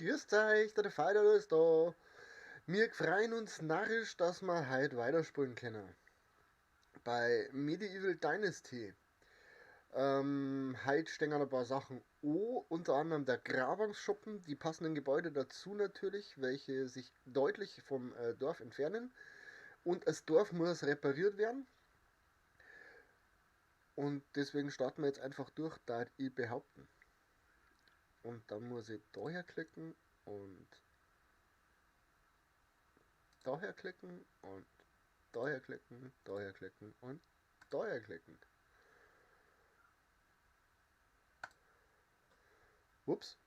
Grüß euch, der Feider ist da. Wir freuen uns narrisch, dass wir heute weiterspielen können. Bei Medieval Dynasty. Heute stehen ein paar Sachen an, unter anderem der Grabungsschuppen, die passenden Gebäude dazu natürlich, welche sich deutlich vom Dorf entfernen. Und das Dorf muss repariert werden. Und deswegen starten wir jetzt einfach durch, da ich behaupten. Und dann muss ich daher klicken und daher klicken und daher klicken, daher klicken und daher klicken. Ups,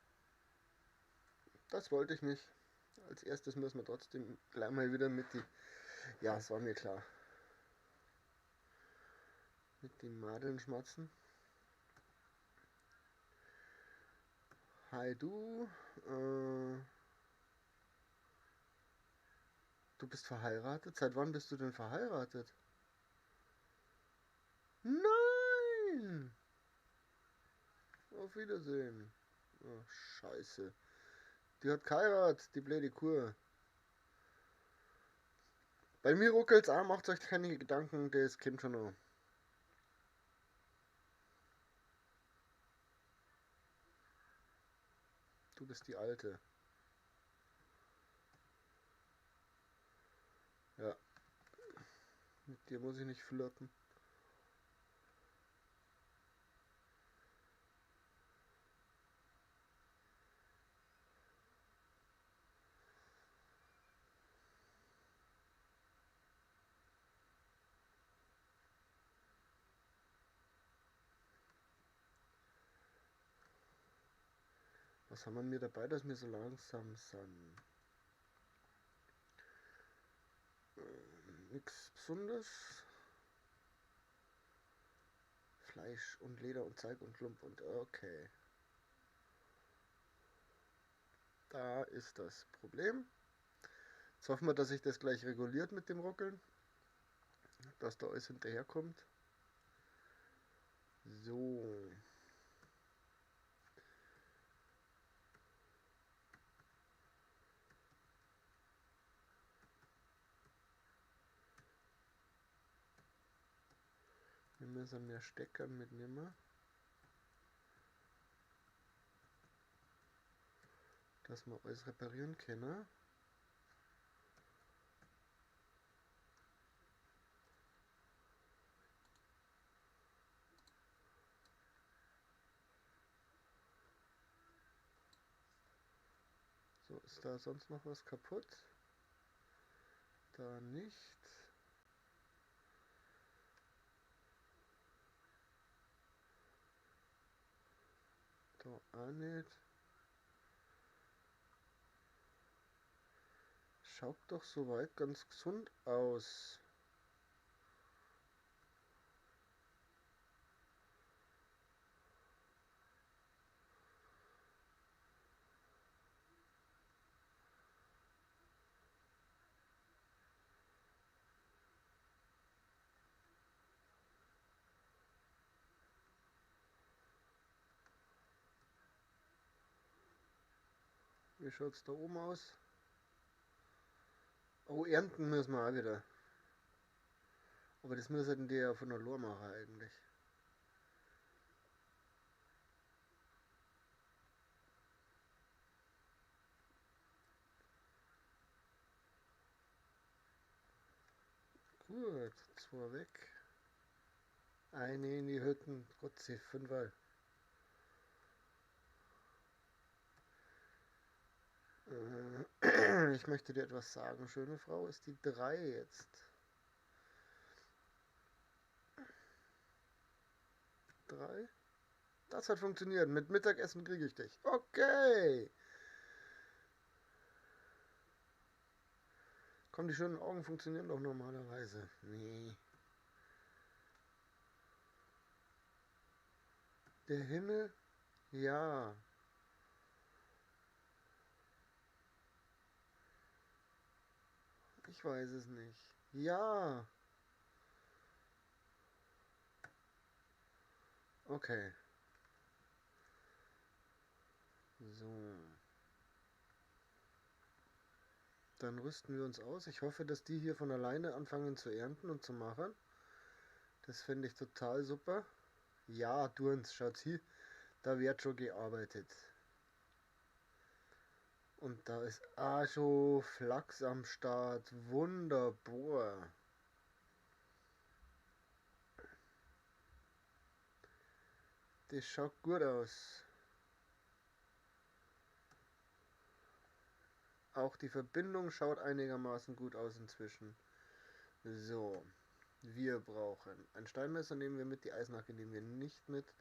das wollte ich nicht. Als erstes müssen wir trotzdem gleich mal wieder mit die. Ja, es war mir klar. Mit den Madeln schmatzen. Hi du. Du bist verheiratet? Seit wann bist du denn verheiratet? Nein! Auf Wiedersehen. Oh, scheiße. Die hat geheiratet, die blöde Kur. Bei mir ruckelt's auch, macht euch keine Gedanken, das kommt schon noch. Du bist die Alte. Ja, mit dir muss ich nicht flirten. Was haben wir mir dabei, dass wir so langsam sind? Nix Besonderes. Fleisch und Leder und Zeug und Klump und okay. Da ist das Problem. Jetzt hoffen wir, dass sich das gleich reguliert mit dem Ruckeln. Dass da alles hinterherkommt. So. Wir müssen mehr Stecker mitnehmen. Dass wir alles reparieren können. So, ist da sonst noch was kaputt? Da nicht. Da auch nicht. Schaut doch soweit ganz gesund aus. Wie schaut es da oben aus? Oh, ernten müssen wir auch wieder. Aber das müssen die ja von der Lor machen eigentlich. Gut, zwei weg. Eine in die Hütten. Gott sei fünfmal. Ich möchte dir etwas sagen, schöne Frau. Ist die 3 jetzt? 3? Das hat funktioniert. Mit Mittagessen kriege ich dich. Okay. Komm, die schönen Augen funktionieren doch normalerweise. Nee. Der Himmel? Ja. Ich weiß es nicht. Ja. Okay. So. Dann rüsten wir uns aus. Ich hoffe, dass die hier von alleine anfangen zu ernten und zu machen. Das fände ich total super. Ja, tun's, schaut hier, da wird schon gearbeitet. Und da ist auch schon Flachs am Start. Wunderbar. Das schaut gut aus. Auch die Verbindung schaut einigermaßen gut aus inzwischen. So, wir brauchen ein Steinmesser, nehmen wir mit, die Eisenhacke nehmen wir nicht mit,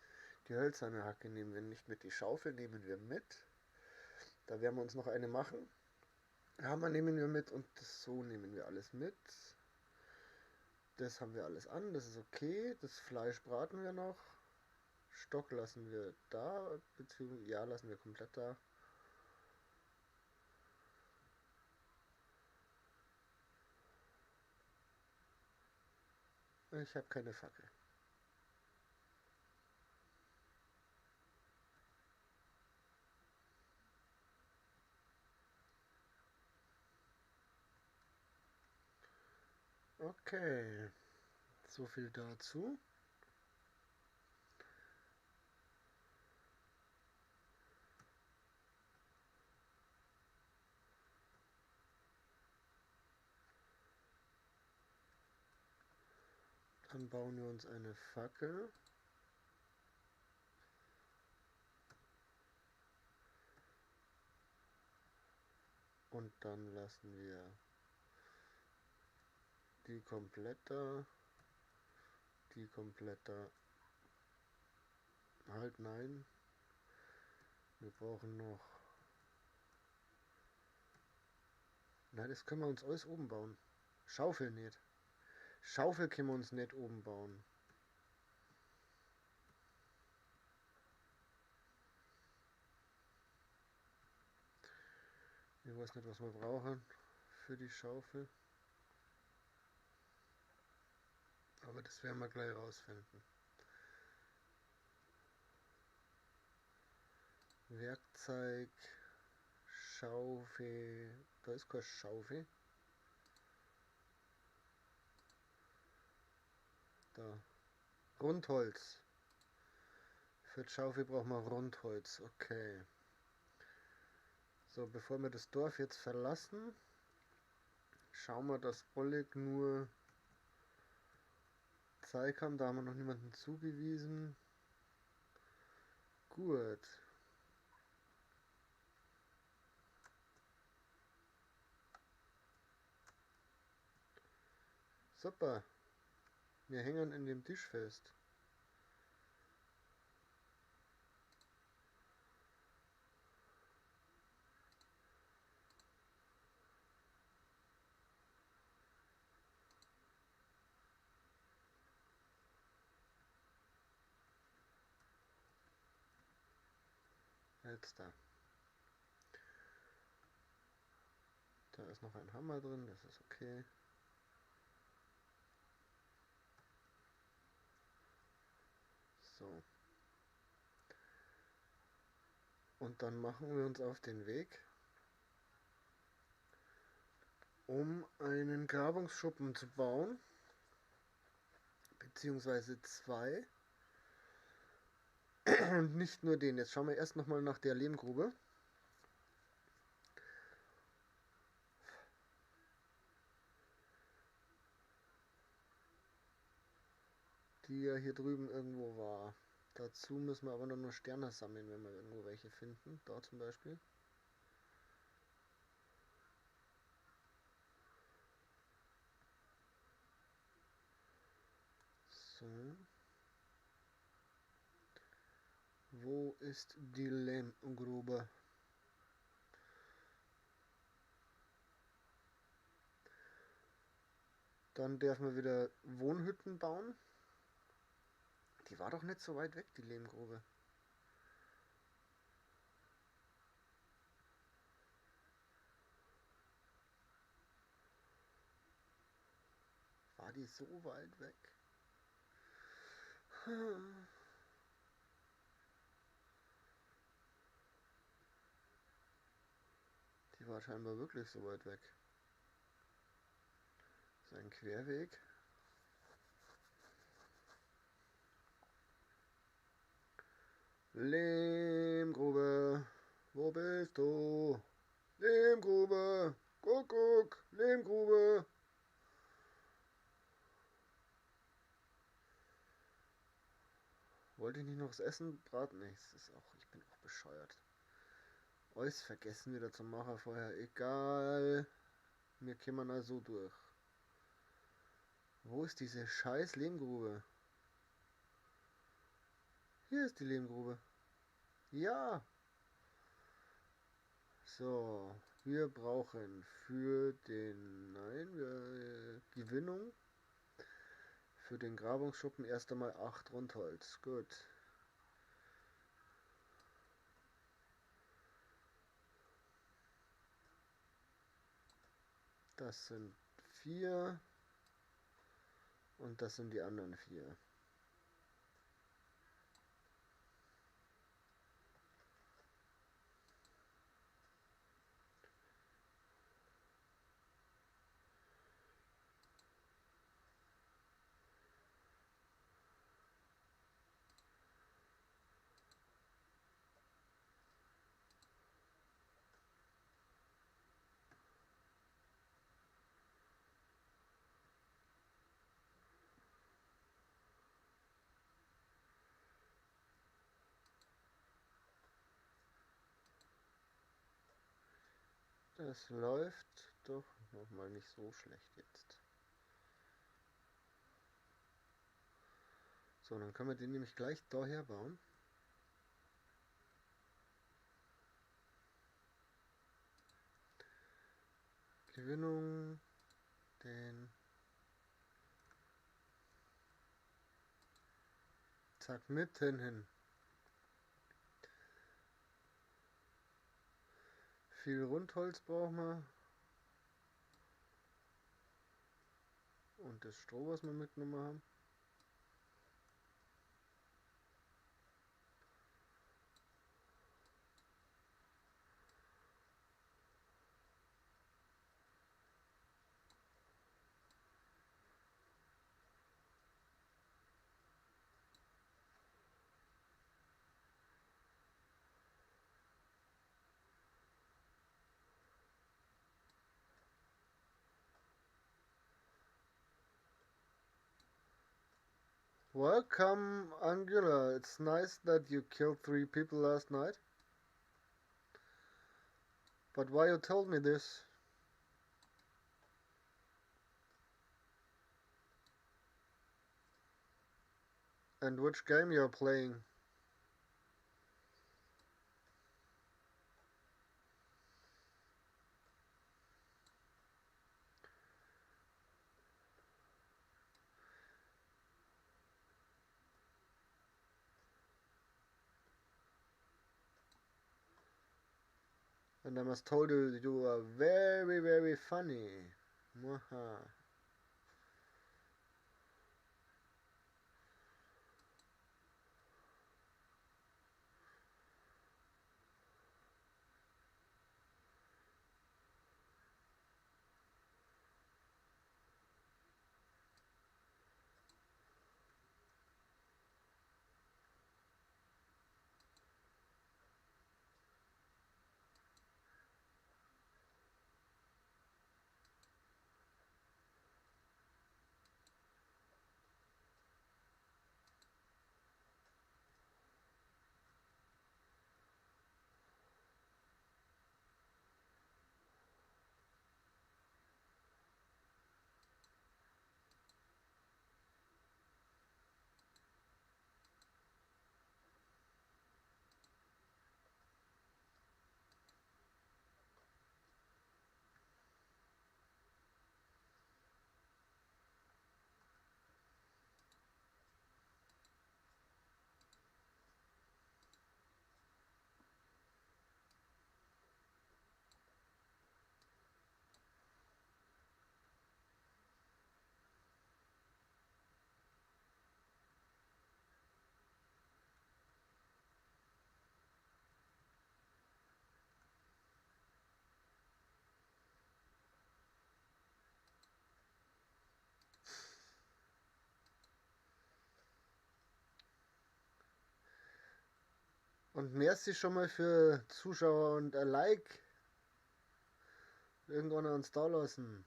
die hölzerne Hacke nehmen wir nicht mit, die Schaufel nehmen wir mit. Da werden wir uns noch eine machen. Hammer nehmen wir mit und so nehmen wir alles mit. Das haben wir alles an, das ist okay. Das Fleisch braten wir noch. Stock lassen wir da, beziehungsweise ja, lassen wir komplett da. Ich habe keine Fackel. Okay, so viel dazu. Dann bauen wir uns eine Fackel. Und dann lassen wir die komplett da. Die komplett da. Halt nein. Wir brauchen noch. Nein, das können wir uns alles oben bauen. Schaufel nicht. Schaufel können wir uns nicht oben bauen. Ich weiß nicht, was wir brauchen für die Schaufel. Aber das werden wir gleich rausfinden. Werkzeug, Schaufel. Da ist keine Schaufel. Da. Rundholz. Für die Schaufel brauchen wir Rundholz. Okay. So, bevor wir das Dorf jetzt verlassen, schauen wir, dass Oleg nur Zeit haben. Da haben wir noch niemanden zugewiesen. Gut. Super. Wir hängen in dem Tisch fest. Jetzt da. Da ist noch ein Hammer drin, das ist okay. So. Und dann machen wir uns auf den Weg, um einen Grabungsschuppen zu bauen. Beziehungsweise zwei. Und nicht nur den. Jetzt schauen wir erst nochmal nach der Lehmgrube. Die ja hier drüben irgendwo war. Dazu müssen wir aber noch nur Sterne sammeln, wenn wir irgendwo welche finden. Da zum Beispiel. So. Wo ist die Lehmgrube? Dann dürfen wir wieder Wohnhütten bauen. Die war doch nicht so weit weg, die Lehmgrube. War die so weit weg? Die war scheinbar wirklich so weit weg. Ein Querweg. Lehmgrube, wo bist du? Lehmgrube, Kuckuck, Lehmgrube. Wollte ich nicht noch das Essen braten? Nee, ich bin auch bescheuert. Alles vergessen wieder zum Macher vorher. Egal. Wir kämen da so durch. Wo ist diese scheiß Lehmgrube? Hier ist die Lehmgrube. Ja. So. Wir brauchen für den... Gewinnung. Für den Grabungsschuppen erst einmal 8 Rundholz. Gut. Das sind 4. Und das sind die anderen 4. Das läuft doch noch mal nicht so schlecht jetzt. So, dann können wir den nämlich gleich daher bauen. Gewinnung, den... Zack, mitten hin. Viel Rundholz brauchen wir. Und das Stroh, was wir mitgenommen haben. Welcome, Angela. It's nice that you killed 3 people last night. But why you told me this? And which game you're playing? And I must told you you are very, very funny. Mwaha. Und merci schon mal für Zuschauer und ein Like. Irgendwann uns da lassen.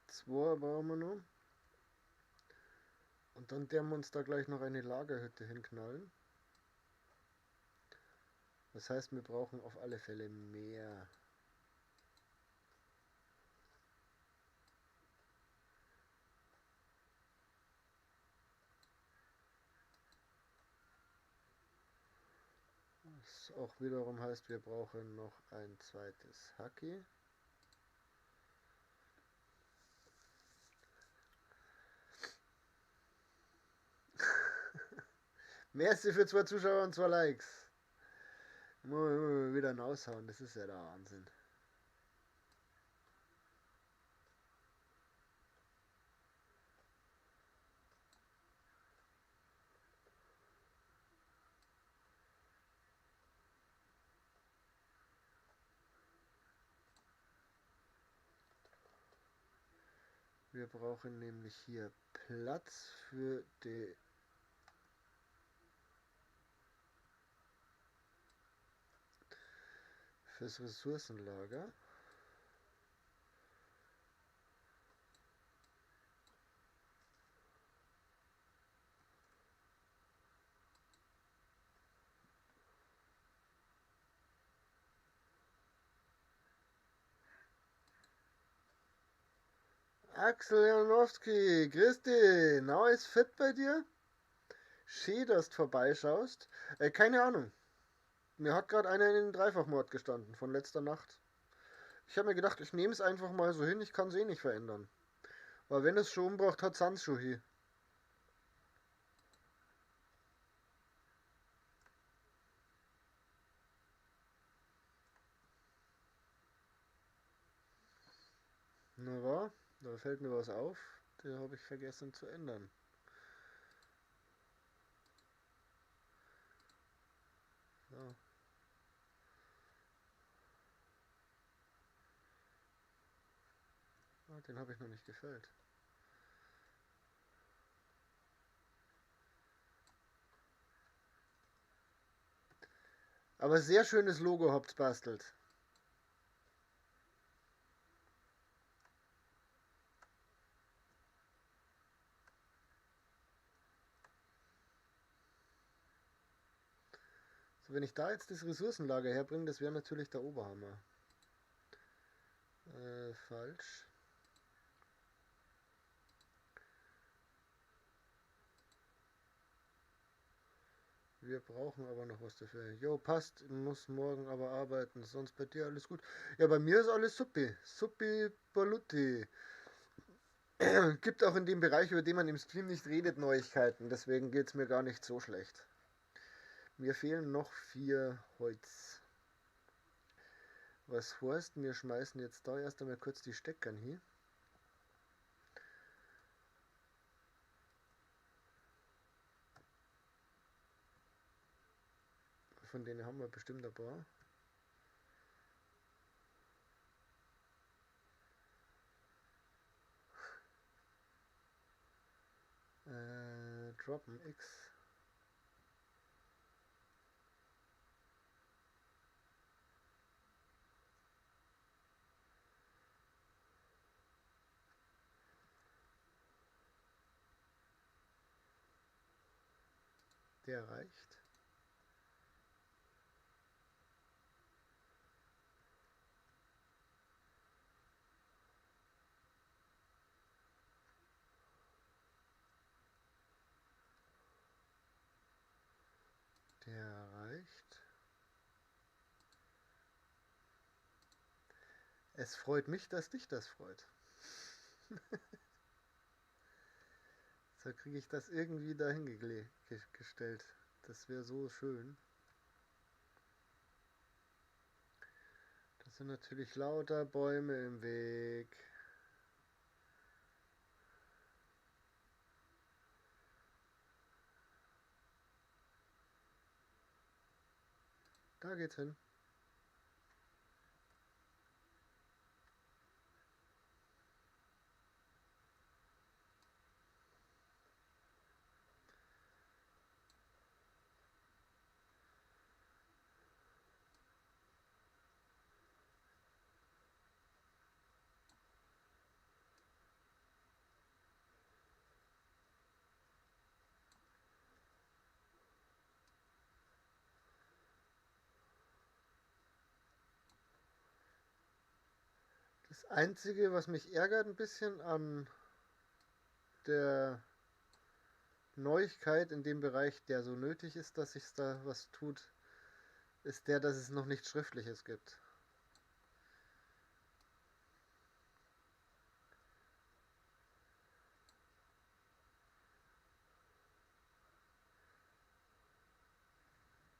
Zwei brauchen wir noch. Und dann werden wir uns da gleich noch eine Lagerhütte hinknallen. Das heißt, wir brauchen auf alle Fälle mehr. Was auch wiederum heißt, wir brauchen noch ein zweites Hacki. Merci für 2 Zuschauer und 2 Likes. Muss ich wieder hinaushauen, das ist ja der Wahnsinn. Wir brauchen nämlich hier Platz für fürs Ressourcenlager. Axel Janowski, grüß dich. Na, ist fit bei dir? Schön, dass du vorbeischaust. Keine Ahnung. Mir hat gerade einer in den Dreifachmord gestanden von letzter Nacht. Ich habe mir gedacht, ich nehme es einfach mal so hin, ich kann es eh nicht verändern. Weil wenn es schon umbracht hat, Sans schon hier. Na war, da fällt mir was auf. Den habe ich vergessen zu ändern. So. Ah, den habe ich noch nicht gefällt. Aber sehr schönes Logo habt bastelt. So, wenn ich da jetzt das Ressourcenlager herbringe, das wäre natürlich der Oberhammer. Falsch. Wir brauchen aber noch was dafür. Jo, passt, muss morgen aber arbeiten, sonst bei dir alles gut. Ja, bei mir ist alles suppi. Suppi Balutti. Gibt auch in dem Bereich, über den man im Stream nicht redet, Neuigkeiten. Deswegen geht es mir gar nicht so schlecht. Mir fehlen noch 4 Holz. Was heißt, wir schmeißen jetzt da erst einmal kurz die Steckern hier. Von denen haben wir bestimmt ein paar. Droppen X. Der reicht. Der reicht. Es freut mich, dass dich das freut. So kriege ich das irgendwie dahin gestellt. Das wäre so schön. Das sind natürlich lauter Bäume im Weg. Da geht's hin. Das Einzige, was mich ärgert ein bisschen an der Neuigkeit in dem Bereich, der so nötig ist, dass sich da was tut, ist der, dass es noch nichts Schriftliches gibt.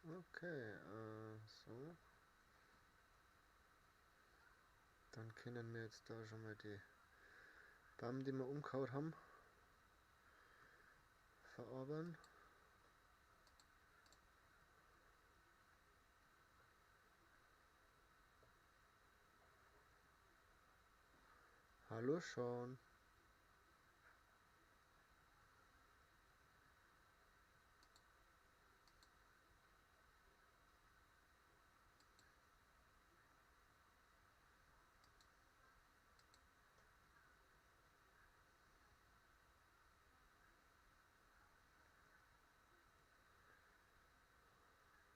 Okay, so. Dann können wir jetzt da schon mal die Bäume, die wir umgehauen haben, verarbeiten. Hallo Sean.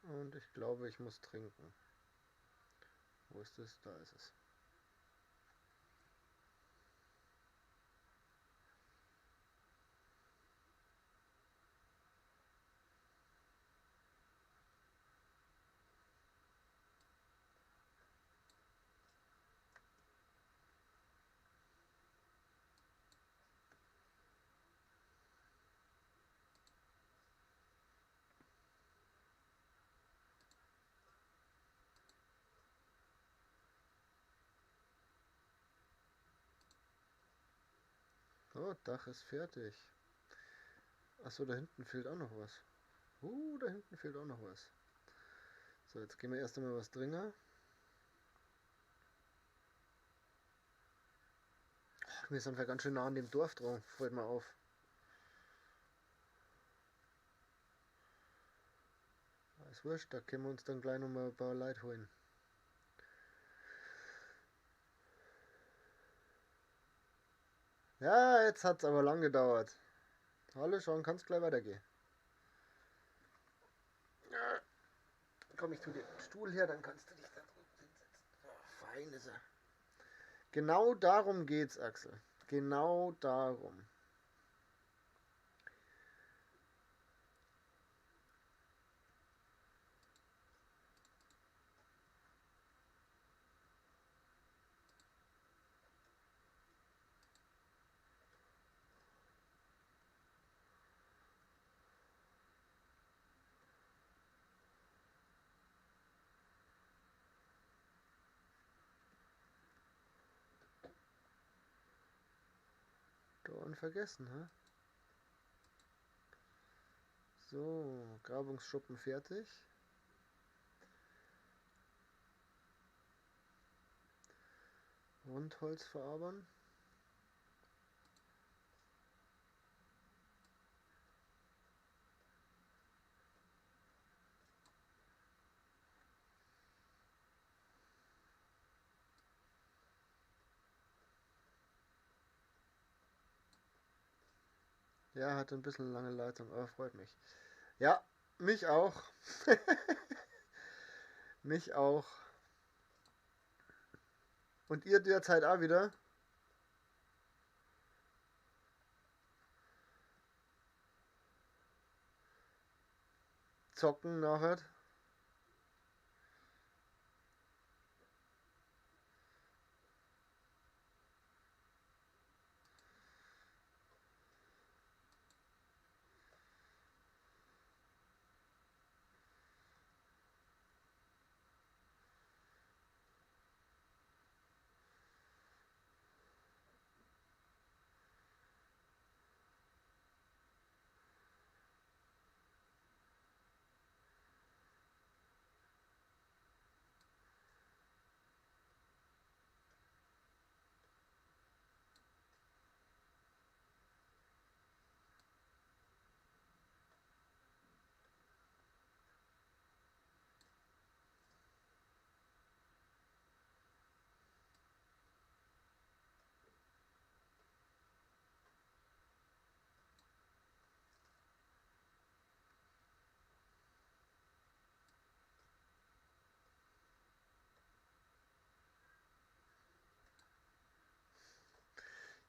Und ich glaube, ich muss trinken. Wo ist es? Da ist es. Oh, Dach ist fertig. Achso, da hinten fehlt auch noch was. Da hinten fehlt auch noch was. So, jetzt gehen wir erst einmal was dringen. Wir sind ja ganz schön nah an dem Dorf dran, fällt mir auf. Ist wurscht, da können wir uns dann gleich nochmal ein paar Leute holen. Ja, jetzt hat's aber lang gedauert. Hallo, Sean, kannst gleich weitergehen. Ja. Komm, ich tu dir den Stuhl her, dann kannst du dich da drüben hinsetzen. Oh, fein ist er. Genau darum geht's, Axel. Genau darum. Dorn vergessen, hä? So, Grabungsschuppen fertig. Rundholz verarbeiten. Ja, hat ein bisschen lange Leitung, aber freut mich. Ja, mich auch. Mich auch. Und ihr derzeit auch wieder? zocken nachher.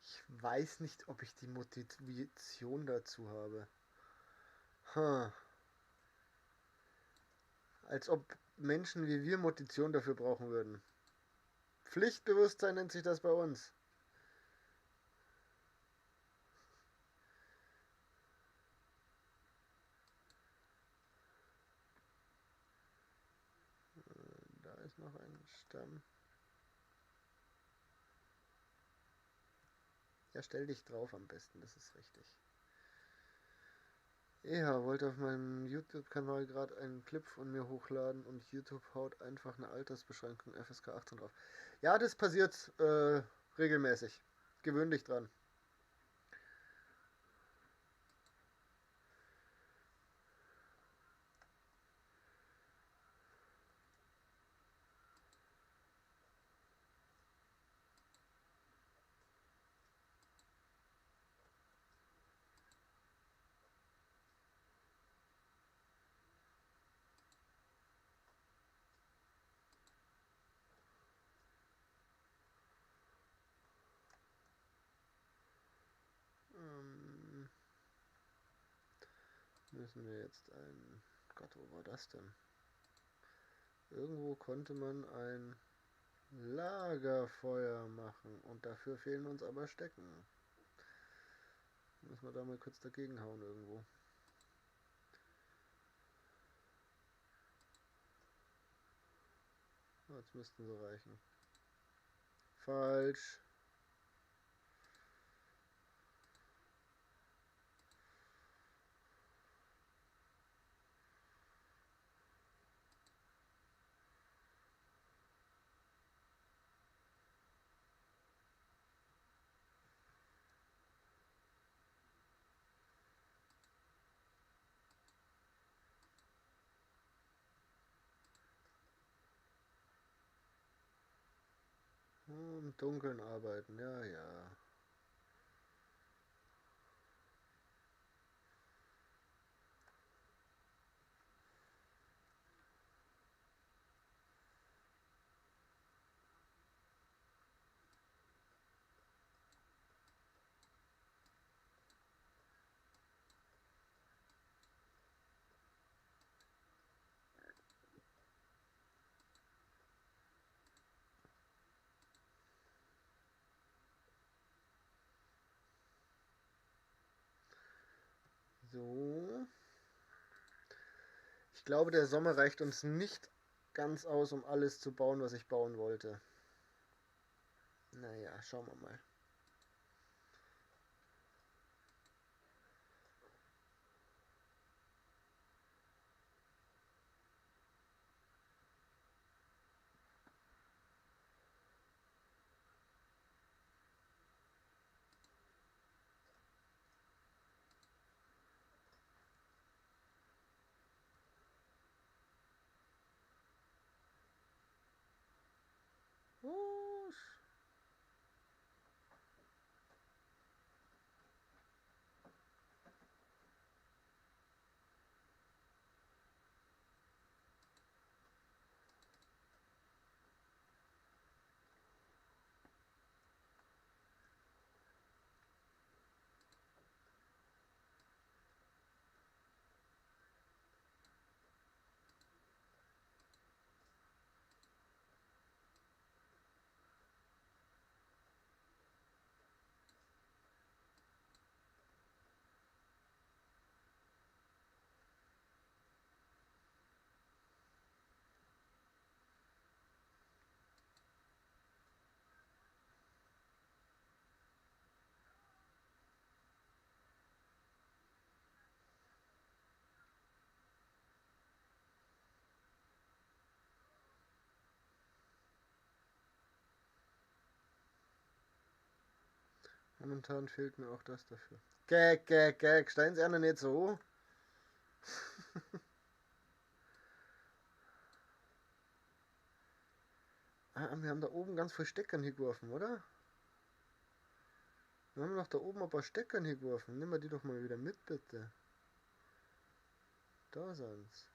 Ich weiß nicht, ob ich die Motivation dazu habe. Hm. Als ob Menschen wie wir Motivation dafür brauchen würden. Pflichtbewusstsein nennt sich das bei uns. Da ist noch ein Stamm. Ja, stell dich drauf am besten, das ist richtig. Ja, wollte auf meinem YouTube-Kanal gerade einen Clip von mir hochladen und YouTube haut einfach eine Altersbeschränkung FSK 18 drauf. Ja, das passiert regelmäßig. Gewöhn dich dran. Ähm, müssen wir jetzt ein... Gott, wo war das denn? Irgendwo konnte man ein Lagerfeuer machen und dafür fehlen uns aber Stecken. Müssen wir da mal kurz dagegen hauen irgendwo. Jetzt müssten sie reichen. Falsch. Im Dunkeln arbeiten, ja, ja. So. Ich glaube, der Sommer reicht uns nicht ganz aus, um alles zu bauen, was ich bauen wollte. Naja, schauen wir mal. Momentan fehlt mir auch das dafür. Gag, steigen Sie einer nicht so. Wir haben da oben ganz viel Steckern hingeworfen, oder? Wir haben noch da oben ein paar Steckern hingeworfen. Nimm mal die doch mal wieder mit, bitte. Da sind's.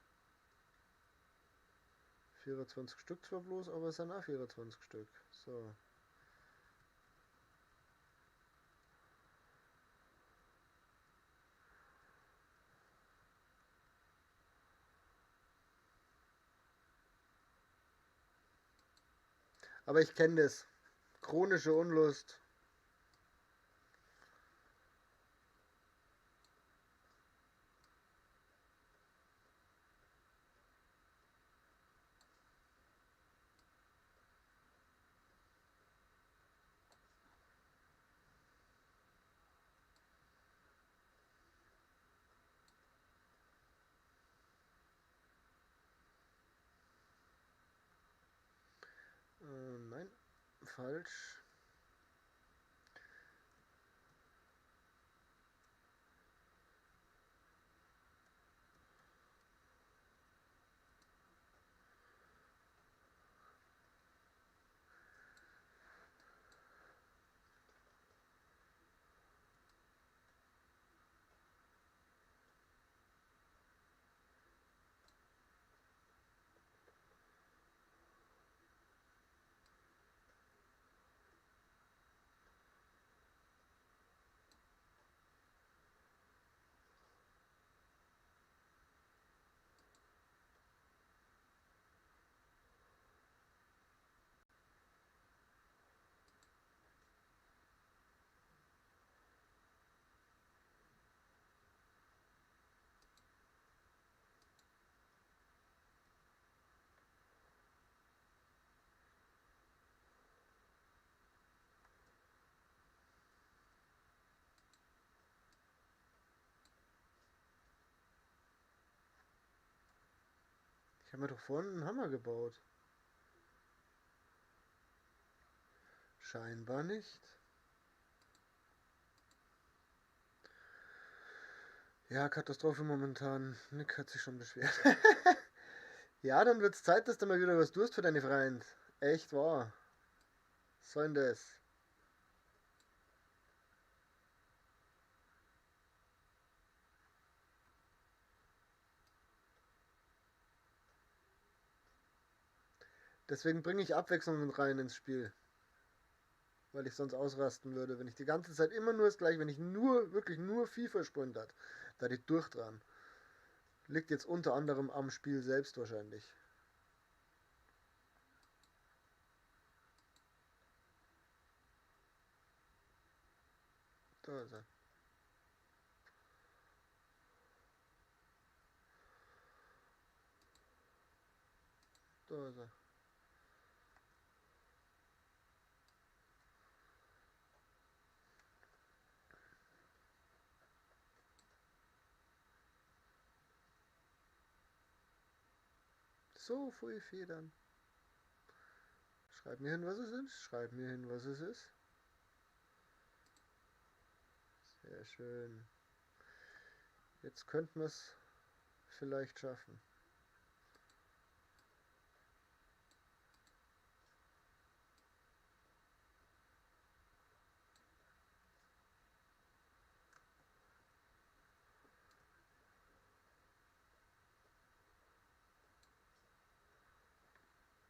24 Stück zwar bloß, aber es sind auch 24 Stück. So. Aber ich kenne das. Chronische Unlust. Nein, falsch. Ich habe mir doch vorhin einen Hammer gebaut. Scheinbar nicht. Ja, Katastrophe momentan. Nick hat sich schon beschwert. Ja, dann wird's Zeit, dass du mal wieder was tust für deine Freund. Echt wahr. Was soll denn das? Deswegen bringe ich Abwechslung mit rein ins Spiel. Weil ich sonst ausrasten würde. Wenn ich die ganze Zeit immer nur das gleiche, wenn ich wirklich nur FIFA spielen hat, da hätte ich durch dran. Liegt jetzt unter anderem am Spiel selbst wahrscheinlich. Da ist er. Da ist er. So viel Federn. Schreib mir hin, was es ist. Schreib mir hin, was es ist. Sehr schön. Jetzt könnten wir es vielleicht schaffen.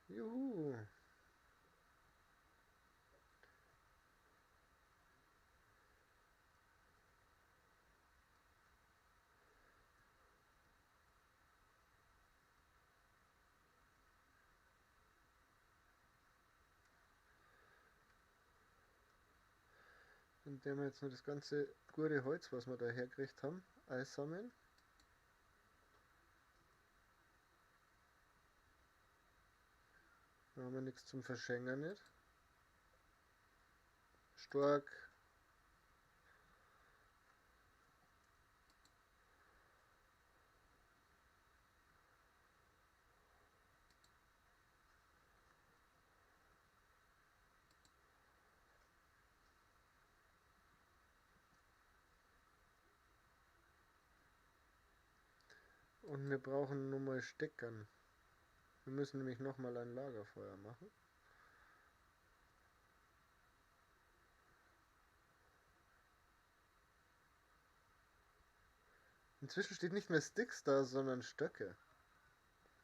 Juhu. Indem wir jetzt nur das ganze gute Holz, was wir da hergekriegt haben, einsammeln. Da haben wir nichts zum Verschenken nicht. Stark. Und wir brauchen nur mal Steckern. Wir müssen nämlich nochmal ein Lagerfeuer machen. Inzwischen steht nicht mehr Sticks da, sondern Stöcke.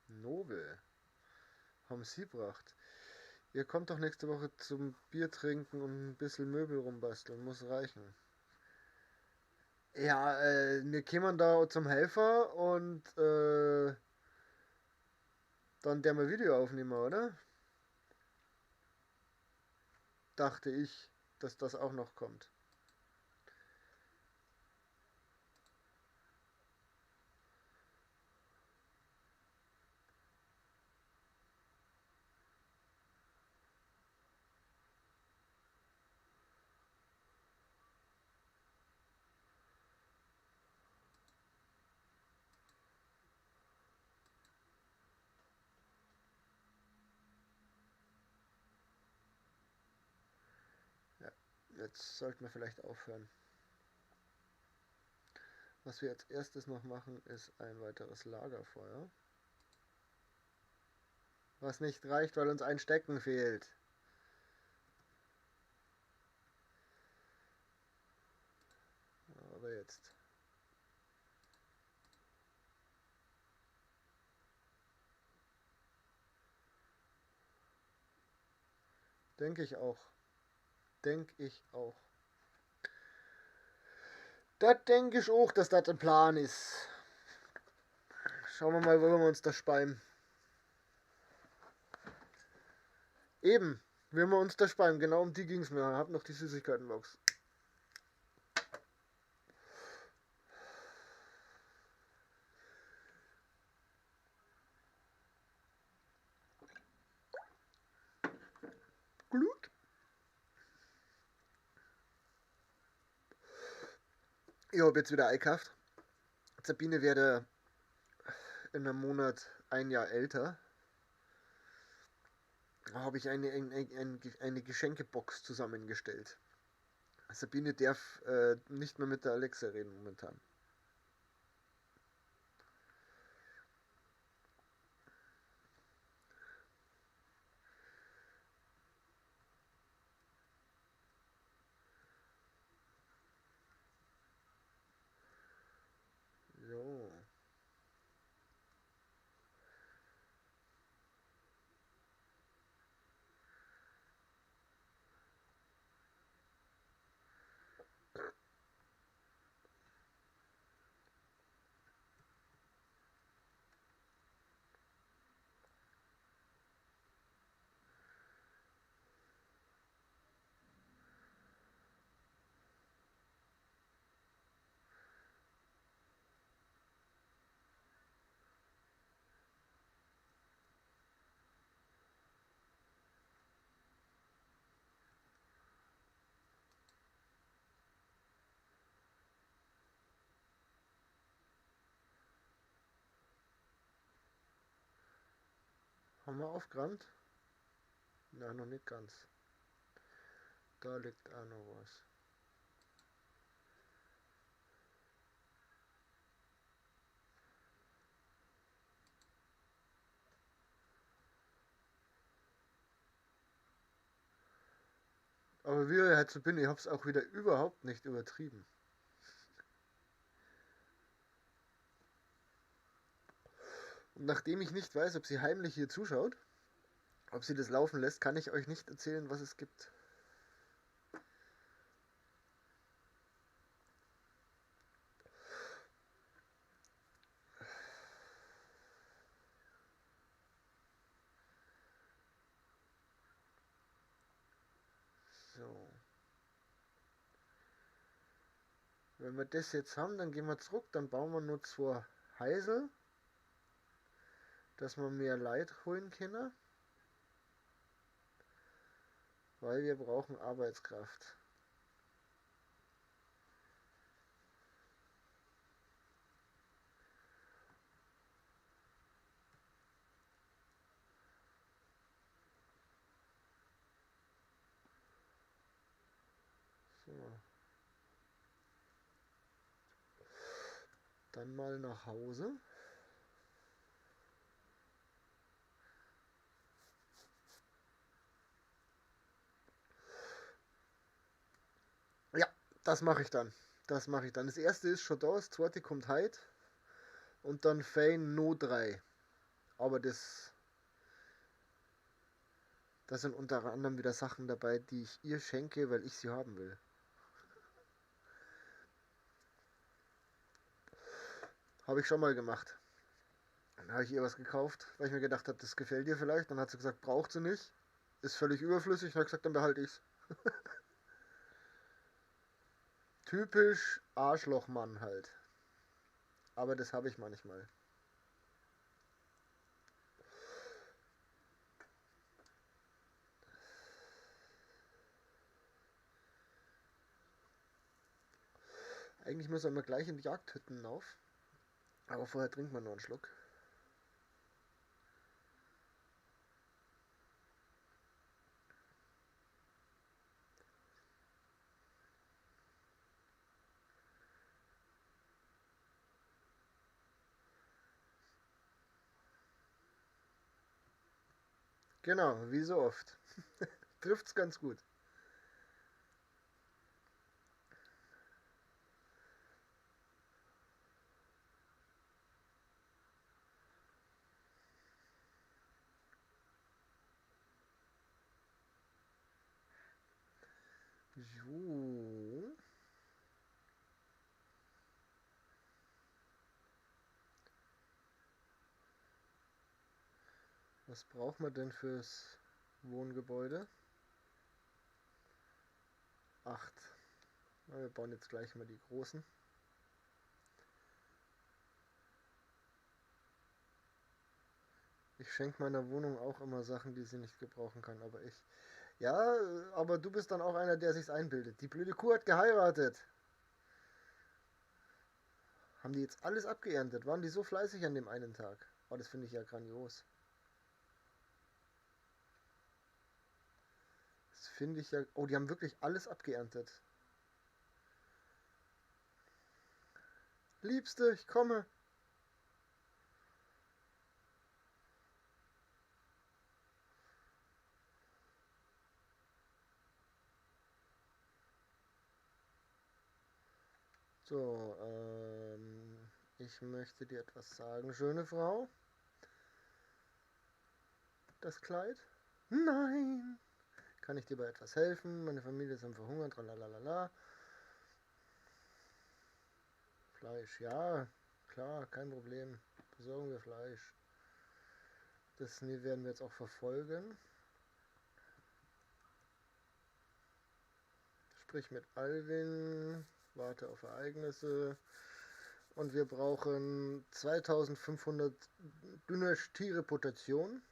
Nobel. Haben sie gebracht. Ihr kommt doch nächste Woche zum Bier trinken und ein bisschen Möbel rumbasteln. Muss reichen. Ja, wir kämen da zum Helfer und dann der mal Video aufnehmen, oder? Dachte ich, dass das auch noch kommt. Ja, jetzt sollten wir vielleicht aufhören. Was wir als erstes noch machen, ist ein weiteres Lagerfeuer. Was nicht reicht, weil uns ein Stecken fehlt. Aber jetzt. Denke ich auch. Denke ich auch. Das denke ich auch, dass das ein Plan ist. Schauen wir mal, wo wir uns das speimen. Eben, wenn wir uns das speimen. Genau um die ging es mir. Ich habe noch die Süßigkeitenbox. Glut. Ich habe jetzt wieder eingekauft. Sabine werde in einem Monat ein Jahr älter. Da habe ich eine Geschenkebox zusammengestellt. Sabine darf nicht mehr mit der Alexa reden momentan. Jo. Haben wir aufgeräumt? Nein, noch nicht ganz. Da liegt auch noch was. Aber wie ich halt so bin, ich habe es auch wieder überhaupt nicht übertrieben. Und nachdem ich nicht weiß, ob sie heimlich hier zuschaut, ob sie das laufen lässt, kann ich euch nicht erzählen, was es gibt. So. Wenn wir das jetzt haben, dann gehen wir zurück, dann bauen wir nur 2 Heisel, dass wir mehr Leid holen können, weil wir brauchen Arbeitskraft. So. Dann mal nach Hause. Das mache ich dann. Das mache ich dann. Das erste ist schon da, das zweite kommt heute. Und dann Fane No 3. Aber da sind unter anderem wieder Sachen dabei, die ich ihr schenke, weil ich sie haben will. Habe ich schon mal gemacht. Dann habe ich ihr was gekauft, weil ich mir gedacht habe, das gefällt ihr vielleicht. Dann hat sie gesagt, braucht sie nicht. Ist völlig überflüssig. Dann habe ich gesagt, dann behalte ich's. Typisch Arschlochmann halt. Aber das habe ich manchmal. Eigentlich müssen wir gleich in die Jagdhütten auf. Aber vorher trinkt man noch einen Schluck. Genau, wie so oft. Trifft's ganz gut. So. Was braucht man denn fürs Wohngebäude? 8. Na, wir bauen jetzt gleich mal die großen. Ich schenke meiner Wohnung auch immer Sachen, die sie nicht gebrauchen kann, aber ich. Ja, aber du bist dann auch einer, der sich's einbildet. Die blöde Kuh hat geheiratet. Haben die jetzt alles abgeerntet? Waren die so fleißig an dem einen Tag? Oh, das finde ich ja grandios. Das finde ich ja. Oh, die haben wirklich alles abgeerntet. Liebste, ich komme. So, ich möchte dir etwas sagen, schöne Frau. Das Kleid? Nein! Kann ich dir bei etwas helfen? Meine Familie ist am Verhungern, tralalala. Fleisch, ja, klar, kein Problem. Besorgen wir Fleisch. Das werden wir jetzt auch verfolgen. Sprich mit Alvin, warte auf Ereignisse. Und wir brauchen 2500 Dynastiereputation.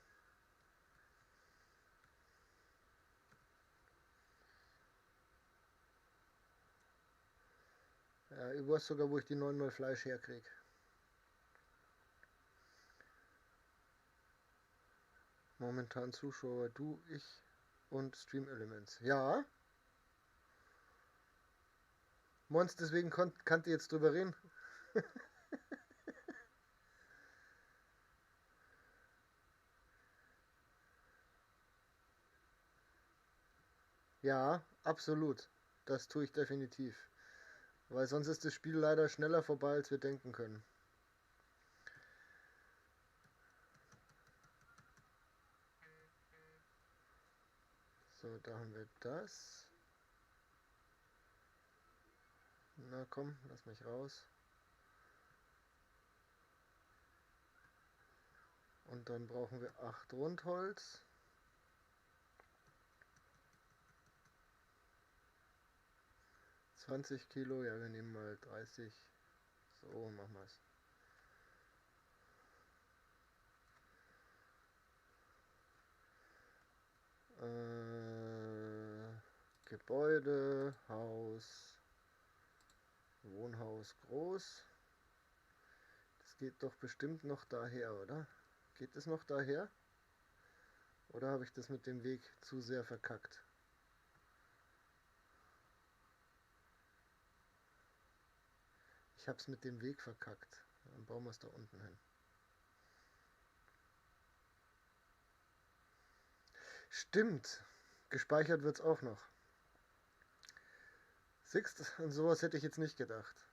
Ja, ich weiß sogar, wo ich die 9 mal Fleisch herkriege. Momentan Zuschauer, du, ich und Stream Elements. Ja. Mons, deswegen kannst ihr jetzt drüber reden. Ja, absolut. Das tue ich definitiv. Weil sonst ist das Spiel leider schneller vorbei, als wir denken können. So, da haben wir das. Na komm, lass mich raus. Und dann brauchen wir 8 Rundholz. Kilo, ja, wir nehmen mal 30. So, machen wir es. Gebäude, Haus, Wohnhaus groß. Das geht doch bestimmt noch daher, oder? Geht es noch daher? Oder habe ich das mit dem Weg zu sehr verkackt? Ich habe es mit dem Weg verkackt. Dann bauen wir es da unten hin. Stimmt. Gespeichert wird es auch noch. Siehst, an sowas hätte ich jetzt nicht gedacht.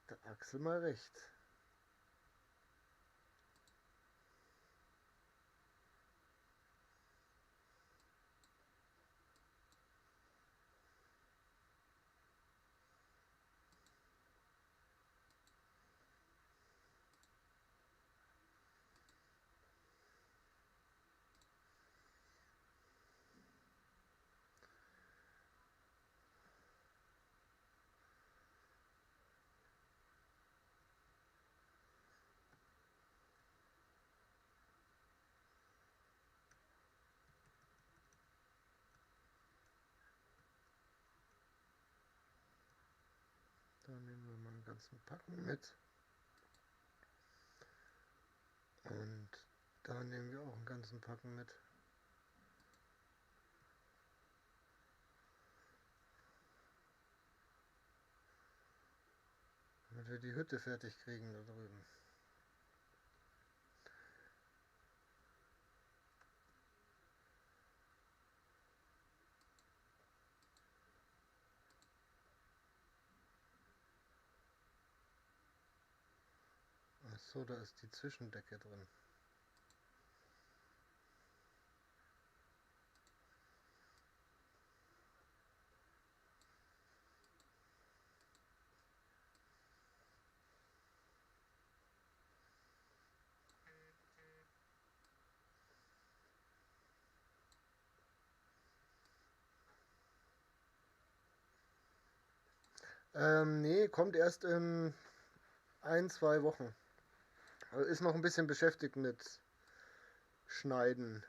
Der Axel mal recht. Da nehmen wir mal einen ganzen Packen mit. Und da nehmen wir auch einen ganzen Packen mit. Damit wir die Hütte fertig kriegen da drüben. Achso, da ist die Zwischendecke drin. Nee, kommt erst in 1, 2 Wochen. Also ist noch ein bisschen beschäftigt mit Schneiden.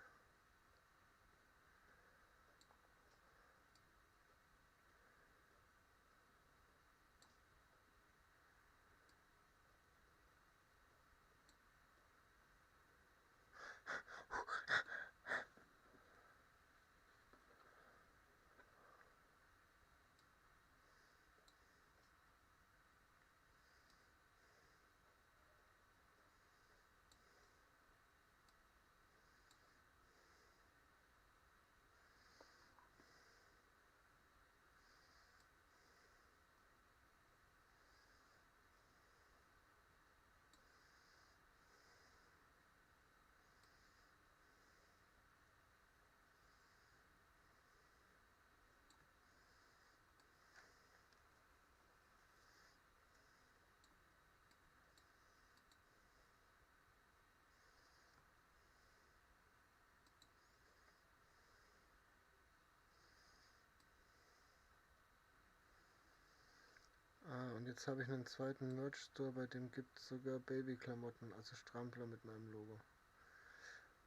Und jetzt habe ich einen zweiten Merch-Store, bei dem gibt es sogar Babyklamotten, also Strampler mit meinem Logo.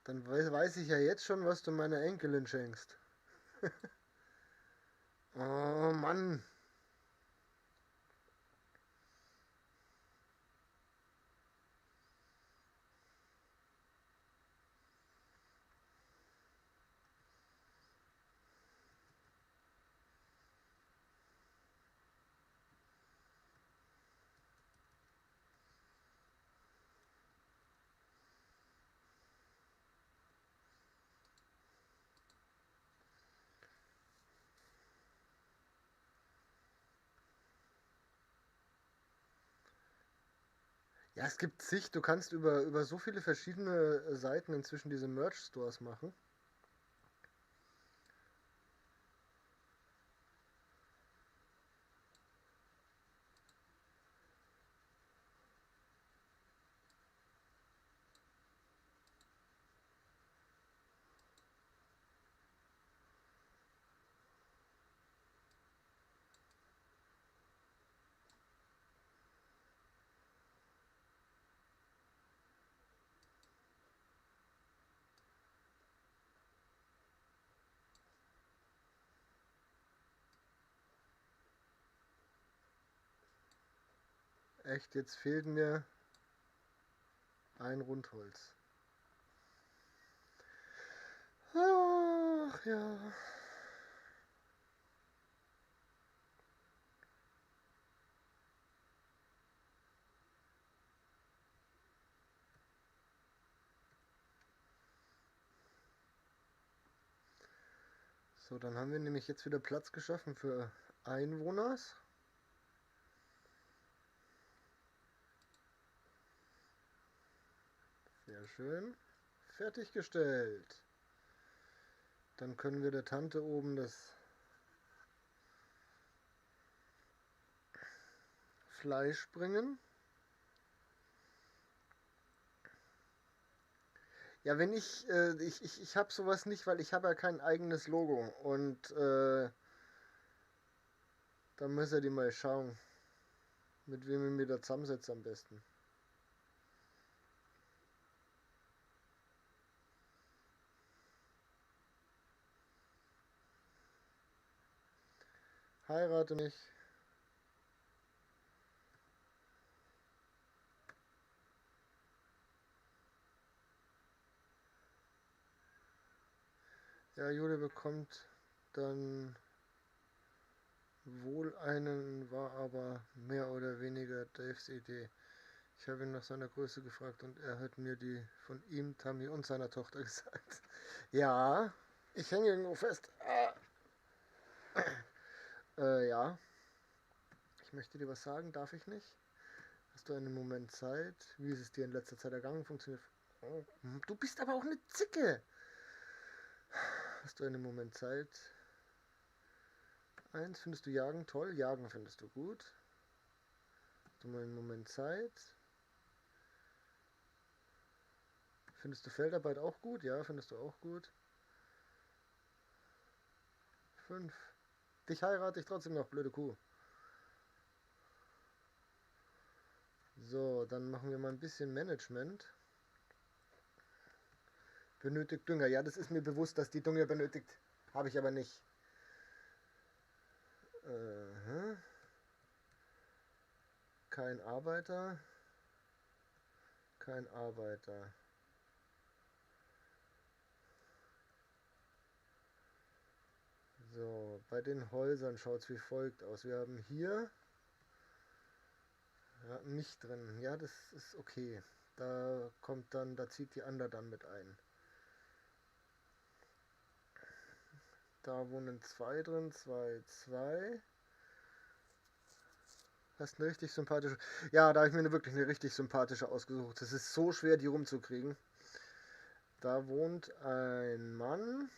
Dann weiß ich ja jetzt schon, was du meiner Enkelin schenkst. Oh Mann. Ja, es gibt zig, du kannst über so viele verschiedene Seiten inzwischen diese Merch-Stores machen. Echt, jetzt fehlt mir ein Rundholz. Ach ja. So, dann haben wir nämlich jetzt wieder Platz geschaffen für Einwohners. Sehr schön. Fertiggestellt. Dann können wir der Tante oben das Fleisch bringen. Ja, wenn ich habe sowas nicht, weil ich habe ja kein eigenes Logo. Und da müsst ihr die mal schauen, mit wem ich mir da zusammensetze am besten. Heirate mich. Ja, Jule bekommt dann wohl einen, war aber mehr oder weniger Daves Idee. Ich habe ihn nach seiner Größe gefragt und er hat mir die von ihm, Tammy und seiner Tochter gesagt. Ja, ich hänge irgendwo fest. Ja, ich möchte dir was sagen, darf ich nicht? Hast du einen Moment Zeit? Wie ist es dir in letzter Zeit ergangen? Funktioniert. Oh, du bist aber auch eine Zicke! Hast du einen Moment Zeit? Eins, findest du Jagen toll? Jagen findest du gut. Hast du mal einen Moment Zeit? Findest du Feldarbeit auch gut? Ja, findest du auch gut. 5. Dich heirate ich trotzdem noch, blöde Kuh. So, dann machen wir mal ein bisschen Management. Benötigt Dünger. Ja, das ist mir bewusst, dass die Dünger benötigt. Habe ich aber nicht. Kein Arbeiter. Kein Arbeiter. So, bei den Häusern schaut es wie folgt aus. Wir haben hier ja, mich drin. Ja, das ist okay. Da kommt dann, da zieht die Ander dann mit ein. Da wohnen 2 drin, 2, 2. Hast eine richtig sympathische. Ja, da habe ich mir wirklich eine richtig sympathische ausgesucht. Es ist so schwer, die rumzukriegen. Da wohnt ein Mann.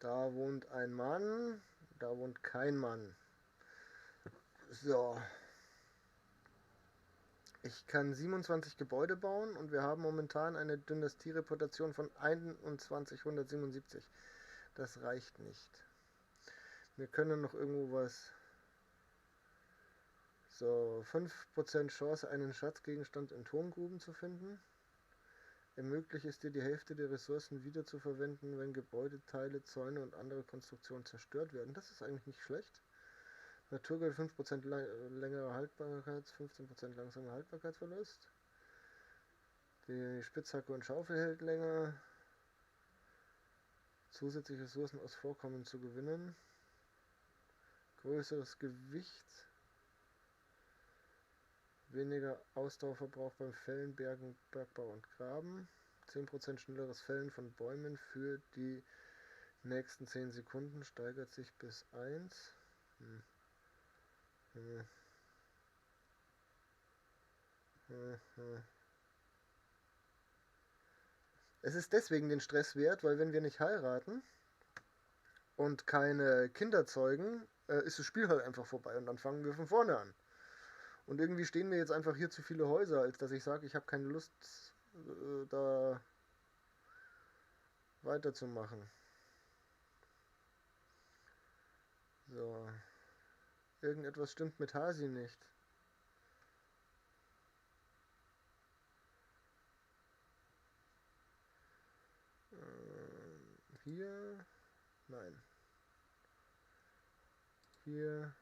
Da wohnt ein Mann. Da wohnt kein Mann. So. Ich kann 27 Gebäude bauen und wir haben momentan eine Dynastiereputation von 2177. Das reicht nicht. Wir können noch irgendwo was. So, 5% Chance, einen Schatzgegenstand in Turmgruben zu finden. Ermöglicht es dir, die Hälfte der Ressourcen wiederzuverwenden, wenn Gebäudeteile, Zäune und andere Konstruktionen zerstört werden. Das ist eigentlich nicht schlecht. Naturgeld 5% längere Haltbarkeit, 15% langsamer Haltbarkeitsverlust. Die Spitzhacke und Schaufel hält länger. Zusätzliche Ressourcen aus Vorkommen zu gewinnen. Größeres Gewicht. Weniger Ausdauerverbrauch beim Fällen, Bergen, Bergbau und Graben. 10% schnelleres Fällen von Bäumen für die nächsten 10 Sekunden. Steigert sich bis 1. Es ist deswegen den Stress wert, weil wenn wir nicht heiraten und keine Kinder zeugen, ist das Spiel halt einfach vorbei und dann fangen wir von vorne an. Und irgendwie stehen mir jetzt einfach hier zu viele Häuser, als dass ich sage, ich habe keine Lust, da weiterzumachen. So. Irgendetwas stimmt mit Hasi nicht. Hier. Nein. Hier.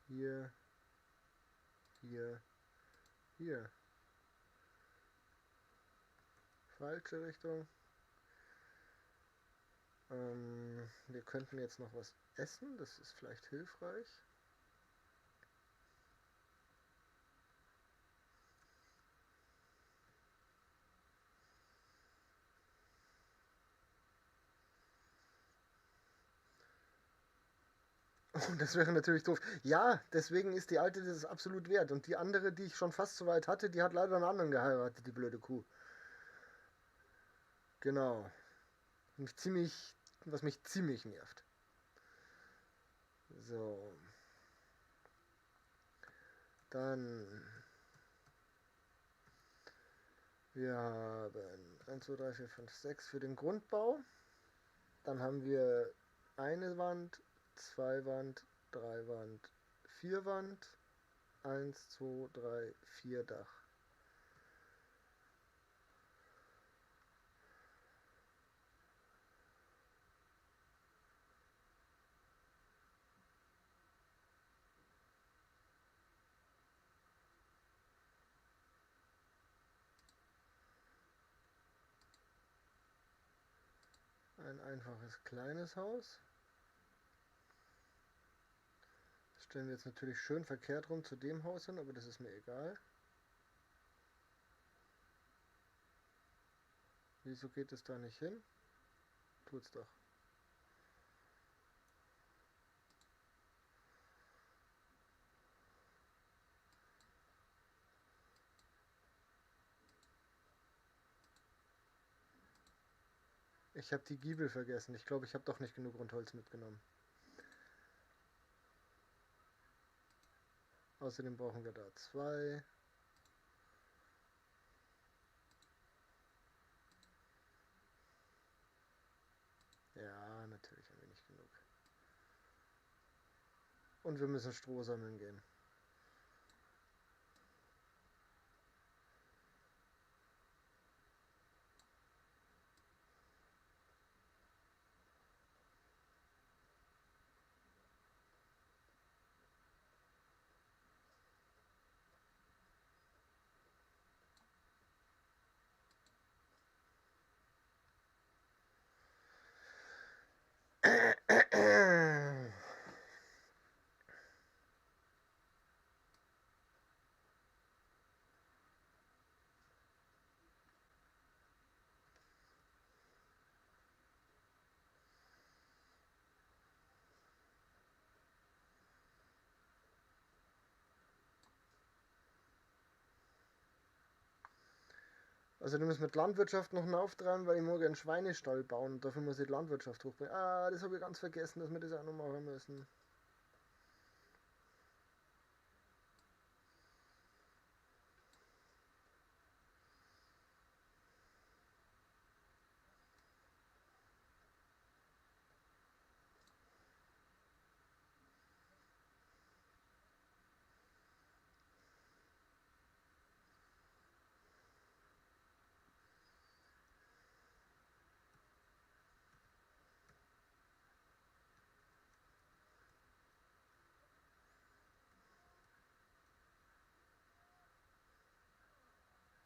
Hier. Hier. Hier. Falsche Richtung. Wir könnten jetzt noch was essen. Das ist vielleicht hilfreich. Und das wäre natürlich doof. Ja, deswegen ist die alte das absolut wert. Und die andere, die ich schon fast so weit hatte, die hat leider einen anderen geheiratet, die blöde Kuh. Genau. Mich ziemlich, was mich ziemlich nervt. So, dann. Wir haben 1, 2, 3, 4, 5, 6 für den Grundbau. Dann haben wir eine Wand, zwei Wand, drei Wand, vier Wand, 1, 2, 3, 4 Dach. Ein einfaches kleines Haus. Das stellen wir jetzt natürlich schön verkehrt rum zu dem Haus hin, aber das ist mir egal. Wieso geht es da nicht hin? Tut's doch. Ich habe die Giebel vergessen. Ich glaube, ich habe doch nicht genug Rundholz mitgenommen. Außerdem brauchen wir da zwei. Ja, natürlich haben wir nicht genug. Und wir müssen Stroh sammeln gehen. Also du musst mit Landwirtschaft noch einen auftreiben, weil ich morgen einen Schweinestall bauen und dafür muss ich die Landwirtschaft hochbringen. Ah, das habe ich ganz vergessen, dass wir das auch noch machen müssen.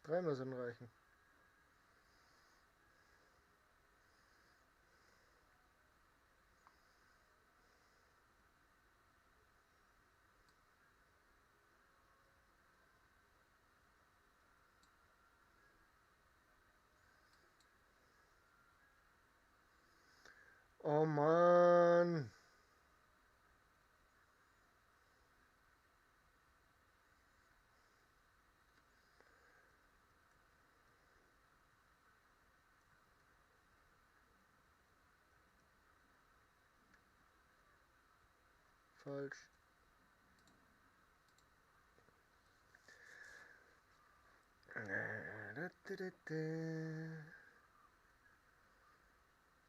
Dreimal sollen reichen. Oh Mann. Falsch.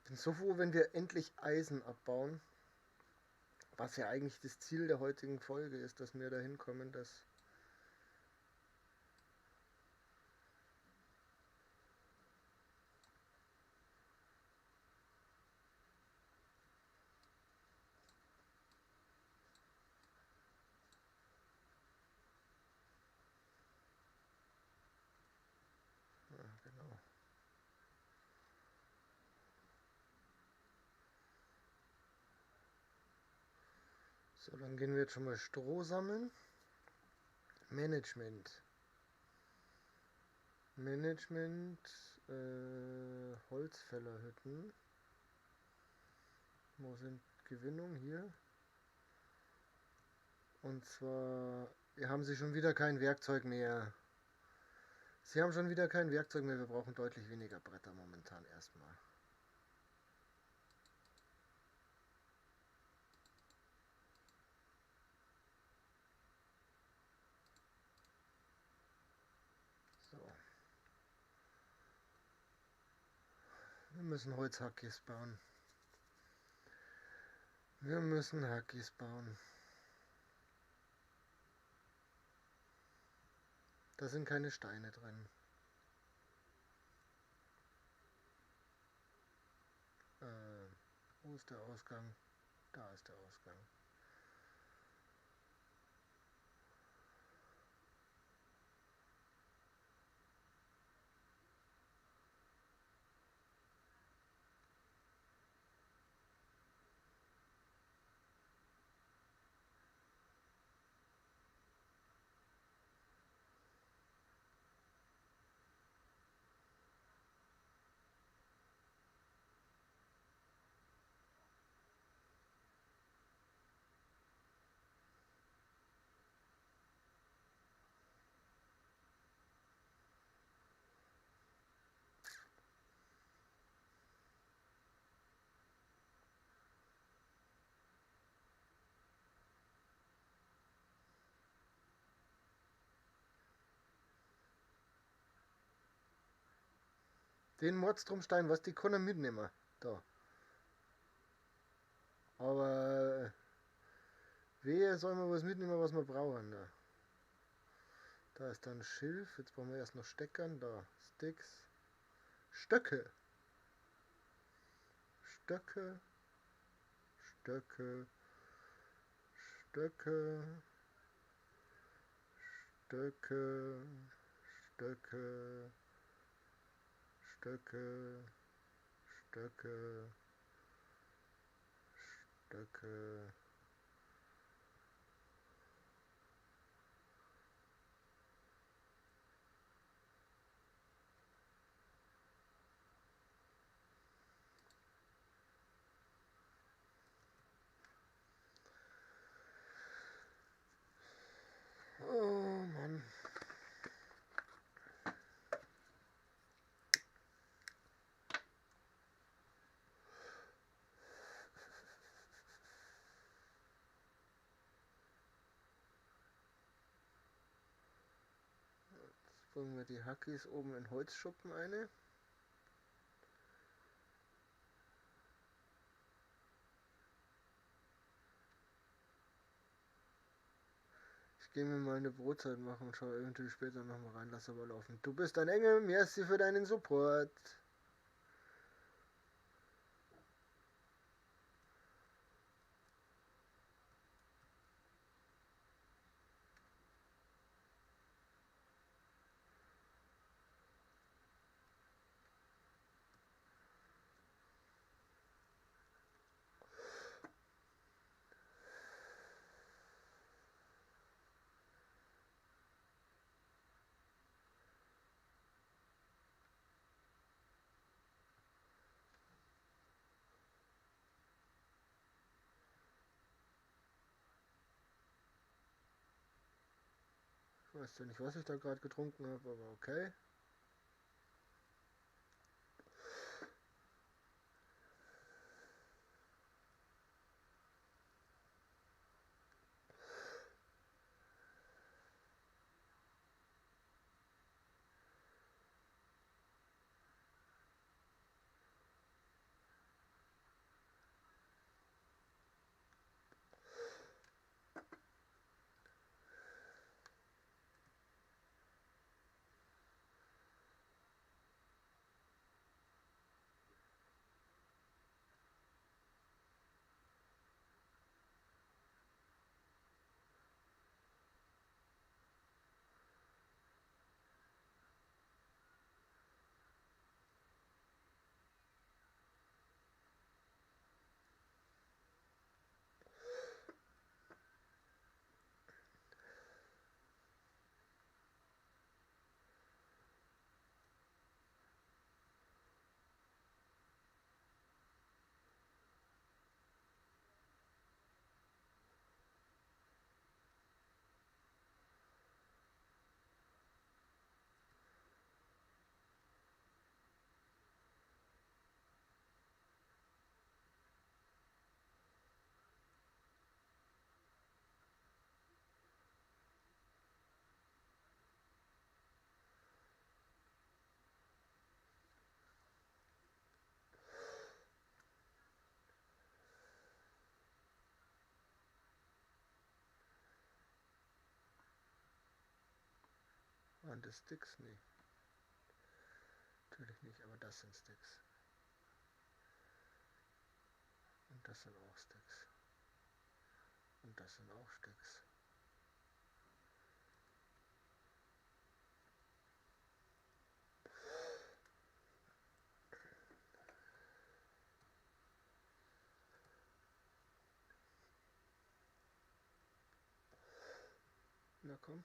Ich bin so froh, wenn wir endlich Eisen abbauen. Was ja eigentlich das Ziel der heutigen Folge ist, dass wir da hinkommen, dass. Ja, genau. So, dann gehen wir jetzt schon mal Stroh sammeln. Management. Management, Holzfällerhütten. Wo sind Gewinnung hier? Und zwar, wir haben sie schon wieder kein Werkzeug mehr. Sie haben schon wieder kein Werkzeug mehr. Wir brauchen deutlich weniger Bretter momentan erstmal. So. Wir müssen Holzhackis bauen. Wir müssen Hackis bauen. Da sind keine Steine drin. Wo ist der Ausgang? Da ist der Ausgang. Den Mordstromstein, was die können mitnehmen. Da. Aber wehe, sollen wir was mitnehmen, was wir brauchen. Da. Da ist dann Schilf. Jetzt brauchen wir erst noch Steckern. Da. Sticks. Stöcke. Stöcke. Stöcke. Stöcke. Stöcke. Stöcke. Stöcke. Stöcke. Stöcke. Oh Mann. Jetzt bringen wir die Hackis oben in Holzschuppen eine. Ich gehe mir mal eine Brotzeit machen und schaue eventuell später nochmal rein, lass aber laufen. Du bist ein Engel, merci für deinen Support. Ich weiß ja nicht, was ich da gerade getrunken habe, aber okay. Waren das Sticks? Nee. Natürlich nicht, aber das sind Sticks. Und das sind auch Sticks. Und das sind auch Sticks. Na komm.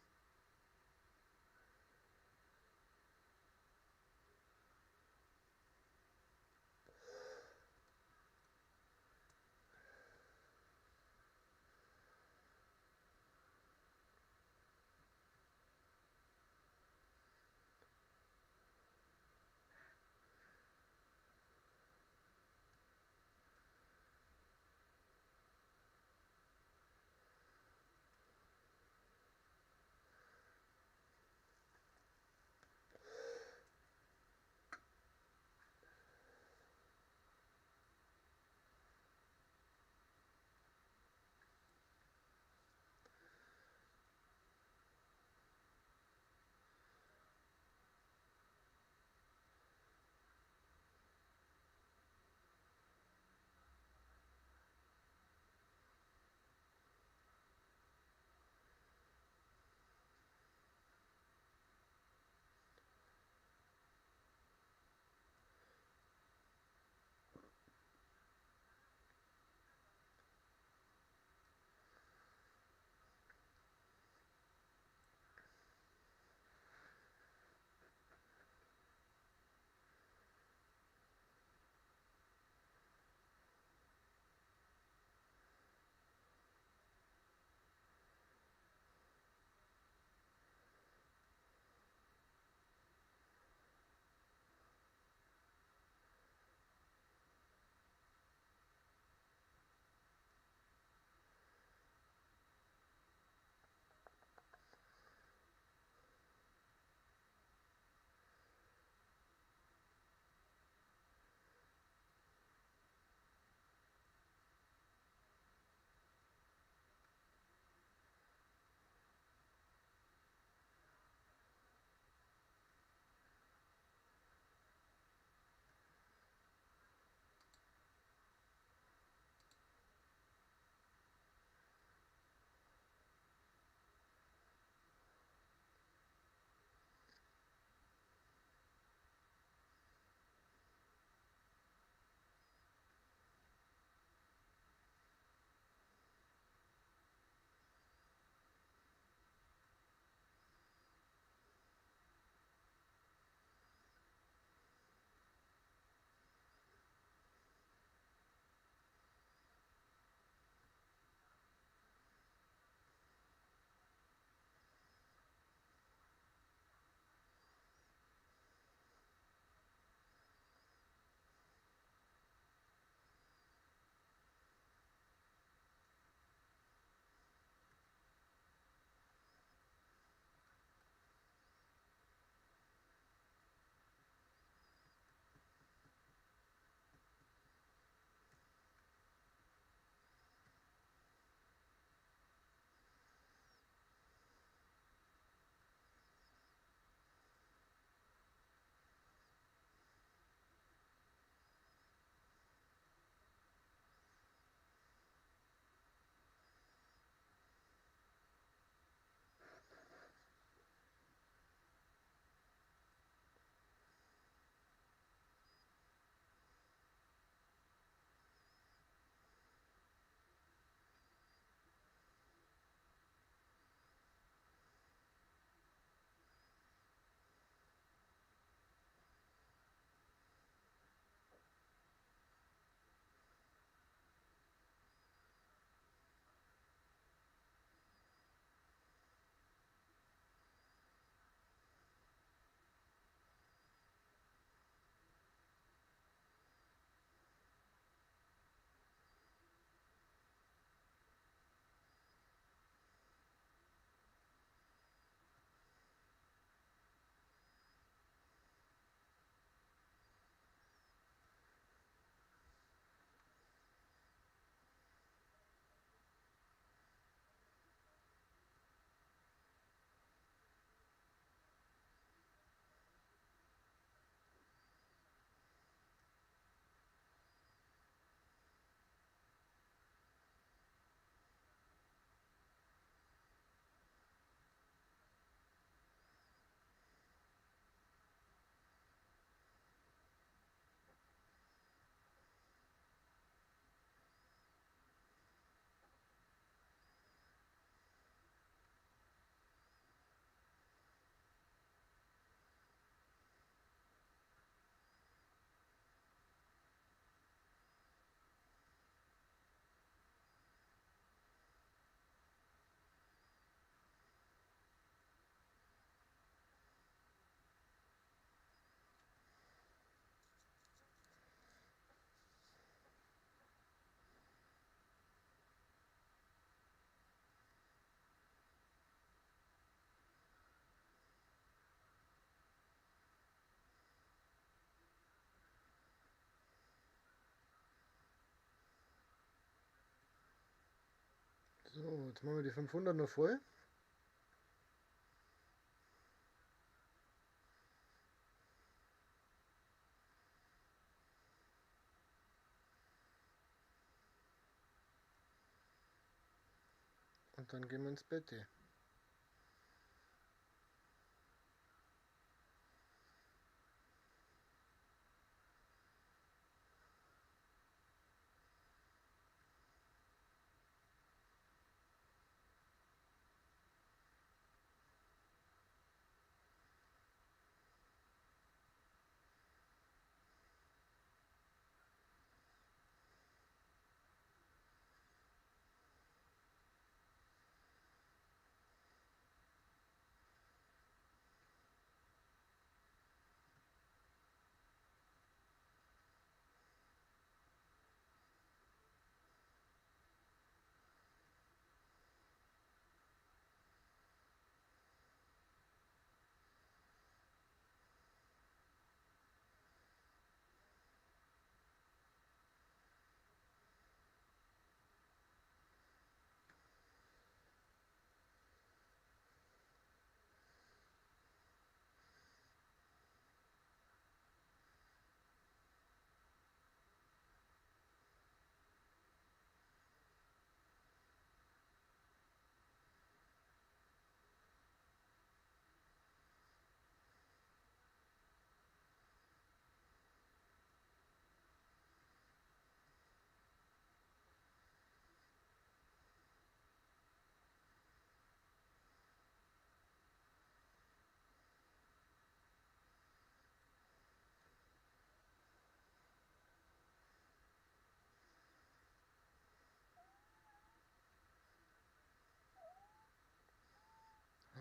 So, jetzt machen wir die 500 noch voll. Und dann gehen wir ins Bett.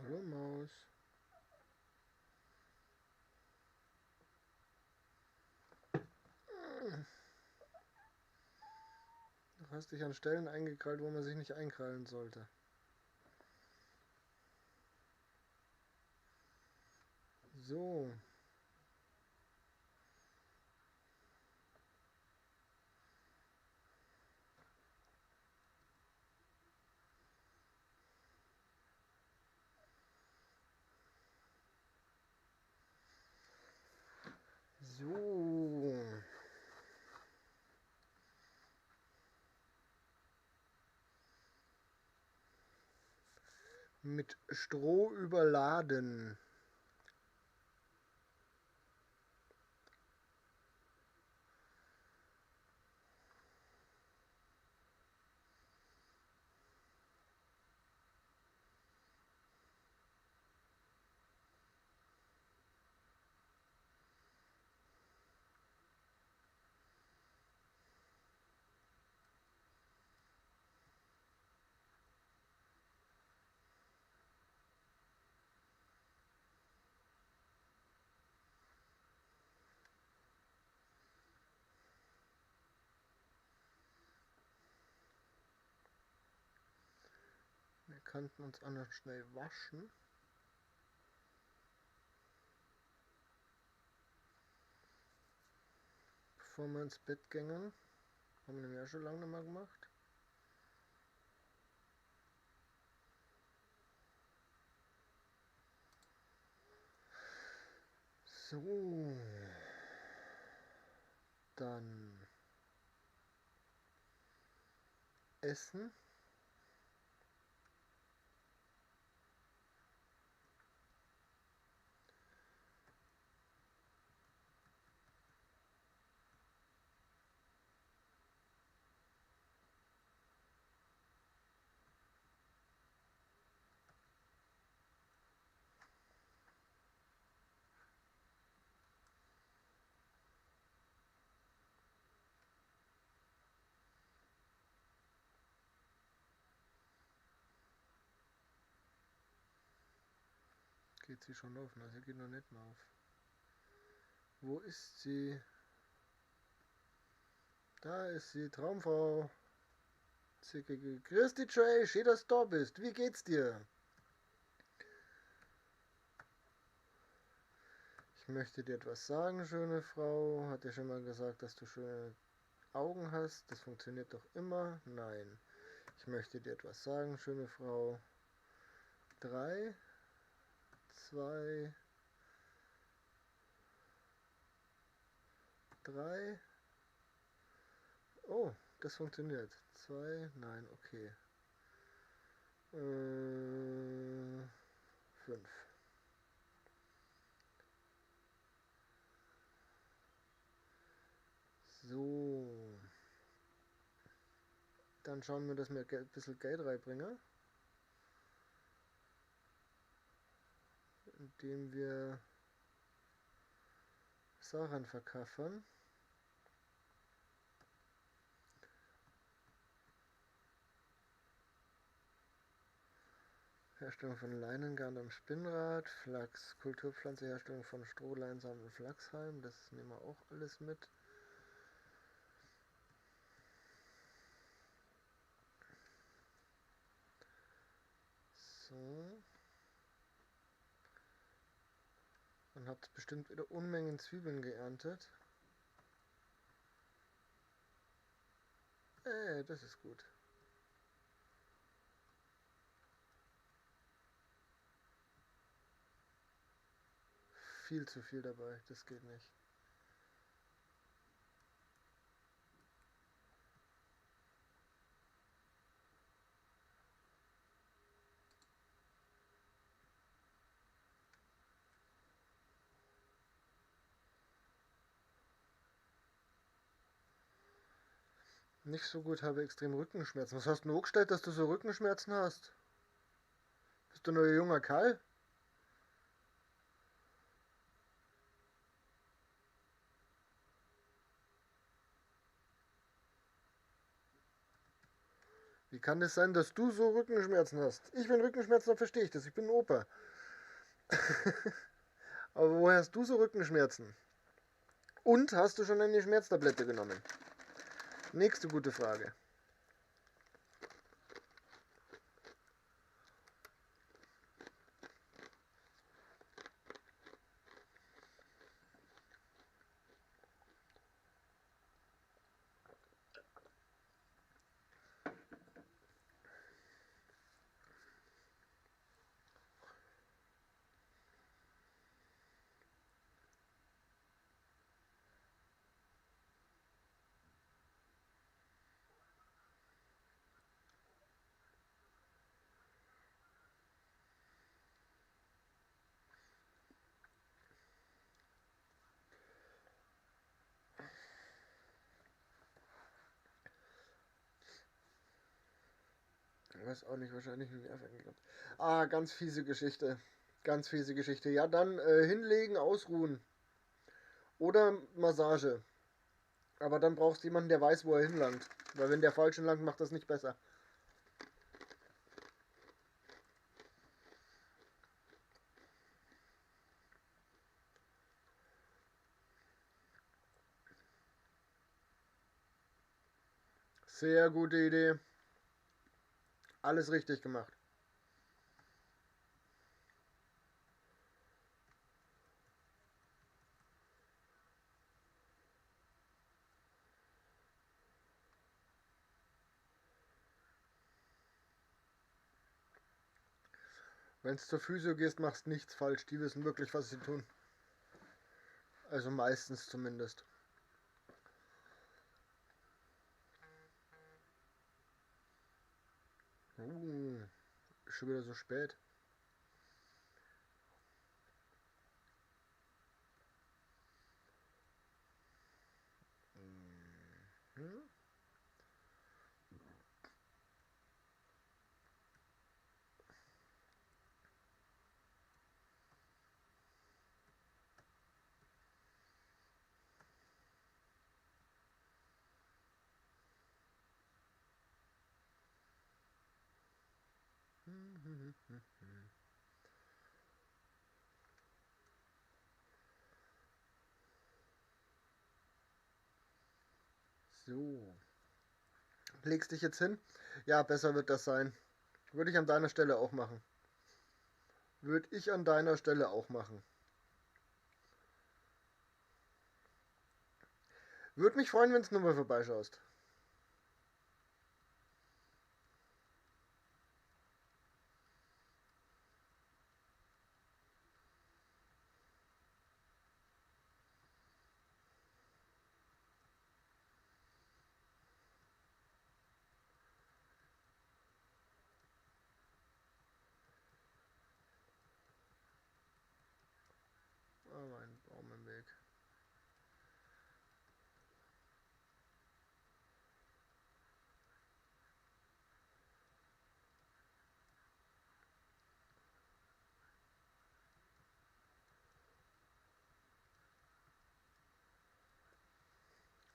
Hallo Maus. Du hast dich an Stellen eingekrallt, wo man sich nicht einkrallen sollte. So. So. Mit Stroh überladen. Wir könnten uns auch noch schnell waschen. Bevor wir ins Bett gingen. Haben wir nämlich auch schon lange nicht mehr gemacht. So. Dann essen. Geht sie schon auf? Na, sie geht noch nicht mehr auf. Wo ist sie? Da ist sie, Traumfrau. Grüß dich, Joey, schön, dass du da bist. Wie geht's dir? Ich möchte dir etwas sagen, schöne Frau. Hat dir schon mal gesagt, dass du schöne Augen hast? Das funktioniert doch immer? Nein. Ich möchte dir etwas sagen, schöne Frau. 3, 2, 3. Oh, das funktioniert. 2, nein, okay. 5. So. Dann schauen wir, dass wir ein bisschen Geld reinbringen. Indem wir Sachen verkaufen. Herstellung von Leinengarn am Spinnrad, Flachs, Kulturpflanze, Herstellung von Strohleinsamen und Flachshalm, das nehmen wir auch alles mit. So. Dann habt ihr bestimmt wieder Unmengen Zwiebeln geerntet. Das ist gut. Viel zu viel dabei, das geht nicht. Nicht so gut, habe extrem Rückenschmerzen. Was hast du denn angestellt, dass du so Rückenschmerzen hast? Bist du nur ein junger Kerl? Wie kann es sein, dass du so Rückenschmerzen hast? Ich bin Rückenschmerzen, dann verstehe ich das. Ich bin ein Opa. Aber woher hast du so Rückenschmerzen? Und hast du schon eine Schmerztablette genommen? Nächste gute Frage. Ich weiß auch nicht, wahrscheinlich ein Nerv eingeklappt. Ah, ganz fiese Geschichte. Ganz fiese Geschichte. Ja, dann hinlegen, ausruhen. Oder Massage. Aber dann brauchst du jemanden, der weiß, wo er hinlangt. Weil wenn der falsch hinlangt, macht das nicht besser. Sehr gute Idee. Alles richtig gemacht. Wenn du zur Physio gehst, machst nichts falsch. Die wissen wirklich, was sie tun. Also meistens zumindest. Schon wieder so spät. Hm? So. Legst dich jetzt hin? Ja, besser wird das sein. Würde ich an deiner Stelle auch machen. Würde ich an deiner Stelle auch machen. Würde mich freuen, wenn du nochmal vorbeischaust.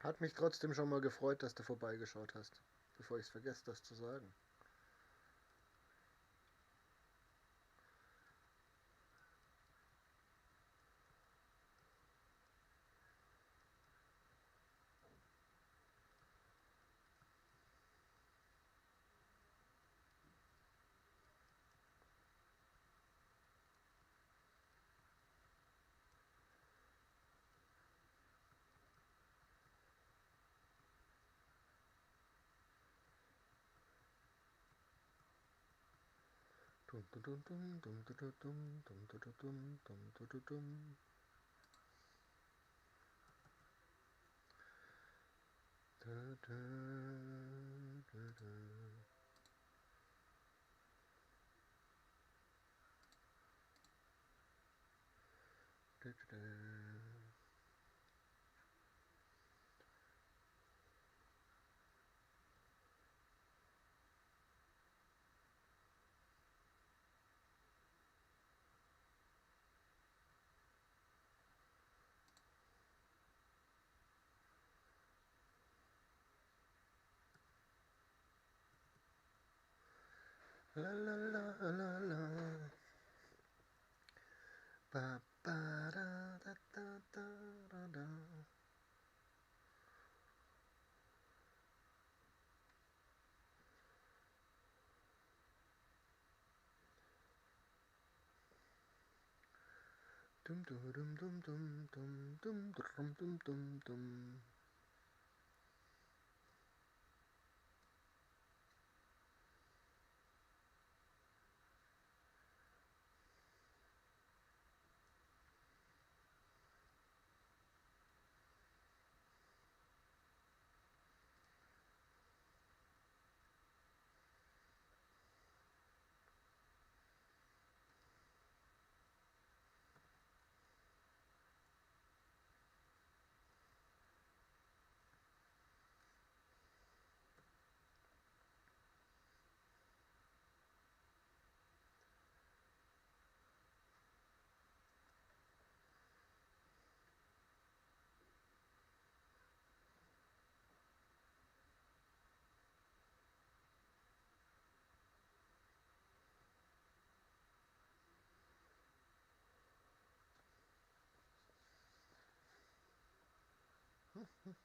Hat mich trotzdem schon mal gefreut, dass du vorbeigeschaut hast, bevor ich es vergesse, das zu sagen. Dum, dum, dum, dum, dum, dum, dum, dum, dum, dum, dum, dum, dum, dum. Da, da, da, da. Da, da, da. La la la la la. Ba, ba, da, da, da, da, da, da. Dum, dum, dum, dum, dum, dum, dum, dum, dum, dum, dum.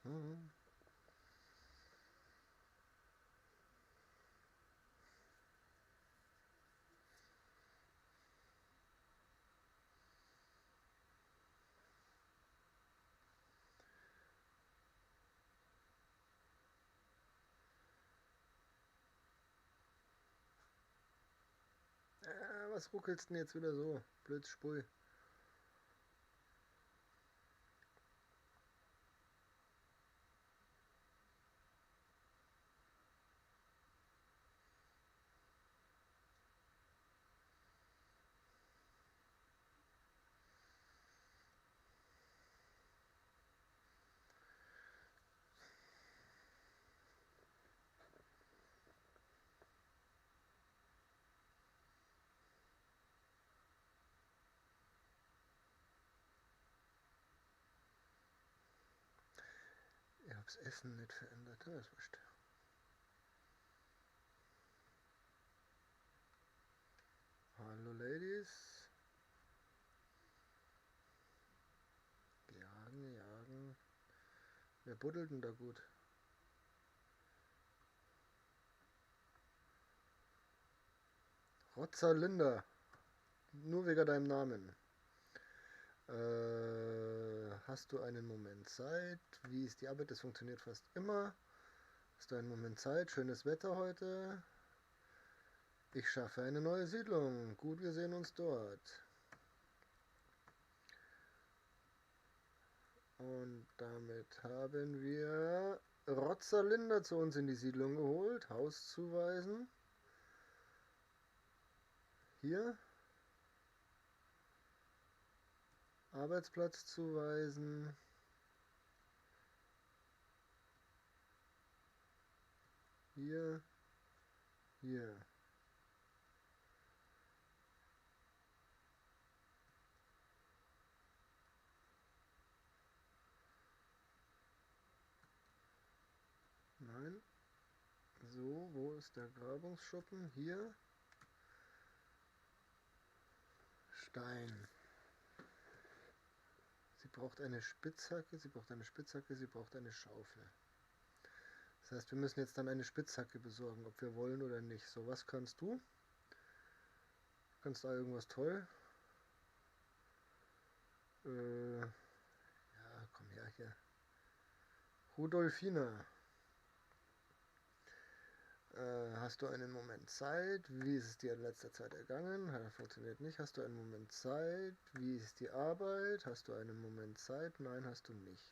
Hm. Was ruckelst denn jetzt wieder so? Blöds Spui. Ich hab's Essen nicht verändert, das ist wurscht. Hallo Ladies. Jagen, jagen. Wer buddelt denn da gut? Rotzerlinda. Nur wegen deinem Namen. Hast du einen Moment Zeit? Wie ist die Arbeit? Das funktioniert fast immer. Hast du einen Moment Zeit? Schönes Wetter heute. Ich schaffe eine neue Siedlung. Gut, wir sehen uns dort. Und damit haben wir Rotzerlinda zu uns in die Siedlung geholt. Haus zuweisen. Hier. Arbeitsplatz zuweisen. Hier. Hier. So, wo ist der Grabungsschuppen? Hier. Stein. Sie braucht eine Spitzhacke, sie braucht eine Spitzhacke, sie braucht eine Schaufel. Das heißt, wir müssen jetzt dann eine Spitzhacke besorgen, ob wir wollen oder nicht. So, was kannst du? Kannst du irgendwas toll? Ja, komm her hier. Rudolfina. Hast du einen Moment Zeit? Wie ist es dir in letzter Zeit ergangen? Funktioniert nicht. Hast du einen Moment Zeit? Wie ist die Arbeit? Hast du einen Moment Zeit? Nein, hast du nicht.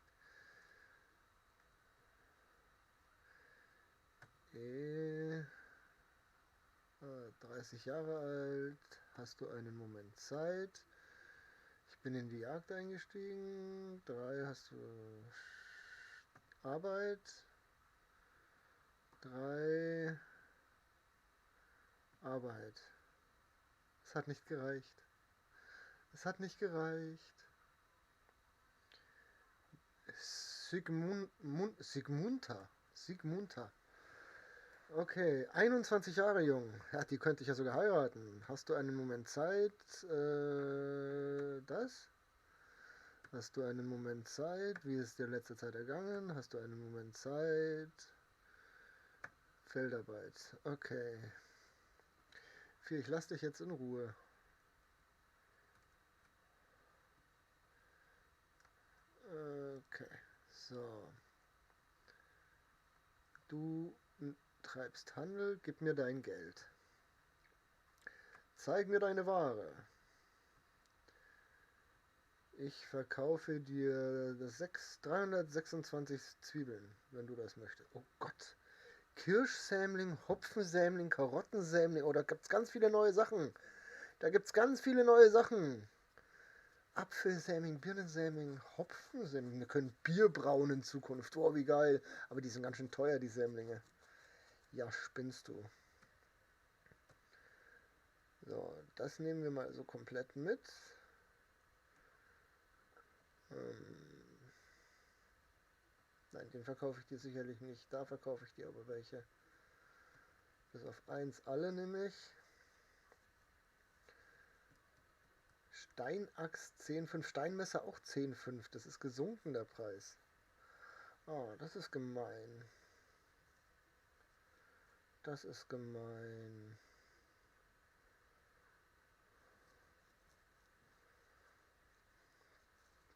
30 Jahre alt. Hast du einen Moment Zeit? Ich bin in die Jagd eingestiegen. 3. Hast du Arbeit? 3. Arbeit. Es hat nicht gereicht. Es hat nicht gereicht. Sigmunta. Okay, 21 Jahre jung. Ja, die könnte ich ja sogar heiraten. Hast du einen Moment Zeit? Das? Hast du einen Moment Zeit? Wie ist dir letzte Zeit ergangen? Hast du einen Moment Zeit? Feldarbeit. Okay. 4, ich lasse dich jetzt in Ruhe. Okay. So. Du treibst Handel, gib mir dein Geld. Zeig mir deine Ware. Ich verkaufe dir 326 Zwiebeln, wenn du das möchtest. Oh Gott. Kirschsämling, Hopfensämling, Karottensämling. Oh, da gibt es ganz viele neue Sachen. Da gibt es ganz viele neue Sachen. Apfelsämling, Birnensämling, Hopfensämling. Wir können Bier brauen in Zukunft. Oh, wie geil. Aber die sind ganz schön teuer, die Sämlinge. Ja, spinnst du. So, das nehmen wir mal so komplett mit. Nein, den verkaufe ich dir sicherlich nicht. Da verkaufe ich dir aber welche. Bis auf 1 alle nämlich. Steinaxt 10,5. Steinmesser auch 10,5. Das ist gesunken, der Preis. Oh, das ist gemein. Das ist gemein.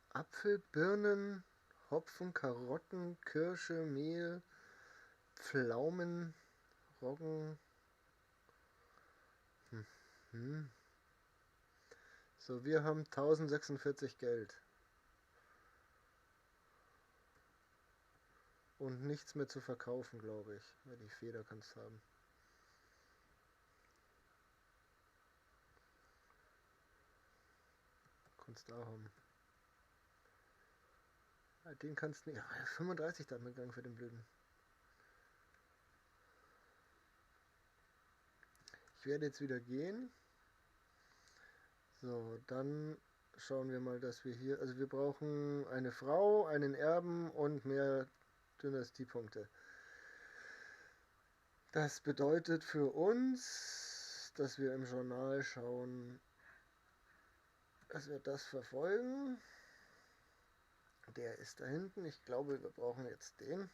Apfel, Birnen, Hopfen, Karotten, Kirsche, Mehl, Pflaumen, Roggen. Hm. So, wir haben 1046 Geld. Und nichts mehr zu verkaufen, glaube ich. Weil die Feder kannst du haben. Kannst du auch haben. Ja, den kannst du nicht. Ja, 35 damit gegangen für den Blöden. Ich werde jetzt wieder gehen. So, dann schauen wir mal, dass wir hier. Also wir brauchen eine Frau, einen Erben und mehr Dynastiepunkte. Das bedeutet für uns, dass wir im Journal schauen, dass wir das verfolgen. Der ist da hinten. Ich glaube, wir brauchen jetzt den.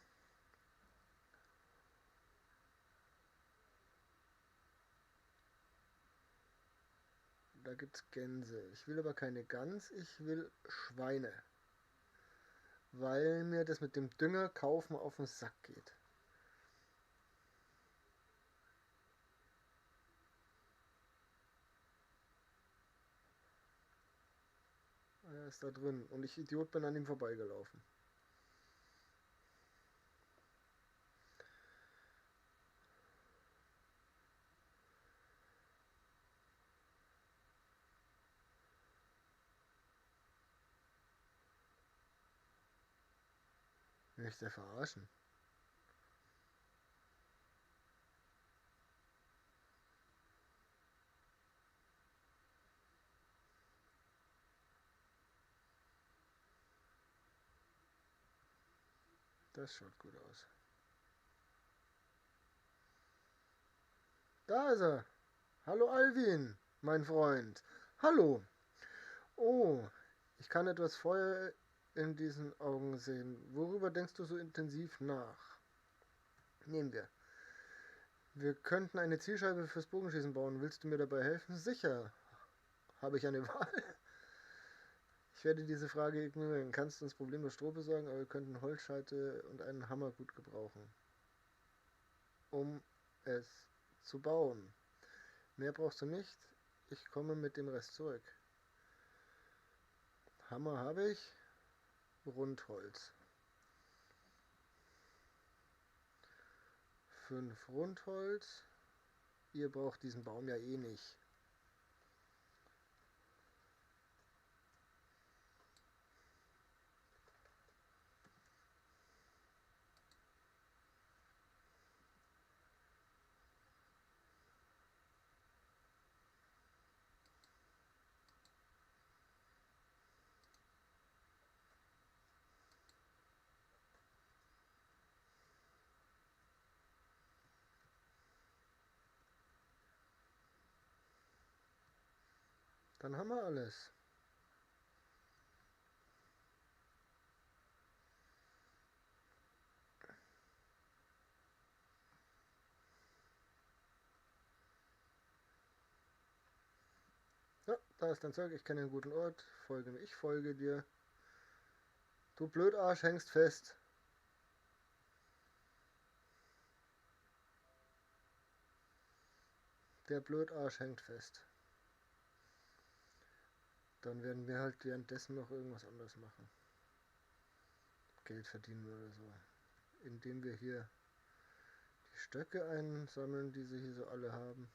Da gibt es Gänse. Ich will aber keine Gans, ich will Schweine. Weil mir das mit dem Dünger kaufen auf den Sack geht. Er ist da drin und ich Idiot bin an ihm vorbeigelaufen. Will ich der verarschen? Das schaut gut aus. Da ist er. Hallo Alvin, mein Freund. Hallo. Oh, ich kann etwas Feuer in diesen Augen sehen. Worüber denkst du so intensiv nach? Nehmen wir. Wir könnten eine Zielscheibe fürs Bogenschießen bauen. Willst du mir dabei helfen? Sicher. Habe ich eine Wahl? Ich werde diese Frage ignorieren. Kannst uns problemlos Stroh besorgen, aber wir könnten Holzscheite und einen Hammer gut gebrauchen, um es zu bauen. Mehr brauchst du nicht. Ich komme mit dem Rest zurück. Hammer habe ich. Rundholz. 5 Rundholz. Ihr braucht diesen Baum ja eh nicht. Dann haben wir alles. Ja, da ist dein Zeug. Ich kenne einen guten Ort. Folge mir. Ich folge dir. Du Blödarsch hängst fest. Der Blödarsch hängt fest. Dann werden wir halt währenddessen noch irgendwas anderes machen. Geld verdienen oder so. Indem wir hier die Stöcke einsammeln, die sie hier so alle haben.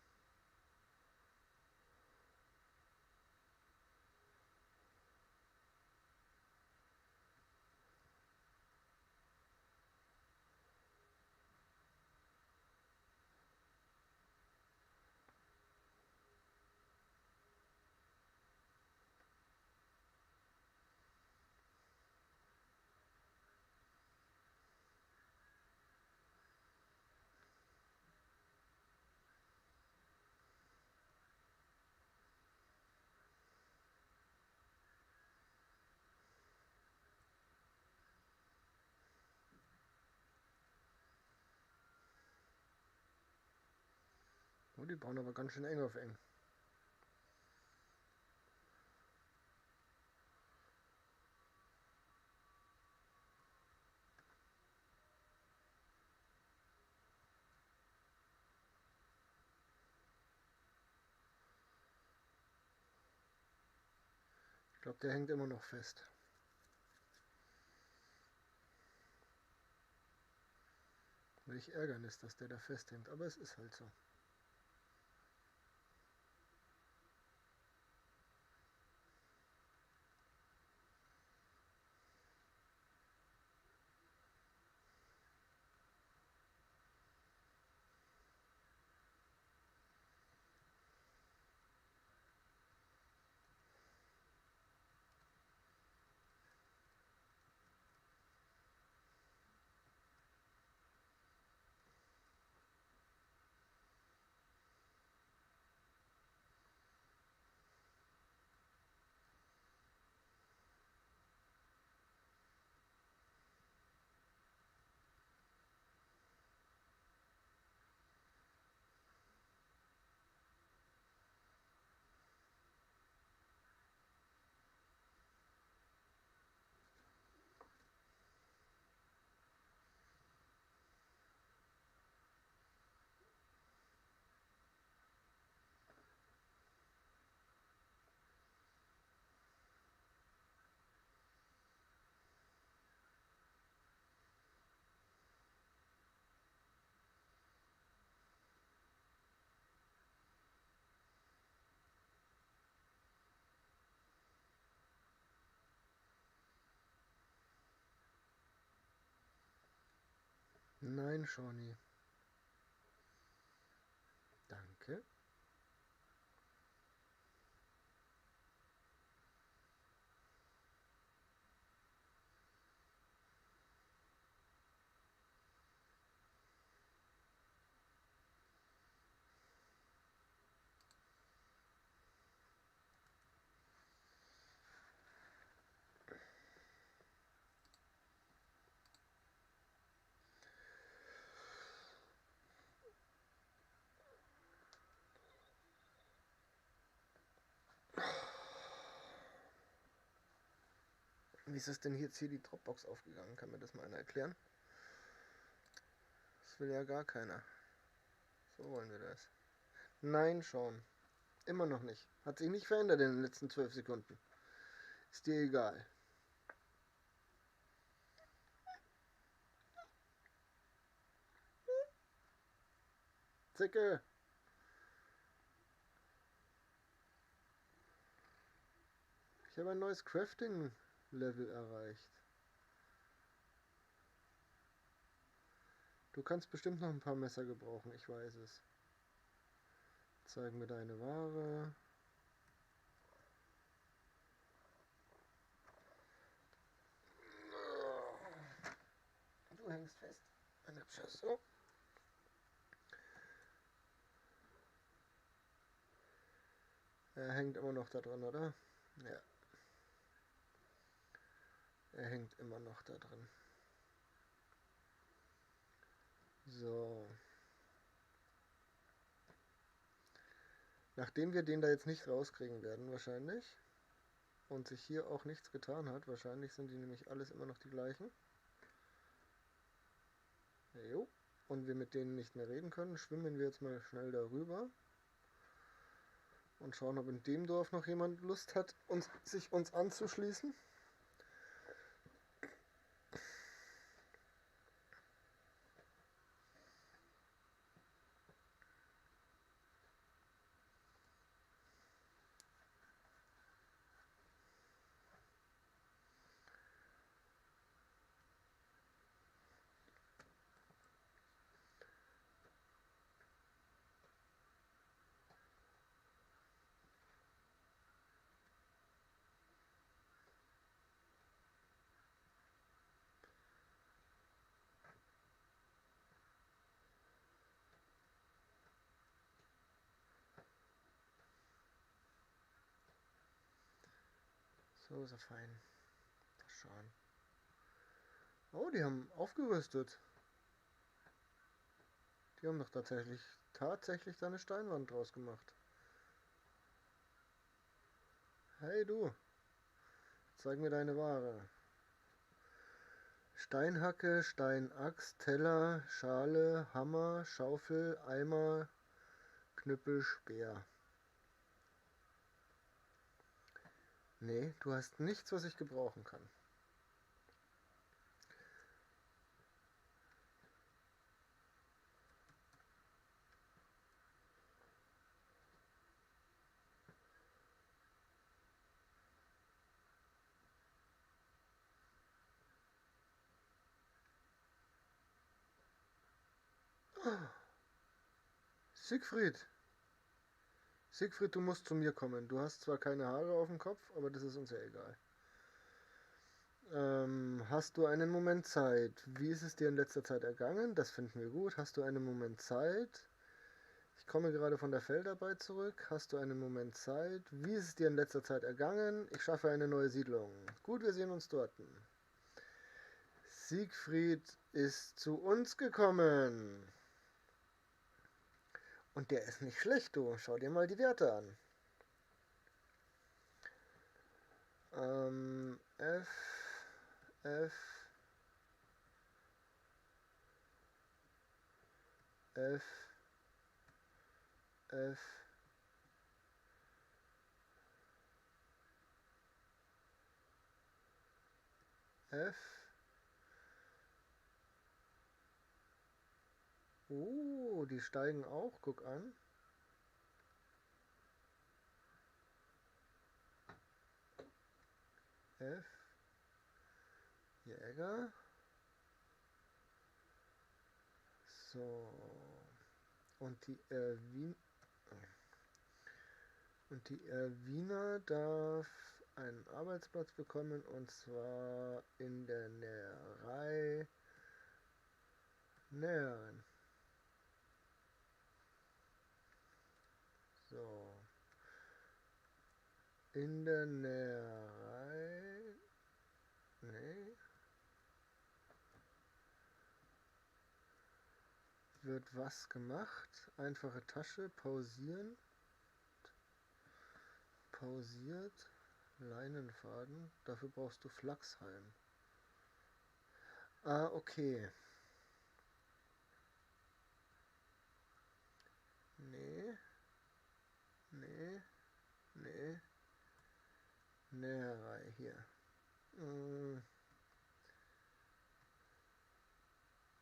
Oh, die bauen aber ganz schön eng auf eng. Ich glaube, der hängt immer noch fest. Welch Ärgernis, dass der da festhängt. Aber es ist halt so. Nein, Shawnee. Danke. Wieso ist denn jetzt hier die Dropbox aufgegangen? Kann mir das mal einer erklären? Das will ja gar keiner. So wollen wir das. Nein, schon. Immer noch nicht. Hat sich nicht verändert in den letzten 12 Sekunden. Ist dir egal. Zicke! Ich habe ein neues Crafting-Level erreicht. Du kannst bestimmt noch ein paar Messer gebrauchen, ich weiß es. Zeig mir deine Ware. Du hängst fest. Ein hübscher so. Er hängt immer noch da drin, oder? Ja. Er hängt immer noch da drin. So. Nachdem wir den da jetzt nicht rauskriegen werden, wahrscheinlich, und sich hier auch nichts getan hat, wahrscheinlich sind die nämlich alles immer noch die gleichen. Jo. Und wir mit denen nicht mehr reden können, schwimmen wir jetzt mal schnell darüber und schauen, ob in dem Dorf noch jemand Lust hat, sich uns anzuschließen. So ist er fein. Das schauen. Oh, die haben aufgerüstet. Die haben doch tatsächlich da eine Steinwand draus gemacht. Hey du, zeig mir deine Ware. Steinhacke, Steinaxt, Teller, Schale, Hammer, Schaufel, Eimer, Knüppel, Speer. Nee, du hast nichts, was ich gebrauchen kann. Siegfried! Siegfried, du musst zu mir kommen. Du hast zwar keine Haare auf dem Kopf, aber das ist uns ja egal. Hast du einen Moment Zeit? Wie ist es dir in letzter Zeit ergangen? Das finden wir gut. Hast du einen Moment Zeit? Ich komme gerade von der Feldarbeit zurück. Hast du einen Moment Zeit? Wie ist es dir in letzter Zeit ergangen? Ich schaffe eine neue Siedlung. Gut, wir sehen uns dort. Siegfried ist zu uns gekommen. Und der ist nicht schlecht, du. Schau dir mal die Werte an. F, F, F, F, F. Die steigen auch, guck an. F, Jäger. So. Und die Wiener darf einen Arbeitsplatz bekommen, und zwar in der Näherei. Näheren. So. In der Näherei. Nee. Wird was gemacht? Einfache Tasche. Pausieren. Pausiert. Leinenfaden. Dafür brauchst du Flachshalm. Ah, okay. Nee. Nee. Nee. Näherei hier.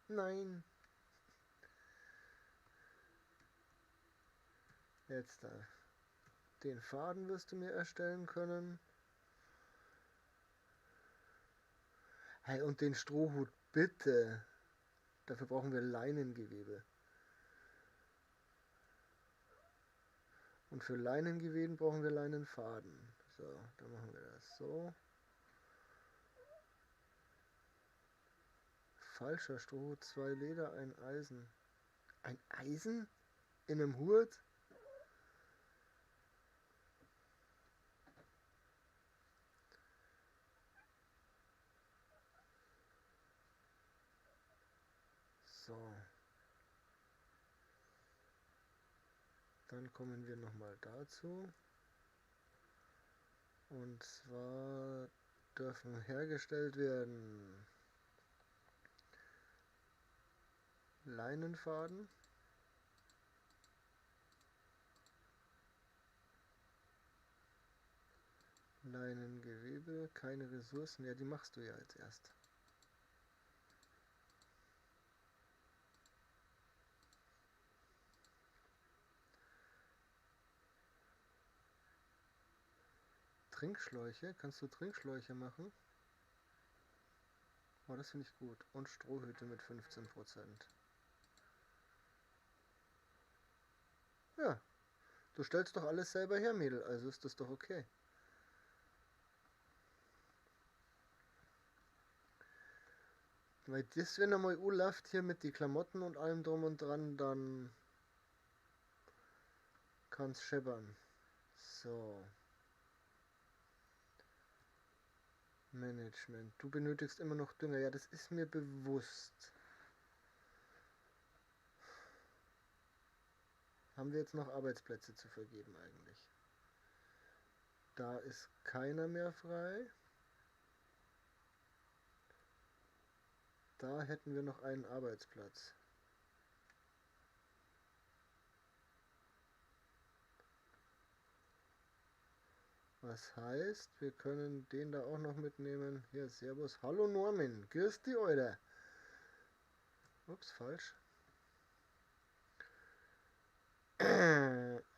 Nein. Jetzt da. Den Faden wirst du mir erstellen können. Hey, und den Strohhut, bitte. Dafür brauchen wir Leinengewebe. Und für Leinengewebe brauchen wir Leinenfaden. So, dann machen wir das so. Falscher Strohhut, 2 Leder, ein Eisen. Ein Eisen? In einem Hut? So. Dann kommen wir nochmal dazu. Und zwar dürfen hergestellt werden Leinenfaden, Leinengewebe, keine Ressourcen. Ja, die machst du ja jetzt erst. Trinkschläuche, kannst du Trinkschläuche machen? Oh, das finde ich gut. Und Strohhüte mit 15%. Ja, du stellst doch alles selber her, Mädel, also ist das doch okay. Weil das, wenn er mal läuft hier mit die Klamotten und allem drum und dran, dann kann's scheppern. So. Management. Du benötigst immer noch Dünger. Ja, das ist mir bewusst. Haben wir jetzt noch Arbeitsplätze zu vergeben eigentlich? Da ist keiner mehr frei. Da hätten wir noch einen Arbeitsplatz. Was heißt, wir können den da auch noch mitnehmen. Hier, Servus. Hallo Norman. Grüß dich, Alter. Ups, falsch.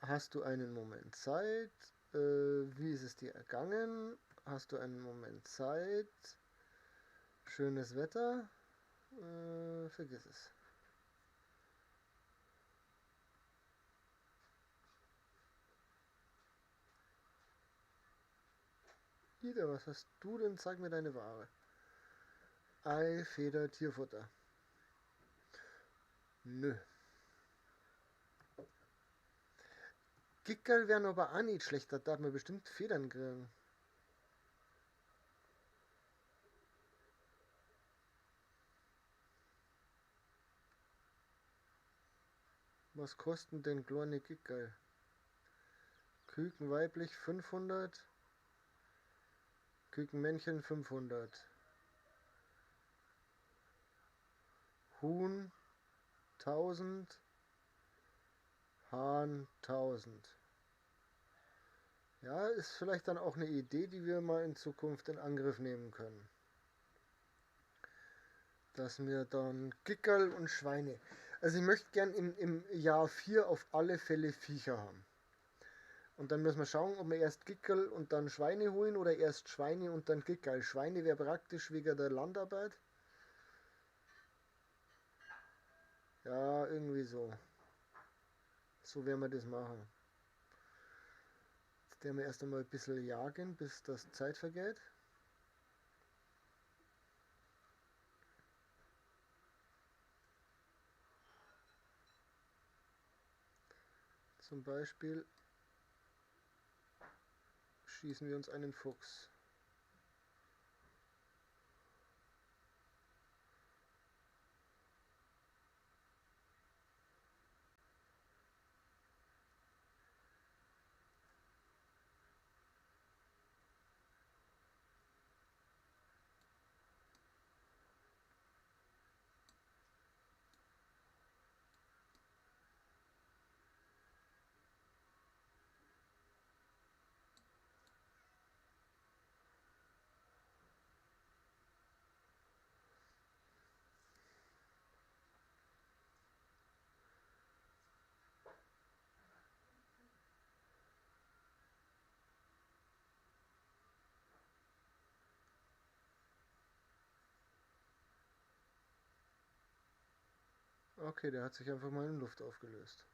Hast du einen Moment Zeit? Wie ist es dir ergangen? Hast du einen Moment Zeit? Schönes Wetter? Vergiss es. Ida, was hast du denn? Zeig mir deine Ware. Ei, Feder, Tierfutter. Nö. Gickerl wären aber auch nicht schlecht, da darf man bestimmt Federn kriegen. Was kosten denn kleine Gickerl? Küken weiblich 500. Kükenmännchen 500. Huhn 1000. Hahn 1000. Ja, ist vielleicht dann auch eine Idee, die wir mal in Zukunft in Angriff nehmen können. Dass wir dann Gickerl und Schweine. Also ich möchte gern im Jahr 4 auf alle Fälle Viecher haben. Und dann müssen wir schauen, ob wir erst Gickerl und dann Schweine holen oder erst Schweine und dann Gickerl. Schweine wäre praktisch wegen der Landarbeit. Ja, irgendwie so. So werden wir das machen. Jetzt werden wir erst einmal ein bisschen jagen, bis das Zeit vergeht. Zum Beispiel schießen wir uns einen Fuchs. Okay, der hat sich einfach mal in Luft aufgelöst.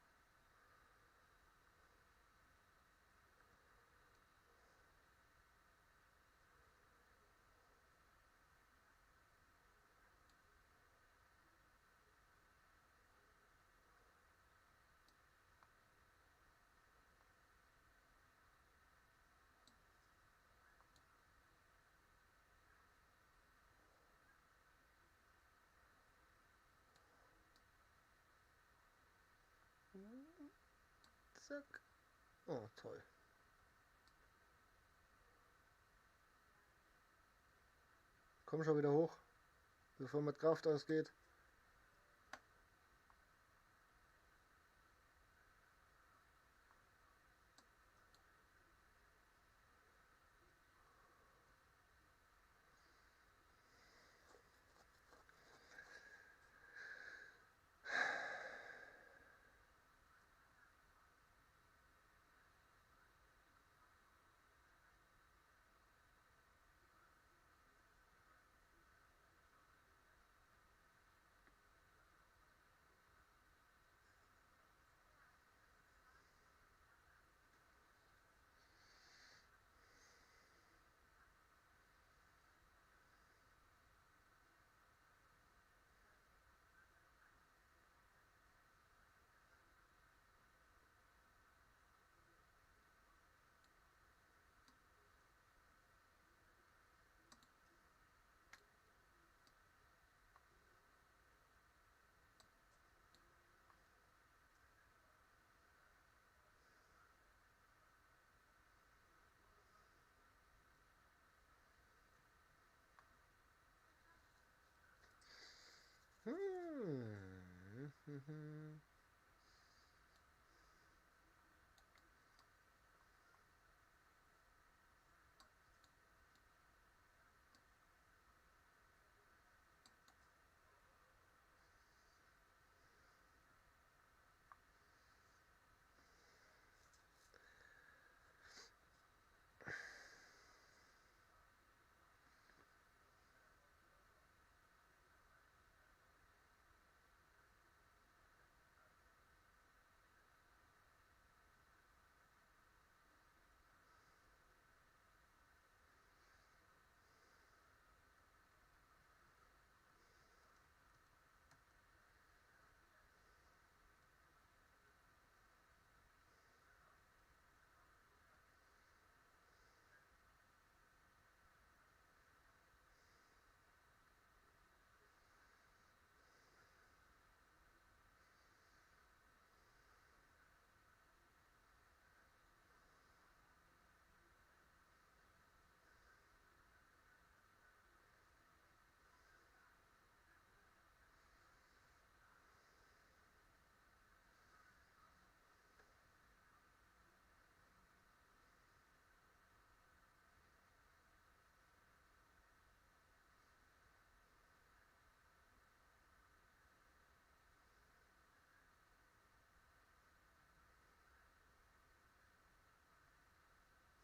Zack. Oh, toll. Komm schon wieder hoch, bevor mit Kraft ausgeht. Hm.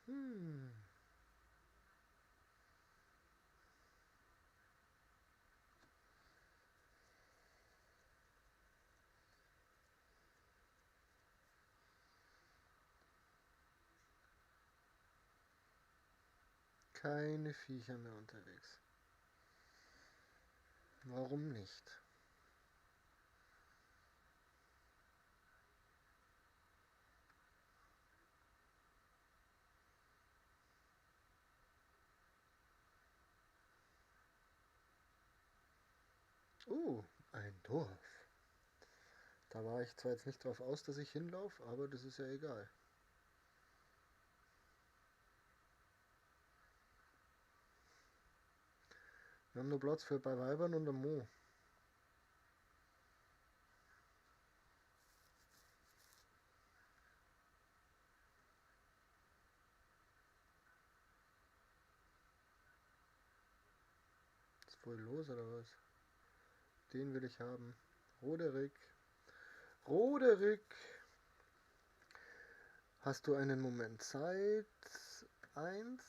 Hm. Keine Viecher mehr unterwegs. Warum nicht? Ein Dorf. Da war ich zwar jetzt nicht drauf aus, dass ich hinlaufe, aber das ist ja egal. Wir haben nur Platz für bei Weibern und am Mo. Ist voll los oder was? Den will ich haben. Roderick. Roderick! Hast du einen Moment Zeit? 1.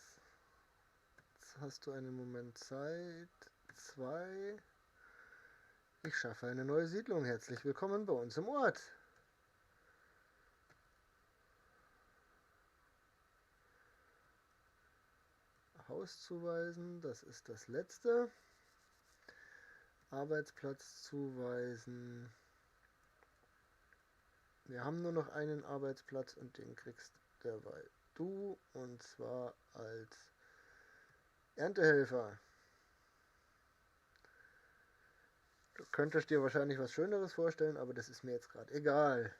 Hast du einen Moment Zeit? 2. Ich schaffe eine neue Siedlung. Herzlich willkommen bei uns im Ort. Haus zuweisen, das ist das letzte. Arbeitsplatz zuweisen. Wir haben nur noch einen Arbeitsplatz und den kriegst derweil du, und zwar als Erntehelfer. Du könntest dir wahrscheinlich was Schöneres vorstellen, aber das ist mir jetzt gerade egal.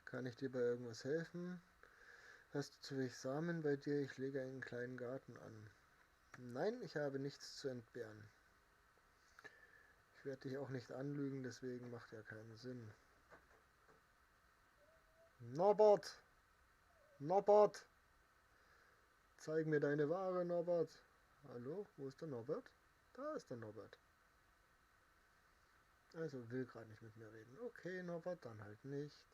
Kann ich dir bei irgendwas helfen? Hast du zu wenig Samen bei dir? Ich lege einen kleinen Garten an. Nein, ich habe nichts zu entbehren. Ich werde dich auch nicht anlügen, deswegen macht ja keinen Sinn. Norbert! Norbert! Zeig mir deine Ware, Norbert! Hallo, wo ist der Norbert? Da ist der Norbert. Also will gerade nicht mit mir reden. Okay, Norbert, dann halt nicht.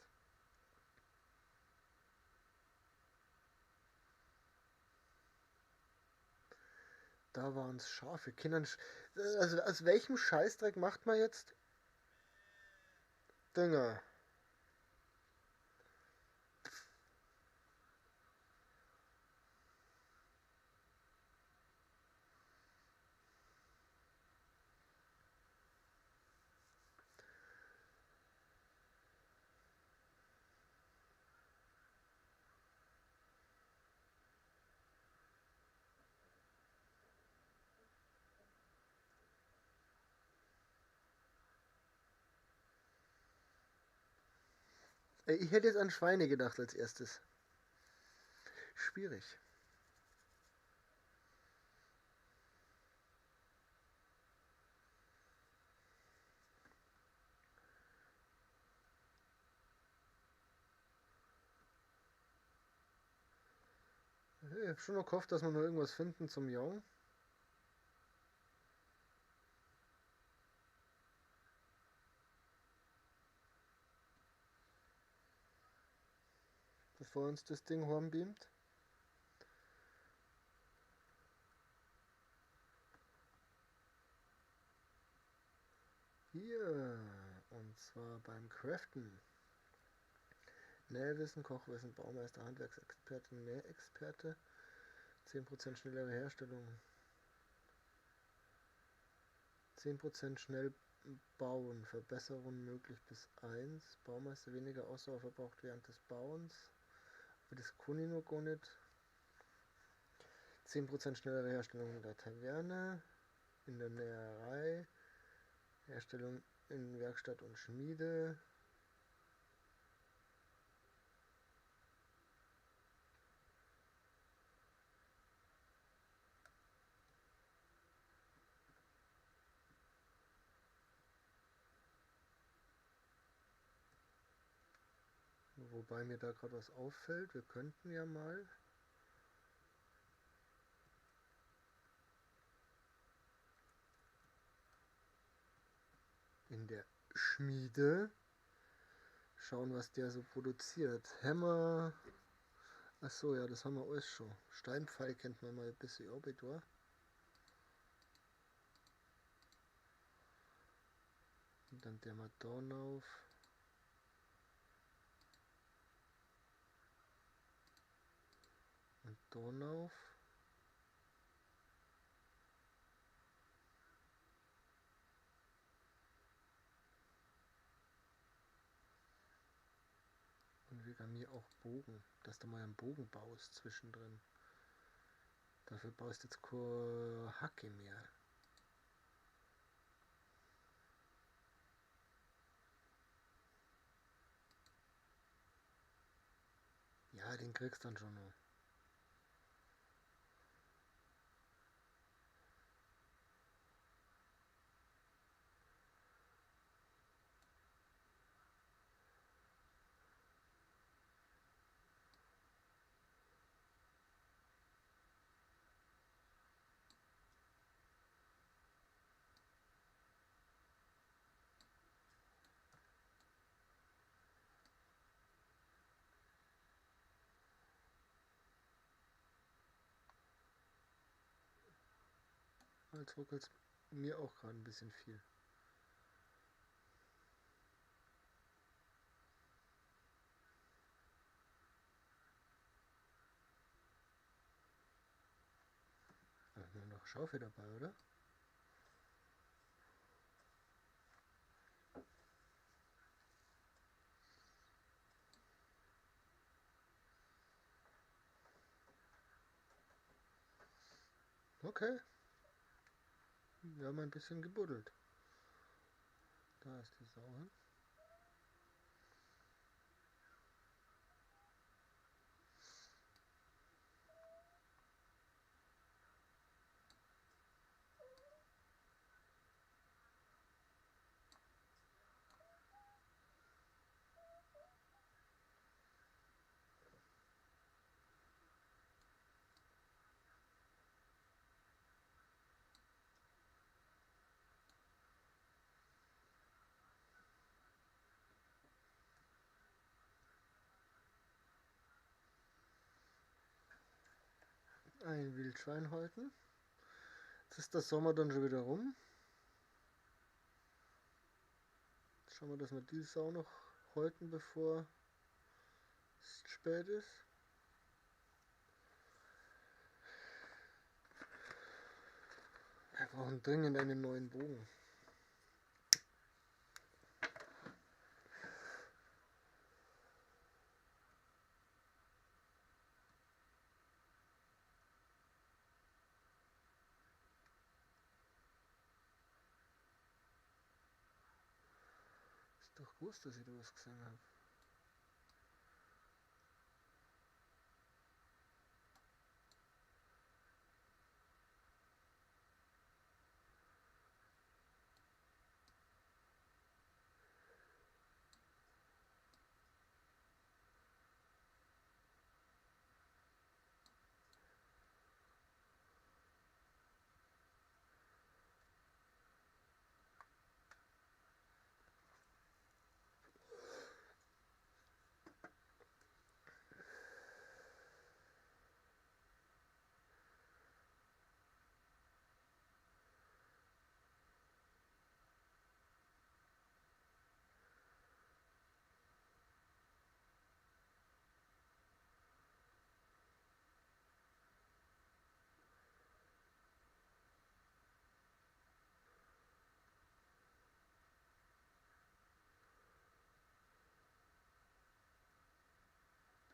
Da waren es Schafe. Kindern. Also aus welchem Scheißdreck macht man jetzt Dünger? Ich hätte jetzt an Schweine gedacht als erstes. Schwierig. Ich habe schon noch gehofft, dass wir noch irgendwas finden zum Jagen. Bevor uns das Ding hornbeamt. Hier. Und zwar beim Craften. Nähwissen, Kochwissen, Baumeister, Handwerksexperte, Nähexperte. 10% schnellere Herstellung. 10% schnell bauen. Verbesserung möglich bis 1. Baumeister weniger Ausdauer verbraucht während des Bauens. Aber das kann ich noch gar nicht. 10% schnellere Herstellung in der Taverne. In der Näherei. Herstellung in Werkstatt und Schmiede. Wobei mir da gerade was auffällt. Wir könnten ja mal in der Schmiede schauen, was der so produziert. Hämmer. Achso, ja, das haben wir alles schon. Steinpfeil kennt man mal ein bisschen auch da. Und dann der mal Dornauf. Und Dornauf. Und wir haben hier auch Bogen. Dass da mal ein Bogenbau ist zwischendrin. Dafür baust du jetzt keine Hacke mehr. Ja, den kriegst du dann schon noch. Jetzt ruckelt es mir auch gerade ein bisschen viel. Wir haben noch Schaufel dabei, oder? Okay, wir haben ein bisschen gebuddelt. Da ist die Sau hin. Ein Wildschwein häuten. Jetzt ist der Sommer dann schon wieder rum. Jetzt schauen wir, dass wir die Sau noch häuten, bevor es spät ist. Wir brauchen dringend einen neuen Bogen. Ist doch gewusst, dass ich da was gesehen habe.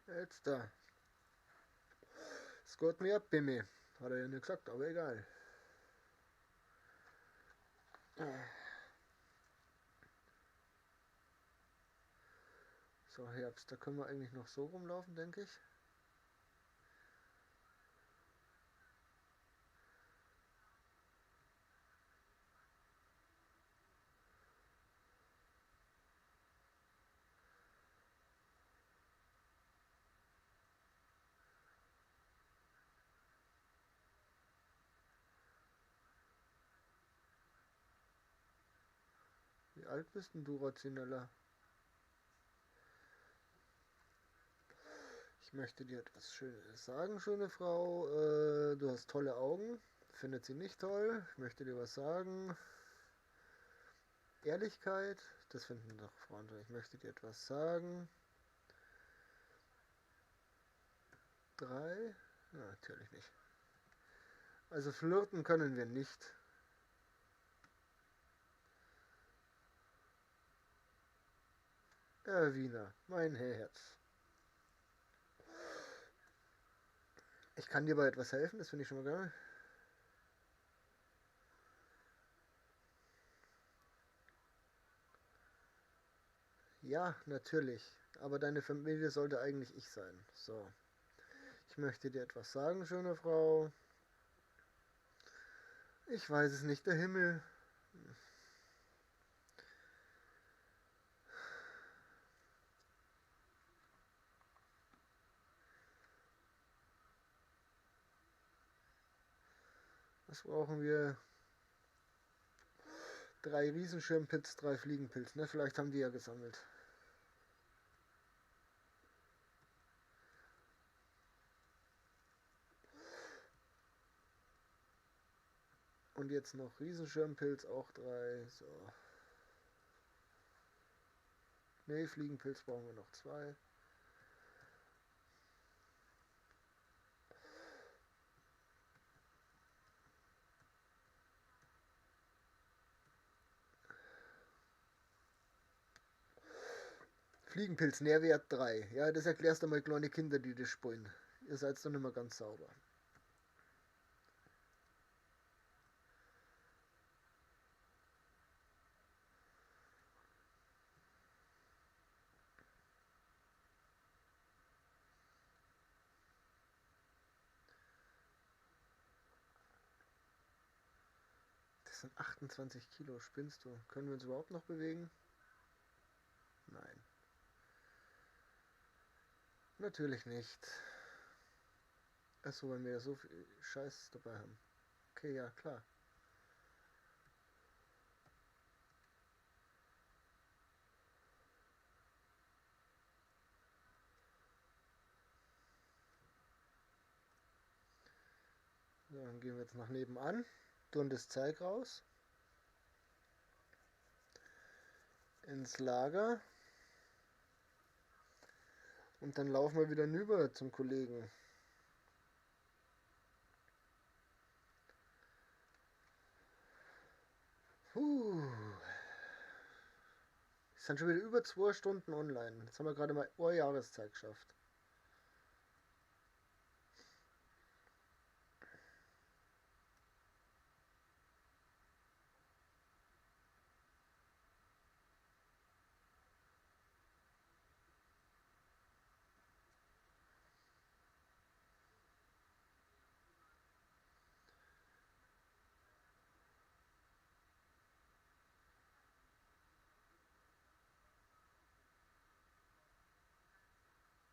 Jetzt da. Es geht mir ab, Bimmi. Hat er ja nicht gesagt, aber egal. So, Herbst, da können wir eigentlich noch so rumlaufen, denke ich. Wie alt bist denn du, Rozinella? Ich möchte dir etwas Schönes sagen, schöne Frau. Du hast tolle Augen. Findet sie nicht toll. Ich möchte dir was sagen. Ehrlichkeit, das finden doch Freunde. Ich möchte dir etwas sagen. 3? Ja, natürlich nicht. Also flirten können wir nicht. Wiener, mein Herz. Ich kann dir bei etwas helfen, das finde ich schon mal geil. Ja, natürlich. Aber deine Familie sollte eigentlich ich sein. So. Ich möchte dir etwas sagen, schöne Frau. Ich weiß es nicht, der Himmel. Was brauchen wir? 3 Riesenschirmpits, 3 Fliegenpilz. Ne? Vielleicht haben die ja gesammelt. Und jetzt noch Riesenschirmpilz, auch 3. So. Ne, Fliegenpilz brauchen wir noch 2. Fliegenpilz, Nährwert 3. Ja, das erklärst du mal kleine Kinder, die das spielen. Ihr seid doch nicht mehr ganz sauber. Das sind 28 Kilo, spinnst du? Können wir uns überhaupt noch bewegen? Nein. Natürlich nicht. Achso, weil wir ja so viel Scheiß dabei haben. Okay, ja, klar. So, dann gehen wir jetzt nach nebenan, tun das Zeug raus, ins Lager und dann laufen wir wieder hinüber zum Kollegen. Es sind schon wieder über 2 Stunden online. Jetzt haben wir gerade mal eine Jahreszeit geschafft.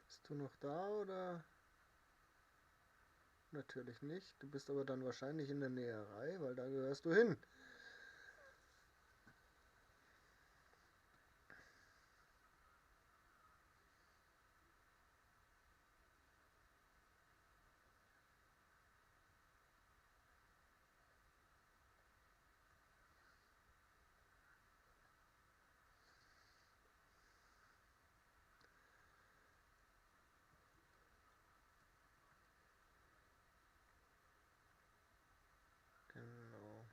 Bist du noch da oder? Natürlich nicht. Du bist aber dann wahrscheinlich in der Näherei, weil da gehörst du hin. Genau.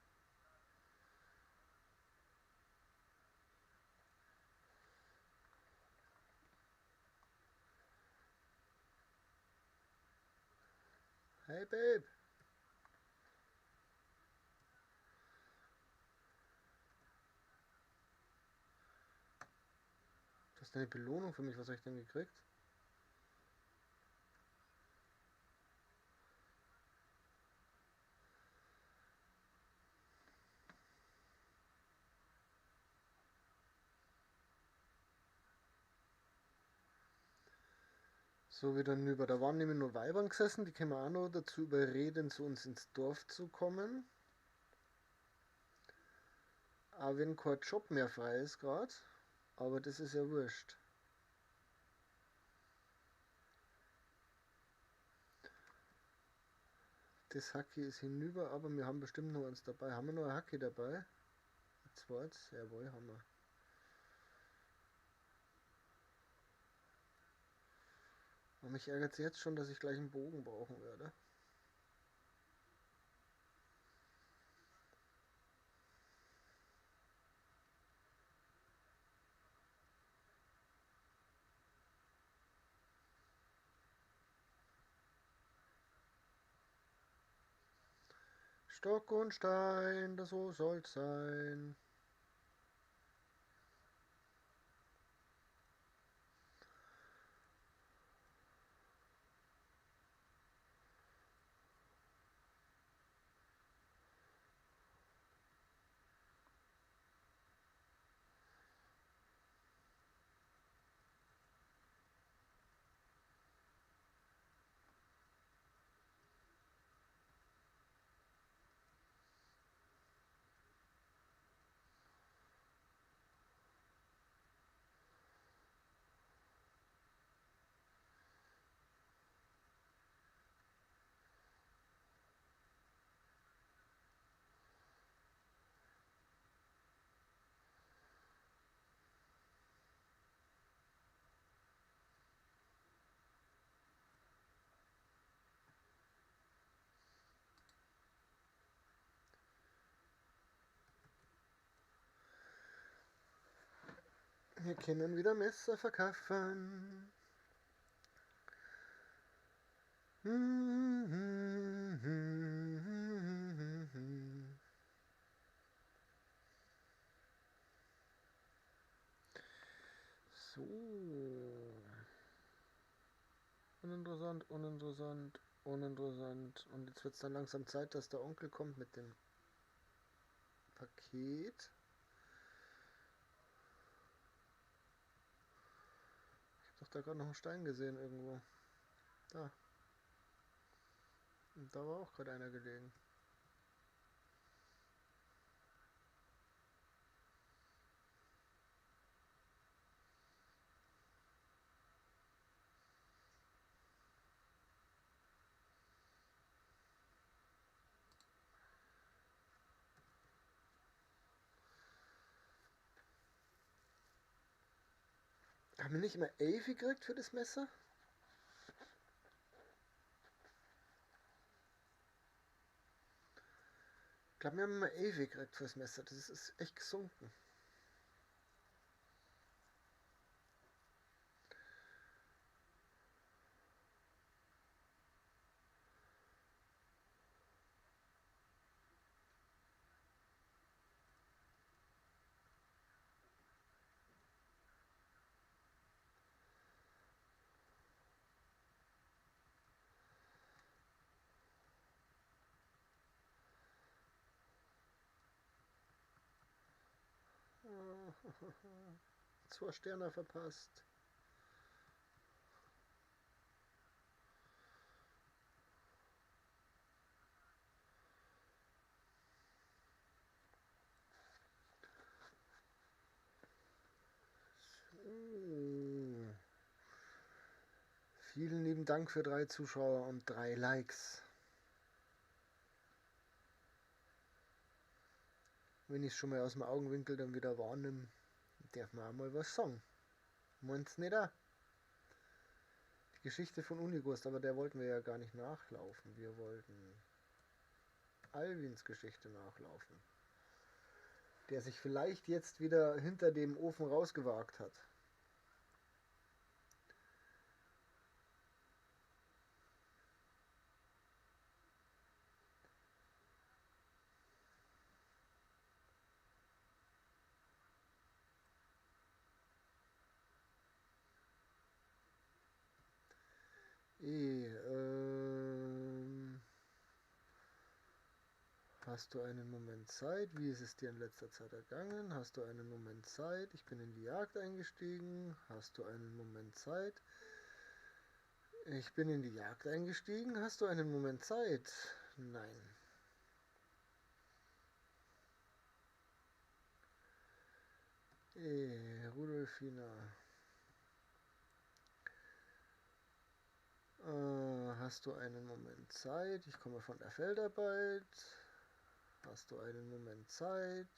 Hey Babe. Du hast eine Belohnung für mich. Was habe ich denn gekriegt? So, wieder hinüber. Da waren nämlich nur Weibern gesessen, die können wir auch noch dazu überreden, zu uns ins Dorf zu kommen. Aber wenn kein Job mehr frei ist gerade, aber das ist ja wurscht. Das Hacki ist hinüber, aber wir haben bestimmt noch eins dabei. Haben wir noch ein Hacki dabei? Ein zweites? Jawohl, haben wir. Aber mich ärgert es jetzt schon, dass ich gleich einen Bogen brauchen werde. Stock und Stein, das so soll's sein. Wir können wieder Messer verkaufen. So. Uninteressant, uninteressant, uninteressant. Und jetzt wird es dann langsam Zeit, dass der Onkel kommt mit dem Paket. Ich habe doch da gerade noch einen Stein gesehen irgendwo. Da. Und da war auch gerade einer gelegen. Haben wir nicht immer 11 gekriegt für das Messer? Ich glaube, wir haben immer 11 gekriegt fürs Messer. Das ist echt gesunken. Zwei Sterne verpasst. Vielen lieben Dank für 3 Zuschauer und 3 Likes. Wenn ich es schon mal aus dem Augenwinkel dann wieder wahrnehme, darf man auch mal was sagen. Meinst nicht da? Die Geschichte von Unigust, aber der wollten wir ja gar nicht nachlaufen. Wir wollten Alwins Geschichte nachlaufen. Der sich vielleicht jetzt wieder hinter dem Ofen rausgewagt hat. Hast du einen Moment Zeit? Wie ist es dir in letzter Zeit ergangen? Hast du einen Moment Zeit? Ich bin in die Jagd eingestiegen. Hast du einen Moment Zeit? Ich bin in die Jagd eingestiegen. Hast du einen Moment Zeit? Nein. Rudolfina. Hast du einen Moment Zeit? Ich komme von der Feldarbeit. Hast du einen Moment Zeit?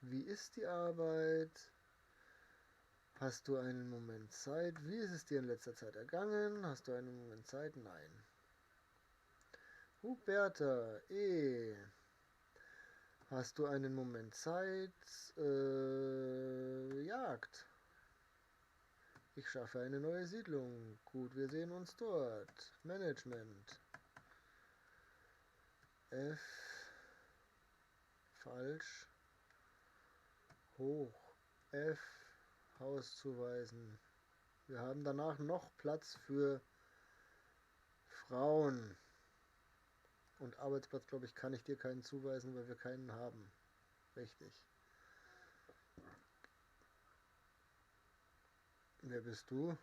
Wie ist die Arbeit? Hast du einen Moment Zeit? Wie ist es dir in letzter Zeit ergangen? Hast du einen Moment Zeit? Nein. Huberta, Hast du einen Moment Zeit? Jagd. Ich schaffe eine neue Siedlung. Gut, wir sehen uns dort. Management. F. Falsch. Hoch. F. Haus zuweisen. Wir haben danach noch Platz für Frauen. Und Arbeitsplatz, glaube ich, kann ich dir keinen zuweisen, weil wir keinen haben. Richtig. Wer bist du?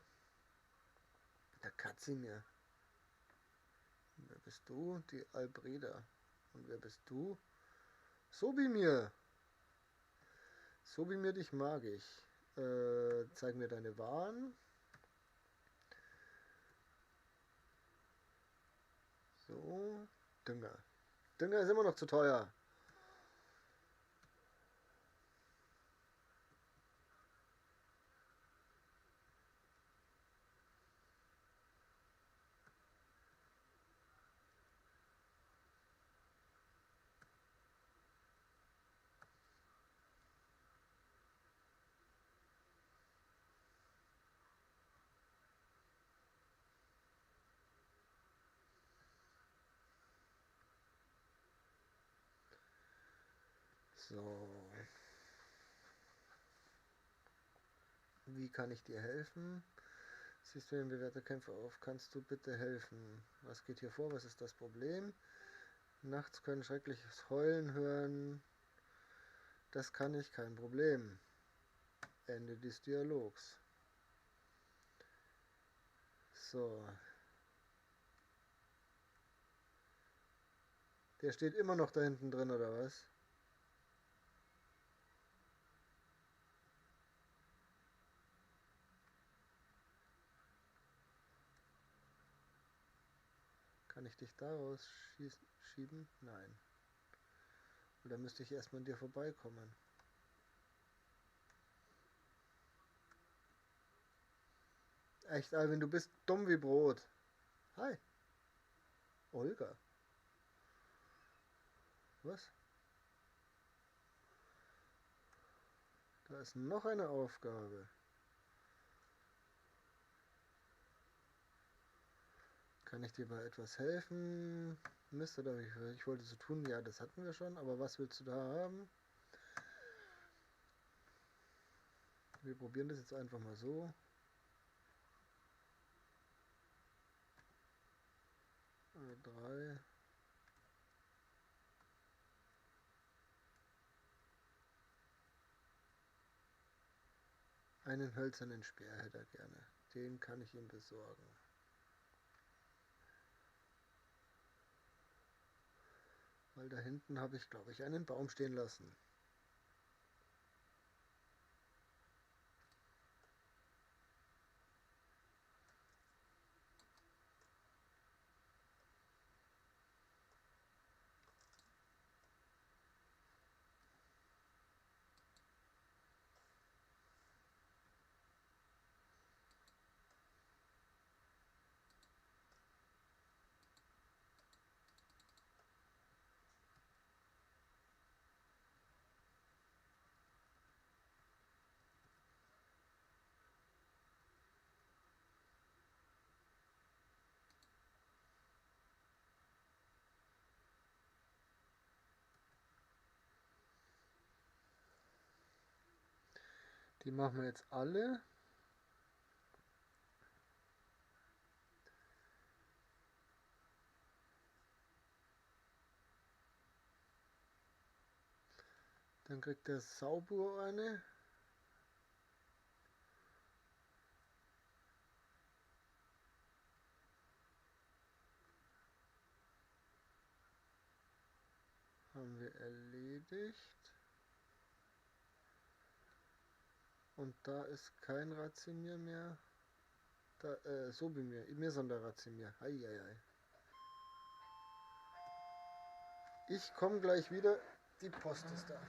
Der Katzimir. Wer bist du? Die Albreda. Und wer bist du? Sobimir. Sobimir, dich mag ich. Zeig mir deine Waren. So. Dünger. Dünger ist immer noch zu teuer. So. Wie kann ich dir helfen? Siehst du den bewährter Kämpfer auf? Kannst du bitte helfen? Was geht hier vor? Was ist das Problem? Nachts können schreckliches Heulen hören. Das kann ich, kein Problem. Ende des Dialogs. So. Der steht immer noch da hinten drin, oder was? Kann ich dich daraus schieben? Nein. Oder müsste ich erstmal an dir vorbeikommen? Echt, Alvin, du bist dumm wie Brot. Hi. Olga. Was? Da ist noch eine Aufgabe. Kann ich dir bei etwas helfen? Mist, oder ich wollte so tun, ja, das hatten wir schon, aber was willst du da haben? Wir probieren das jetzt einfach mal so. 3. Einen hölzernen Speer hätte er gerne. Den kann ich ihm besorgen. Weil da hinten habe ich, glaube ich, einen Baum stehen lassen. Die machen wir jetzt alle. Dann kriegt der Saubur eine. Haben wir erledigt. Und da ist kein Razimir mehr. Da, Sobimir, Mir Razimir. Heieiei. Ich komme gleich wieder. Die Post ist da.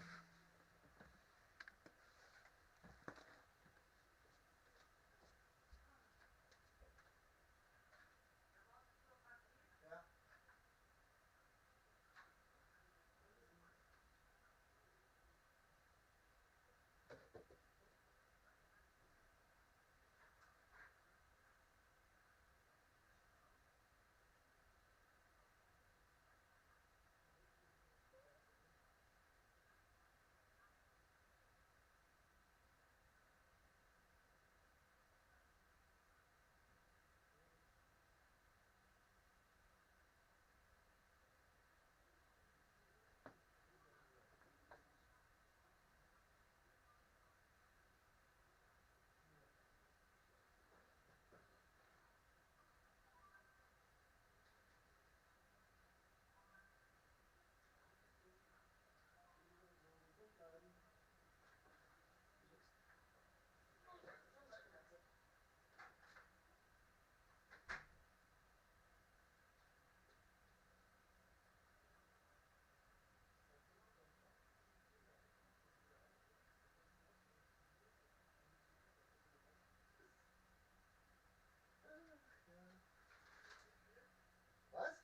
Was?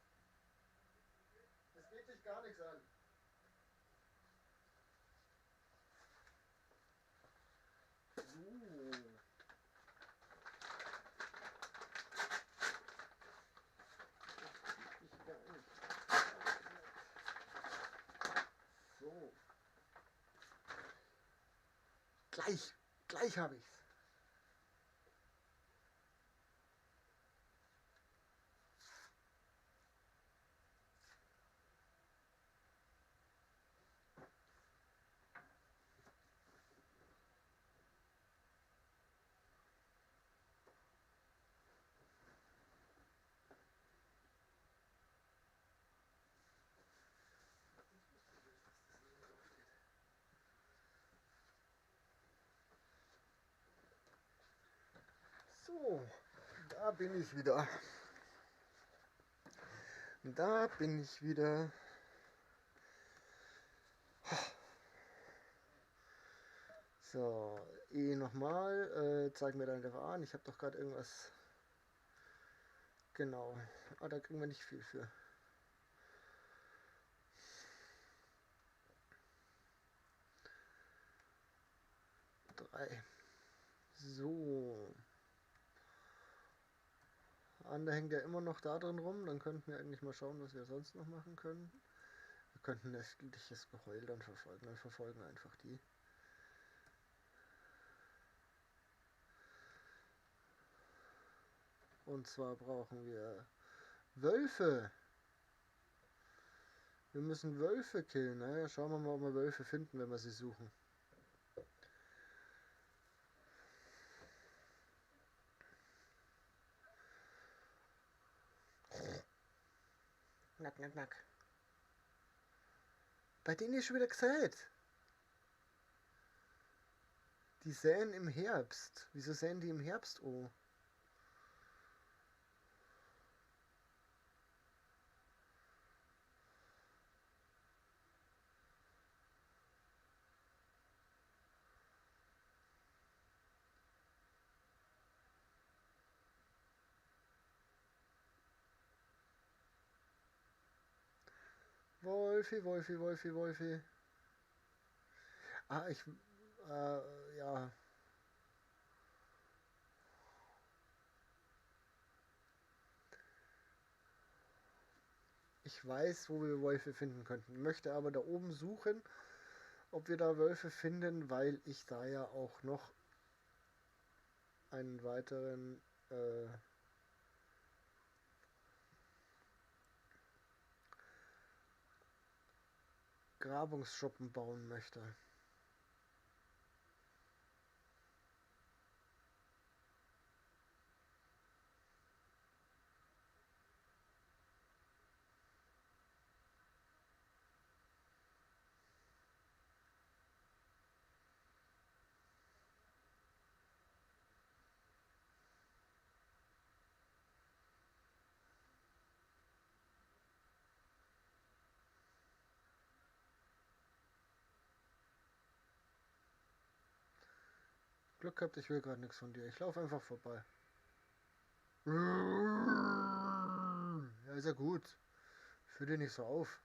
Das geht dich gar nichts an. So. Gleich habe ich's. So, da bin ich wieder. Da bin ich wieder. So, nochmal. Zeig mir dein Lever an. Ich habe doch gerade irgendwas. Genau. Ah, da kriegen wir nicht viel für. Drei. So. Ander hängt ja immer noch da drin rum. Dann könnten wir eigentlich mal schauen, was wir sonst noch machen können. Wir könnten das Geheul dann verfolgen. Dann verfolgen einfach die. Und zwar brauchen wir Wölfe. Wir müssen Wölfe killen. Naja, schauen wir mal, ob wir Wölfe finden, wenn wir sie suchen. Nack, nack, nack. Bei denen ist schon wieder gesät. Die säen im Herbst. Wieso säen die im Herbst? Oh. Wolfi, Wolfi, Wolfi, Wolfi. Ah, ja. Ich weiß, wo wir Wölfe finden könnten. Möchte aber da oben suchen, ob wir da Wölfe finden, weil ich da ja auch noch einen weiteren Grabungsschuppen bauen möchte. Glück gehabt, ich will gerade nichts von dir. Ich laufe einfach vorbei. Ja, ist ja gut. Führ dir nicht so auf.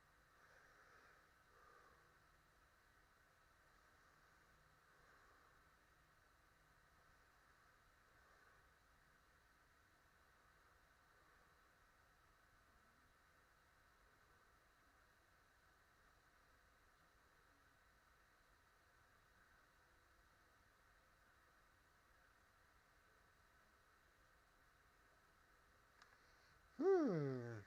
Hm.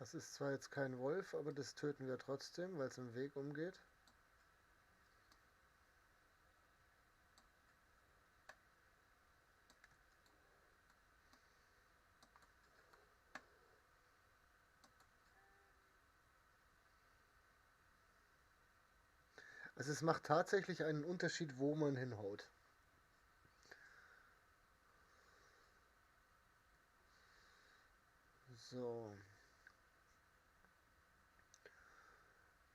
Das ist zwar jetzt kein Wolf, aber das töten wir trotzdem, weil es im Weg umgeht. Also es macht tatsächlich einen Unterschied, wo man hinhaut. So.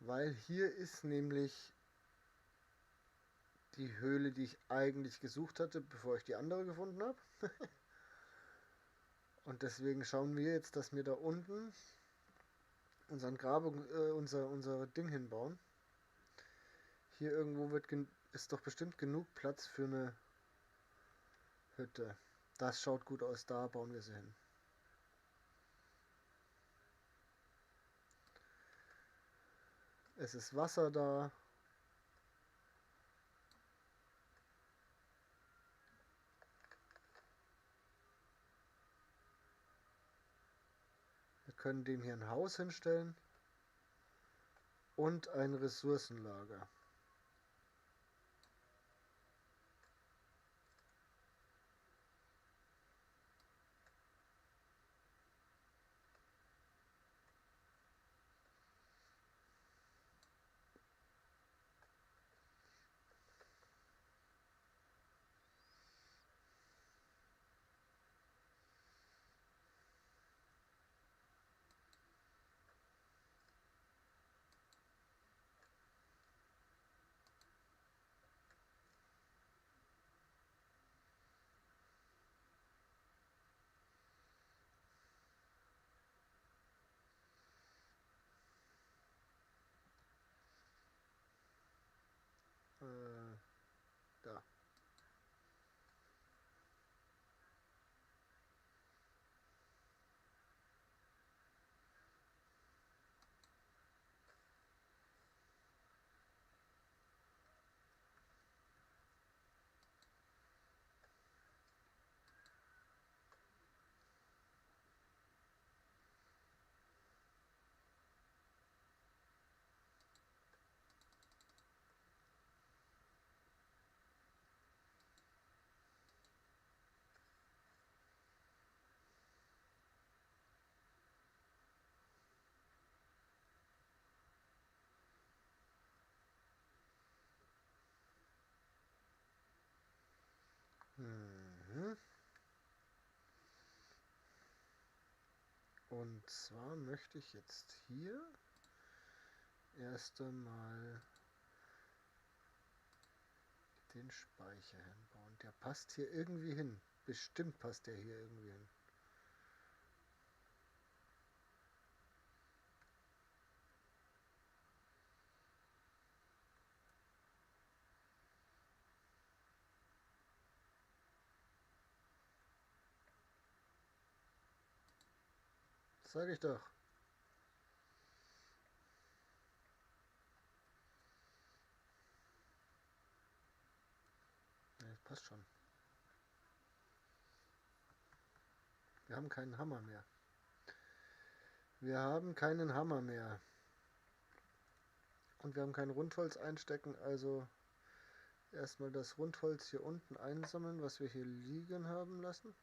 Weil hier ist nämlich die Höhle, die ich eigentlich gesucht hatte, bevor ich die andere gefunden habe. Und deswegen schauen wir jetzt, dass wir da unten unseren unser Ding hinbauen. Hier irgendwo ist doch bestimmt genug Platz für eine Hütte. Das schaut gut aus, da bauen wir sie hin. Es ist Wasser da. Wir können dem hier ein Haus hinstellen und ein Ressourcenlager. Da. Mhm. Und zwar möchte ich jetzt hier erst einmal den Speicher hinbauen. Der passt hier irgendwie hin. Bestimmt passt der hier irgendwie hin. Sag ich doch. Ja, das passt schon. Wir haben keinen Hammer mehr. Wir haben keinen Hammer mehr. Und wir haben kein Rundholz einstecken, also erstmal das Rundholz hier unten einsammeln, was wir hier liegen haben lassen.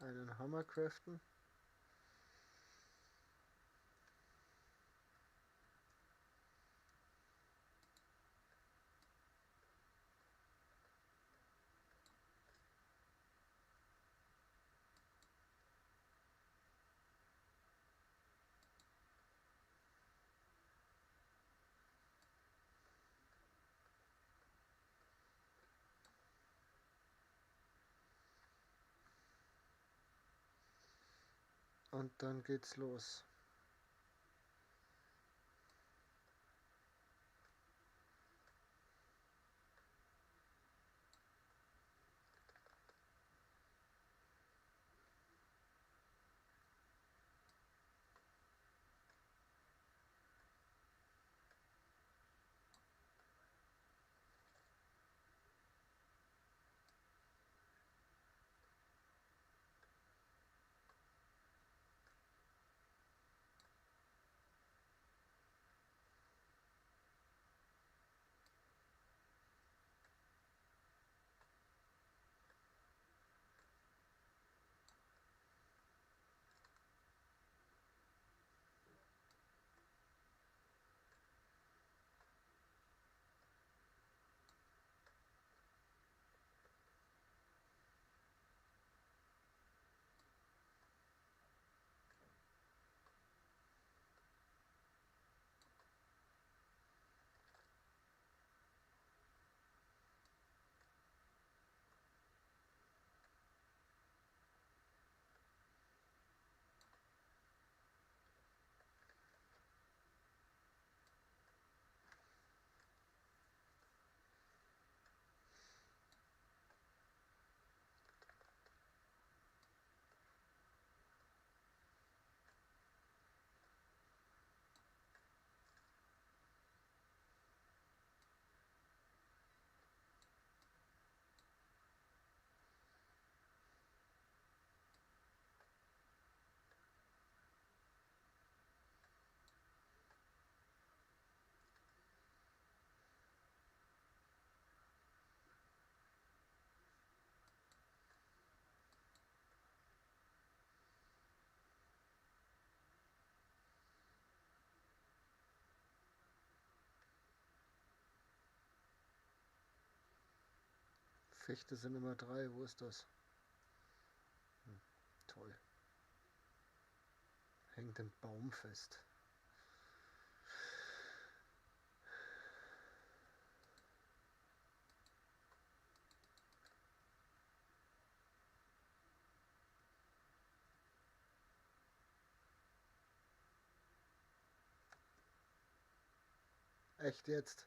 Einen Hammer craften. Und dann geht's los. Fichte sind immer 3. Wo ist das? Toll. Hängt im Baum fest. Echt jetzt?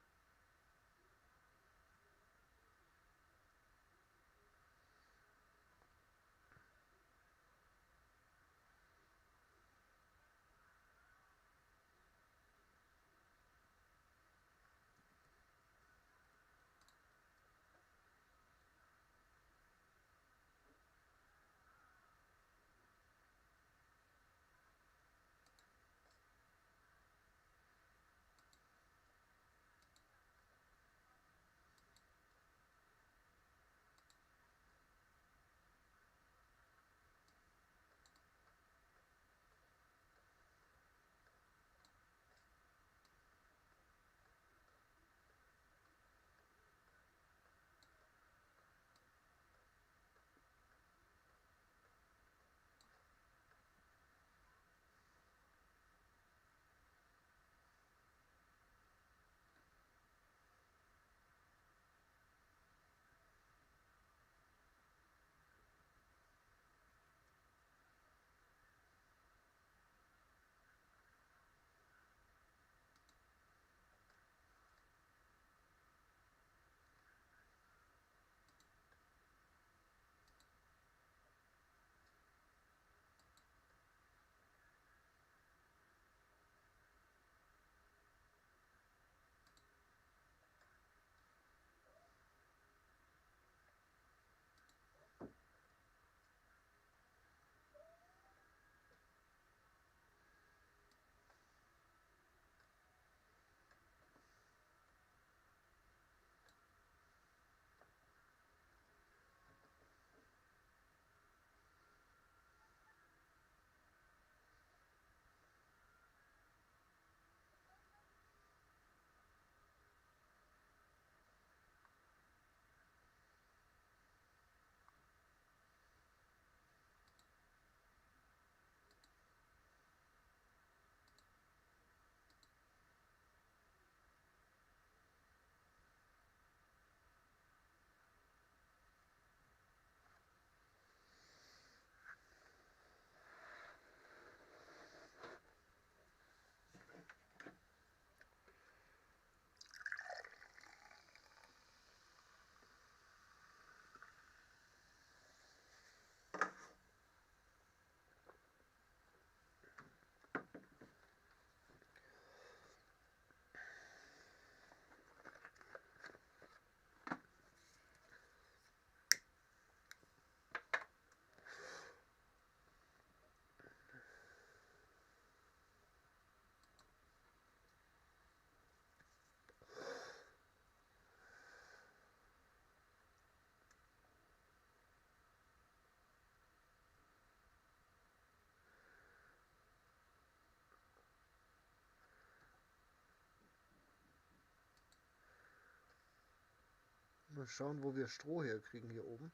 Mal schauen, wo wir Stroh herkriegen hier oben.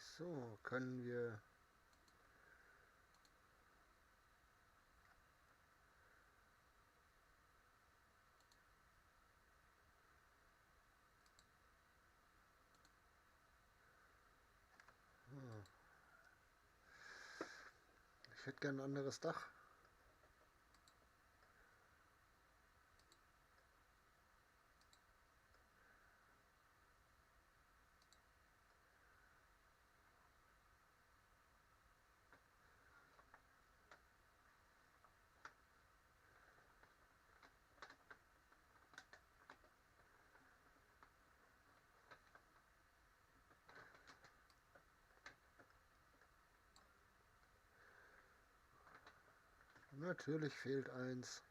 So, können wir... Hm. Ich hätte gern ein anderes Dach. Natürlich fehlt eins.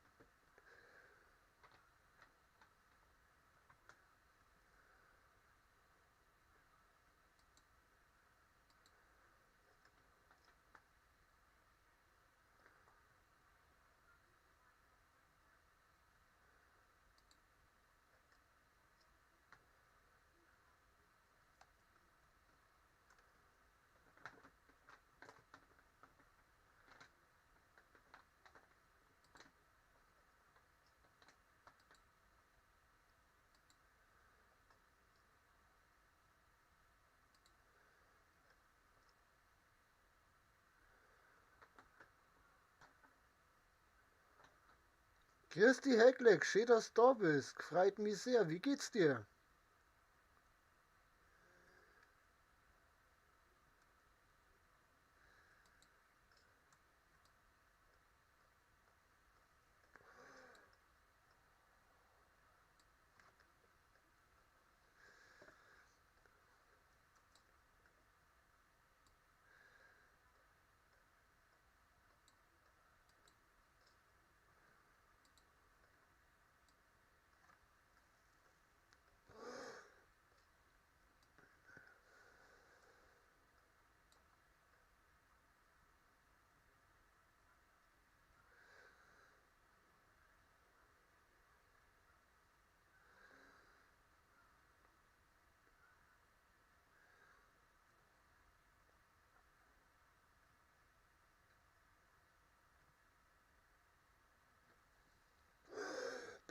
Christi Heckleck, schön, dass du da bist. Freut mich sehr. Wie geht's dir?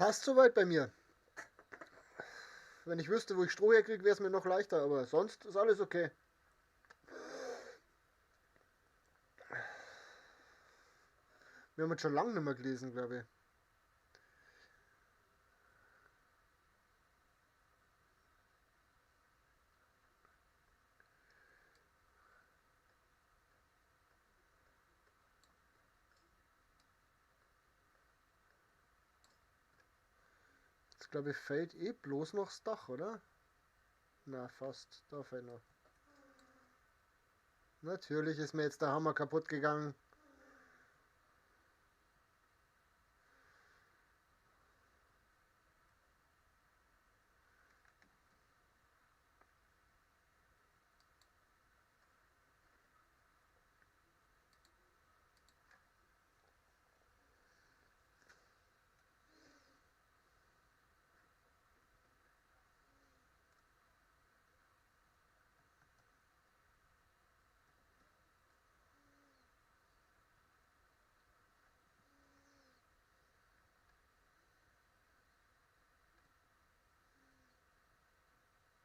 Passt soweit bei mir. Wenn ich wüsste, wo ich Stroh herkriege, wäre es mir noch leichter, aber sonst ist alles okay. Wir haben jetzt schon lange nicht mehr gelesen, glaube ich. Jetzt glaube ich, fällt eh bloß noch das Dach, oder? Na, fast. Da fällt noch. Natürlich ist mir jetzt der Hammer kaputt gegangen.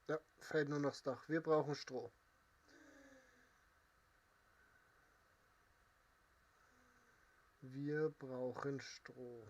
Ja, fällt nur noch das Dach. Wir brauchen Stroh. Wir brauchen Stroh.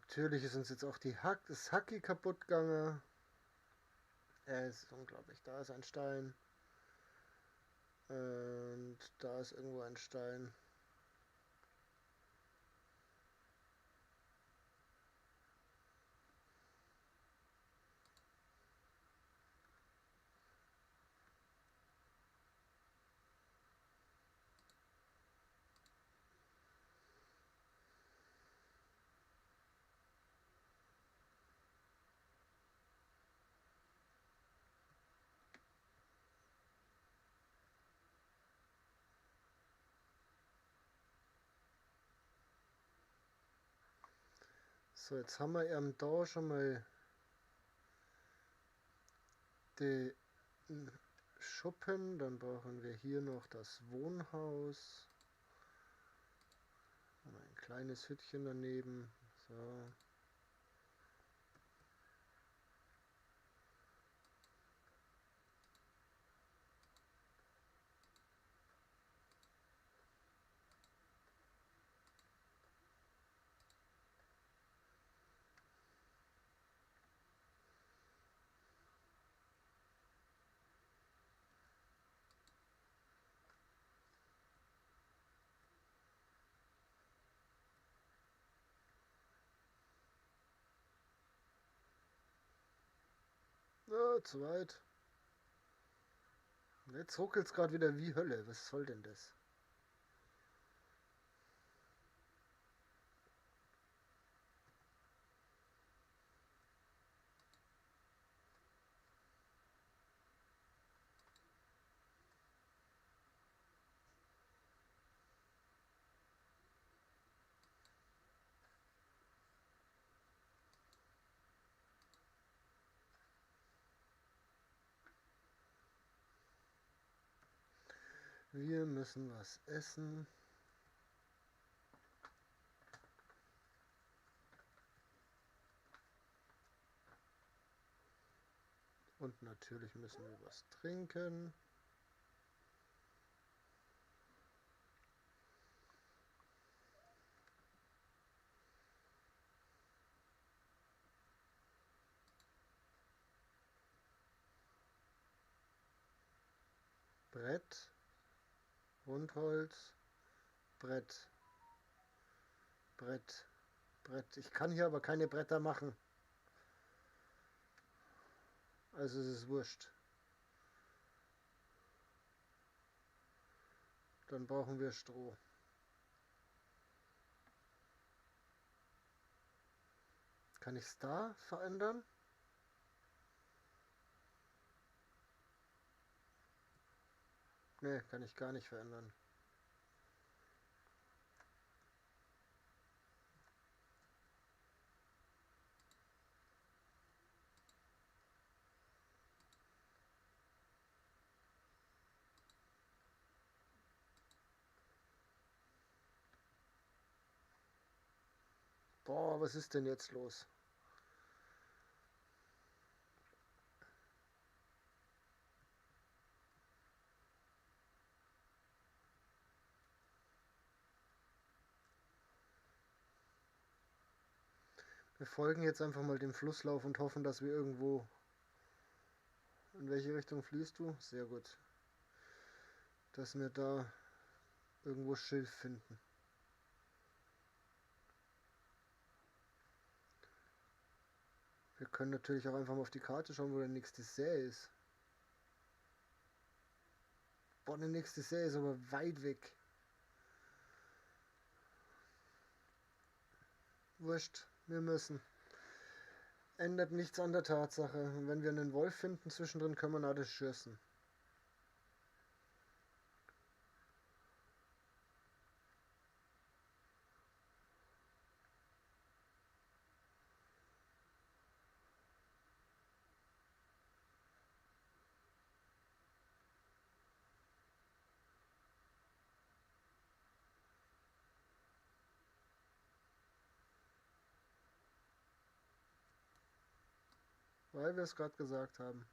Natürlich ist uns jetzt auch das Hacki kaputt gegangen. Es ist unglaublich. Da ist ein Stein. Und da ist irgendwo ein Stein. So, jetzt haben wir eben da schon mal die Schuppen. Dann brauchen wir hier noch das Wohnhaus. Ein kleines Hütchen daneben. So. Ja, zu weit. Jetzt ruckelt es gerade wieder wie Hölle. Was soll denn das? Wir müssen was essen. Und natürlich müssen wir was trinken. Brett, Rundholz, Brett, Brett, Brett. Ich kann hier aber keine Bretter machen. Also es ist wurscht. Dann brauchen wir Stroh. Kann ich es da verändern? Ne, kann ich gar nicht verändern. Boah, was ist denn jetzt los? Wir folgen jetzt einfach mal dem Flusslauf und hoffen, dass wir irgendwo... In welche Richtung fließt du? Sehr gut. Dass wir da irgendwo Schilf finden. Wir können natürlich auch einfach mal auf die Karte schauen, wo der nächste See ist. Boah, der nächste See ist aber weit weg. Wurscht, wir müssen. Ändert nichts an der Tatsache. Und wenn wir einen Wolf finden zwischendrin, können wir alles schießen. Weil wir es gerade gesagt haben.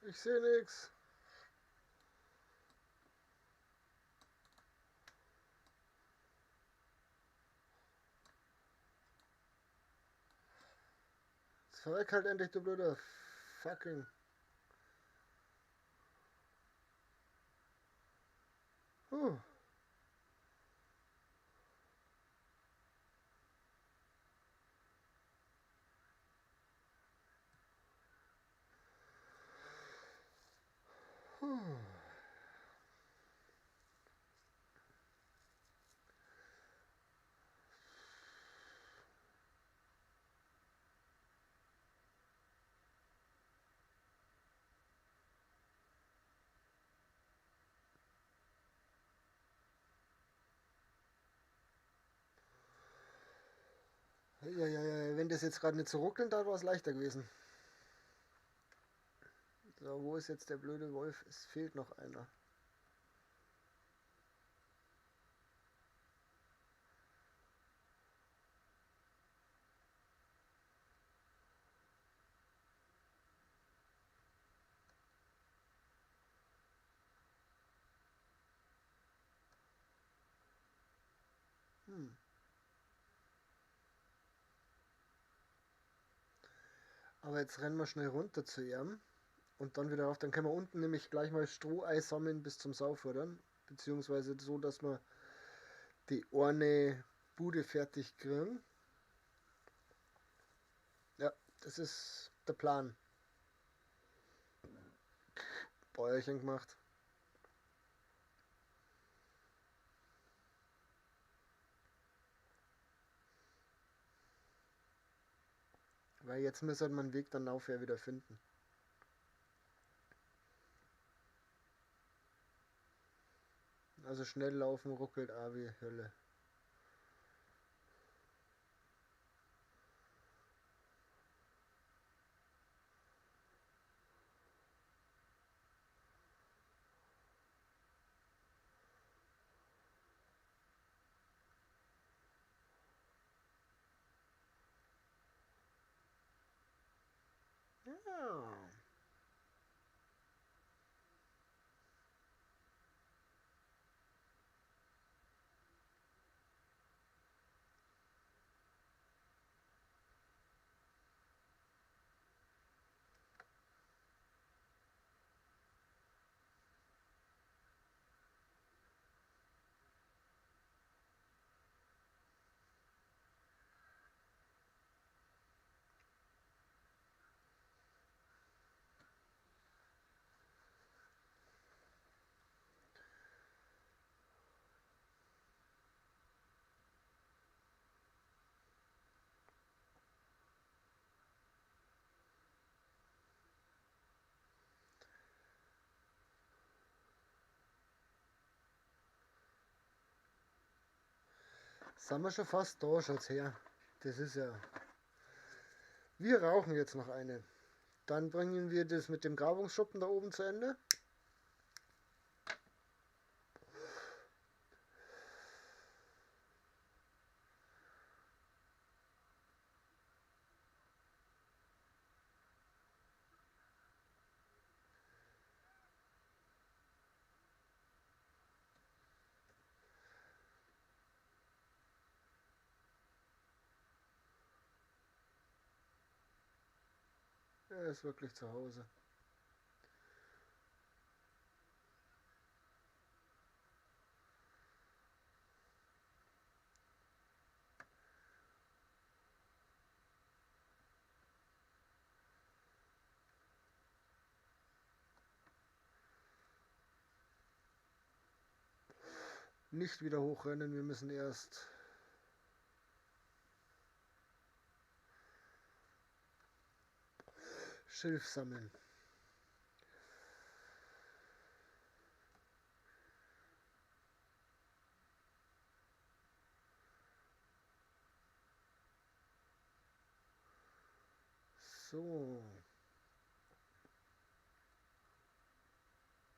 Ich sehe nichts. Jetzt verreck halt endlich, du blöder fucking. Huh. Huh. Ja, wenn das jetzt gerade nicht so ruckeln, da war es leichter gewesen. So, wo ist jetzt der blöde Wolf? Es fehlt noch einer. Hm. Aber jetzt rennen wir schnell runter zu ihm und dann wieder rauf. Dann können wir unten nämlich gleich mal Strohei sammeln bis zum Saufordern. Beziehungsweise so, dass wir die eine Bude fertig kriegen. Ja, das ist der Plan. Bäuerchen gemacht. Weil jetzt müssen wir den Weg dann aufher wieder finden. Also schnell laufen ruckelt auch wie Hölle. Ja. Sind wir schon fast da, schaut's her. Das ist ja. Wir rauchen jetzt noch eine. Dann bringen wir das mit dem Grabungsschuppen da oben zu Ende. Er ist wirklich zu Hause. Nicht wieder hochrennen, wir müssen erst Schilf sammeln. So.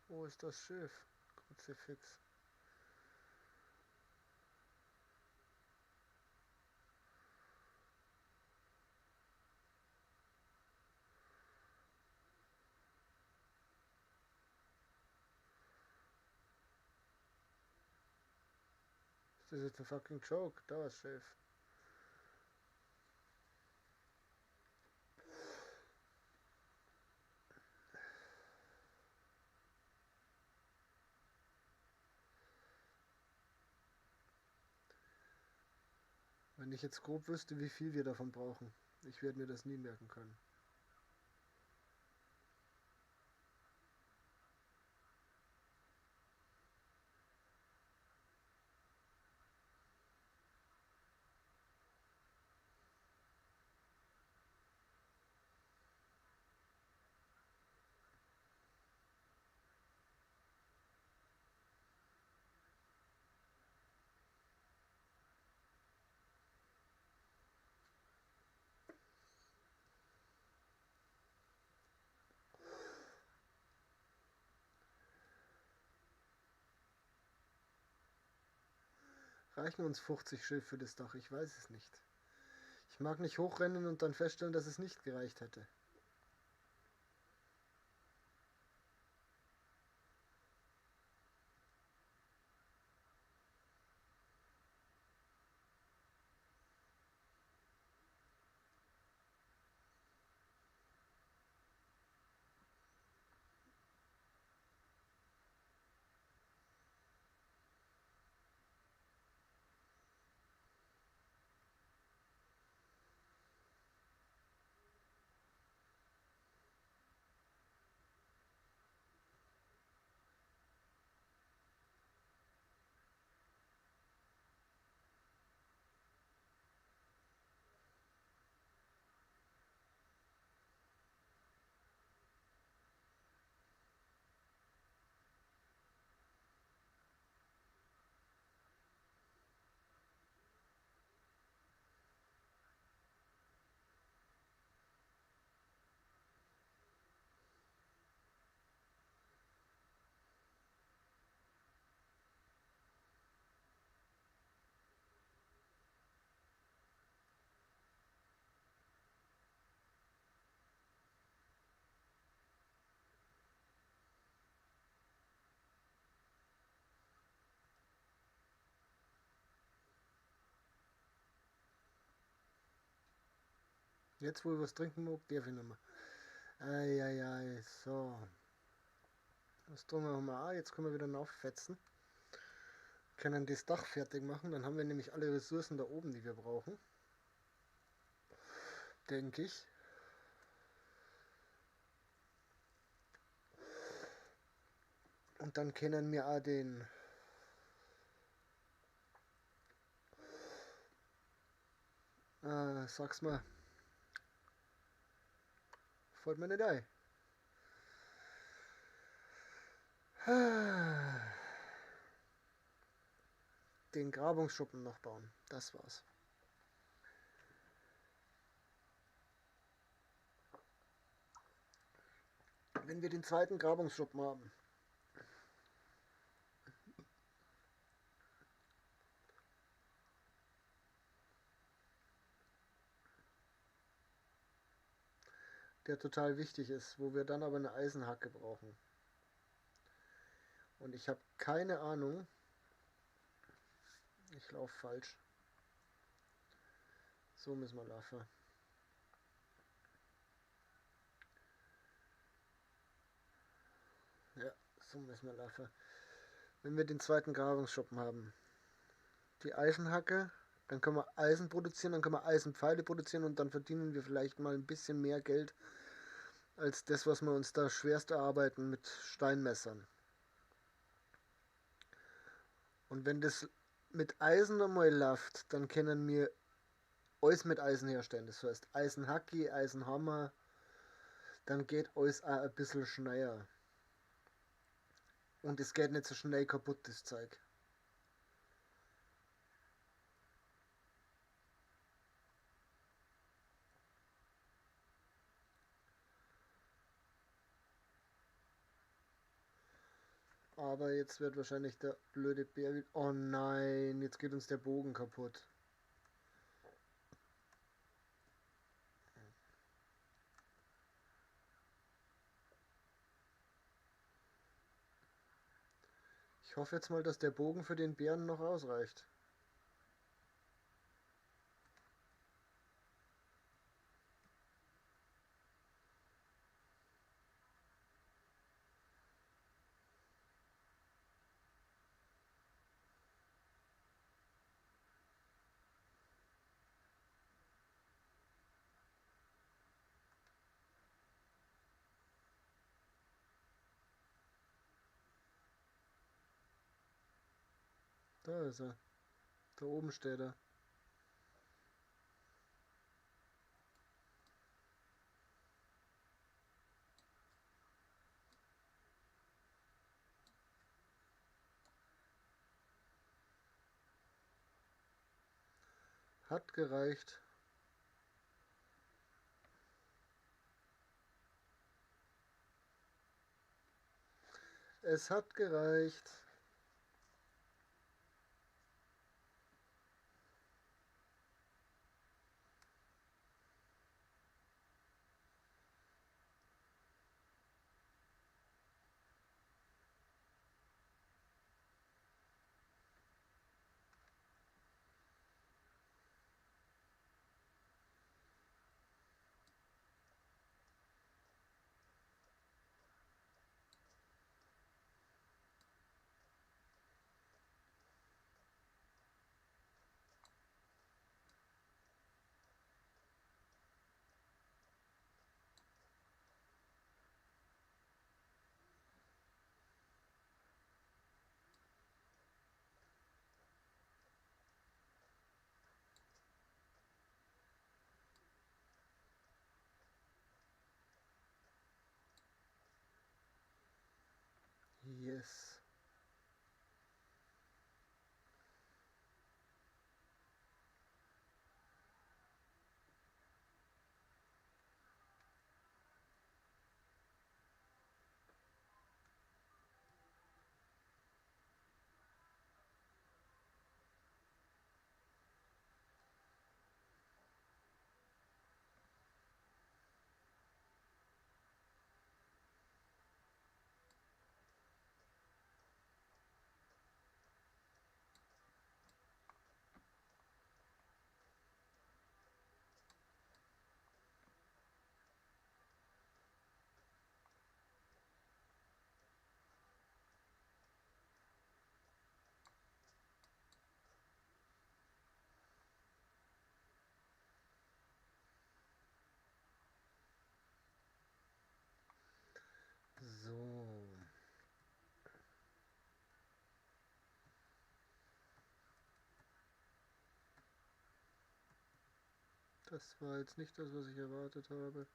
Wo ist das Schiff? Kruzifix. Das ist ein fucking Joke. Dauerschleife. Wenn ich jetzt grob wüsste, wie viel wir davon brauchen. Ich werde mir das nie merken können. Reichen uns 50 Schilf für das Dach? Ich weiß es nicht. Ich mag nicht hochrennen und dann feststellen, dass es nicht gereicht hätte. Jetzt, wo ich was trinken mag, darf ich nicht mehr. Eieiei, so. Das tun wir mal an. Jetzt können wir wieder nauffetzen. Können das Dach fertig machen. Dann haben wir nämlich alle Ressourcen da oben, die wir brauchen. Denke ich. Und dann können wir auch den sag's mal. Fällt mir nicht ein. Den Grabungsschuppen noch bauen. Das war's. Wenn wir den zweiten Grabungsschuppen haben, der total wichtig ist, wo wir dann aber eine Eisenhacke brauchen. Und ich habe keine Ahnung. Ich laufe falsch. So müssen wir laufen. Ja, so müssen wir laufen. Wenn wir den zweiten Grabungsschuppen haben, die Eisenhacke, dann können wir Eisen produzieren, dann können wir Eisenpfeile produzieren und dann verdienen wir vielleicht mal ein bisschen mehr Geld als das, was wir uns da schwerst erarbeiten mit Steinmessern. Und wenn das mit Eisen einmal läuft, dann können wir alles mit Eisen herstellen. Das heißt Eisenhacke, Eisenhammer, dann geht alles auch ein bisschen schneller. Und es geht nicht so schnell kaputt, das Zeug. Aber jetzt wird wahrscheinlich der blöde Bär wieder... Oh nein, jetzt geht uns der Bogen kaputt. Ich hoffe jetzt mal, dass der Bogen für den Bären noch ausreicht. Da ist er. Da oben steht er. Hat gereicht. Es hat gereicht. Yes. So. Das war jetzt nicht das, was ich erwartet habe.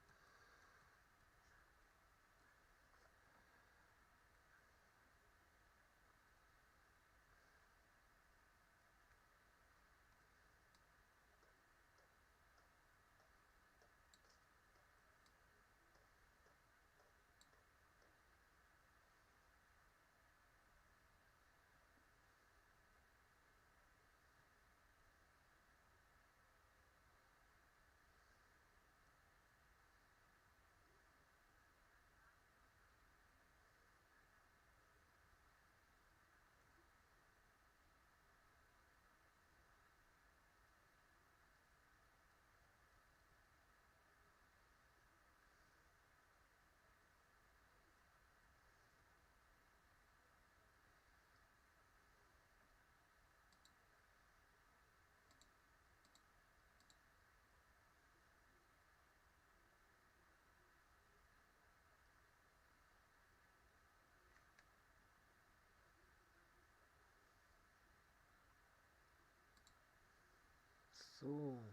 So.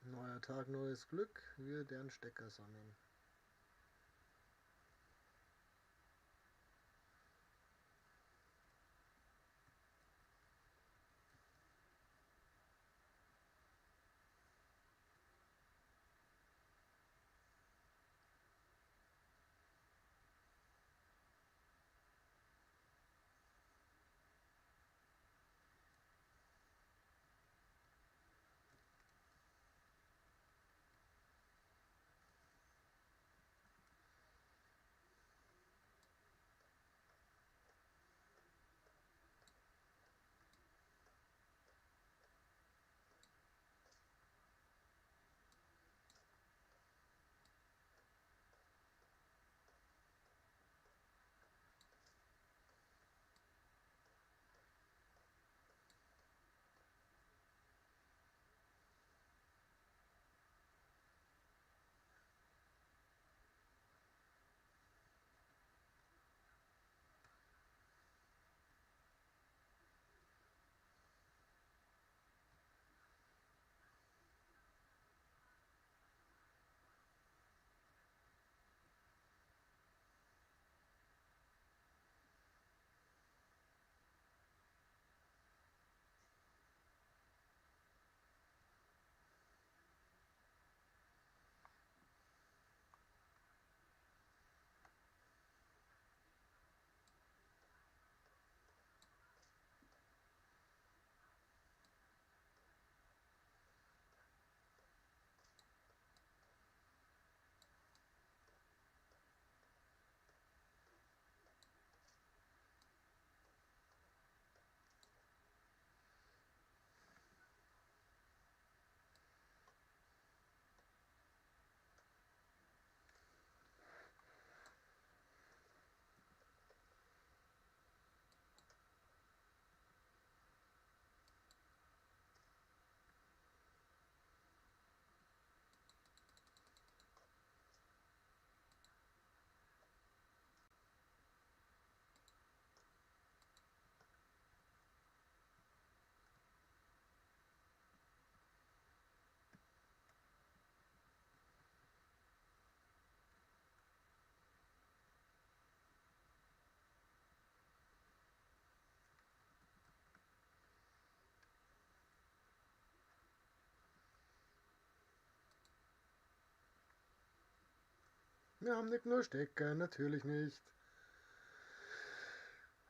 Neuer Tag, neues Glück. Wir deren Stecker sammeln. Wir haben nicht nur Stecker, natürlich nicht.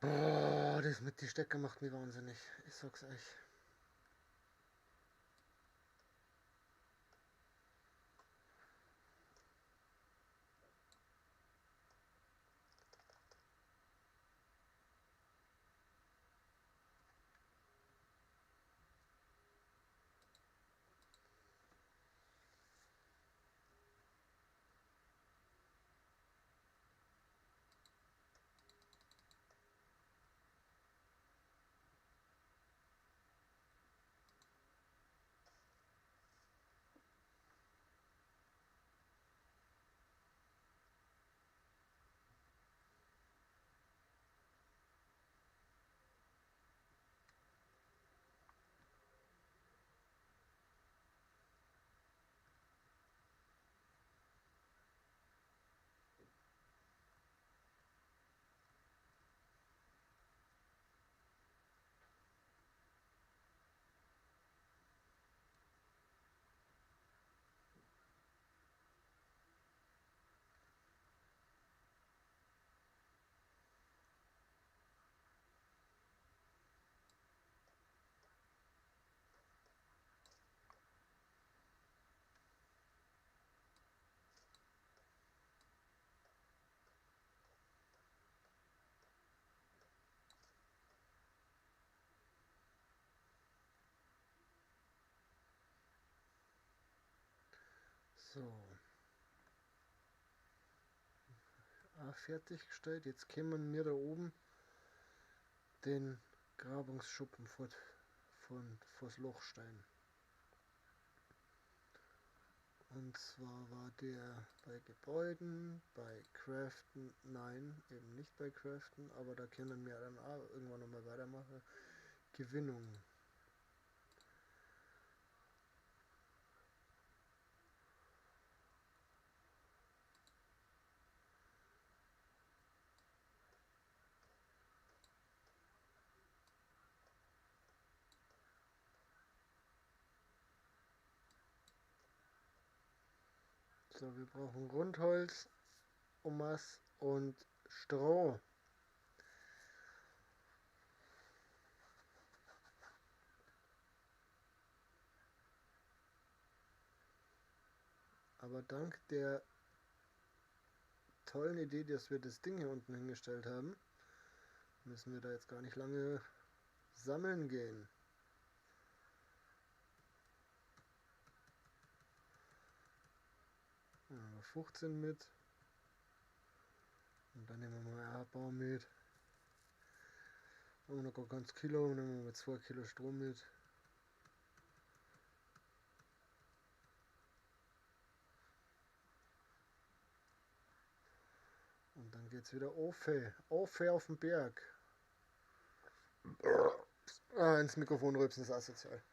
Boah, das mit die Stecker macht mich wahnsinnig. Ich sag's euch. So. Fertiggestellt. Jetzt können wir da oben den Grabungsschuppen vors Lochstein. Und zwar war der bei Gebäuden, bei Craften, nein, eben nicht bei Craften, aber da können wir dann auch irgendwann nochmal weitermachen. Gewinnung. So, wir brauchen Rundholz, Omas und Stroh. Aber dank der tollen Idee, dass wir das Ding hier unten hingestellt haben, müssen wir da jetzt gar nicht lange sammeln gehen. 15 mit. Und dann nehmen wir mal Erdbaum mit. Und noch gar ganz Kilo, und dann nehmen wir mal 2 Kilo Strom mit. Und dann geht's wieder auf den Berg. Ins Mikrofon rülpsen ist asozial.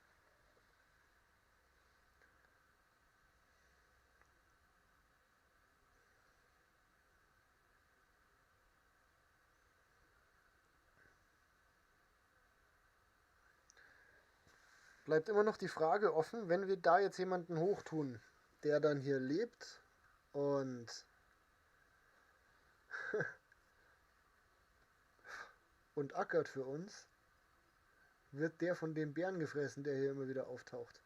Bleibt immer noch die Frage offen, wenn wir da jetzt jemanden hochtun, der dann hier lebt und und ackert für uns, wird der von dem Bären gefressen, der hier immer wieder auftaucht.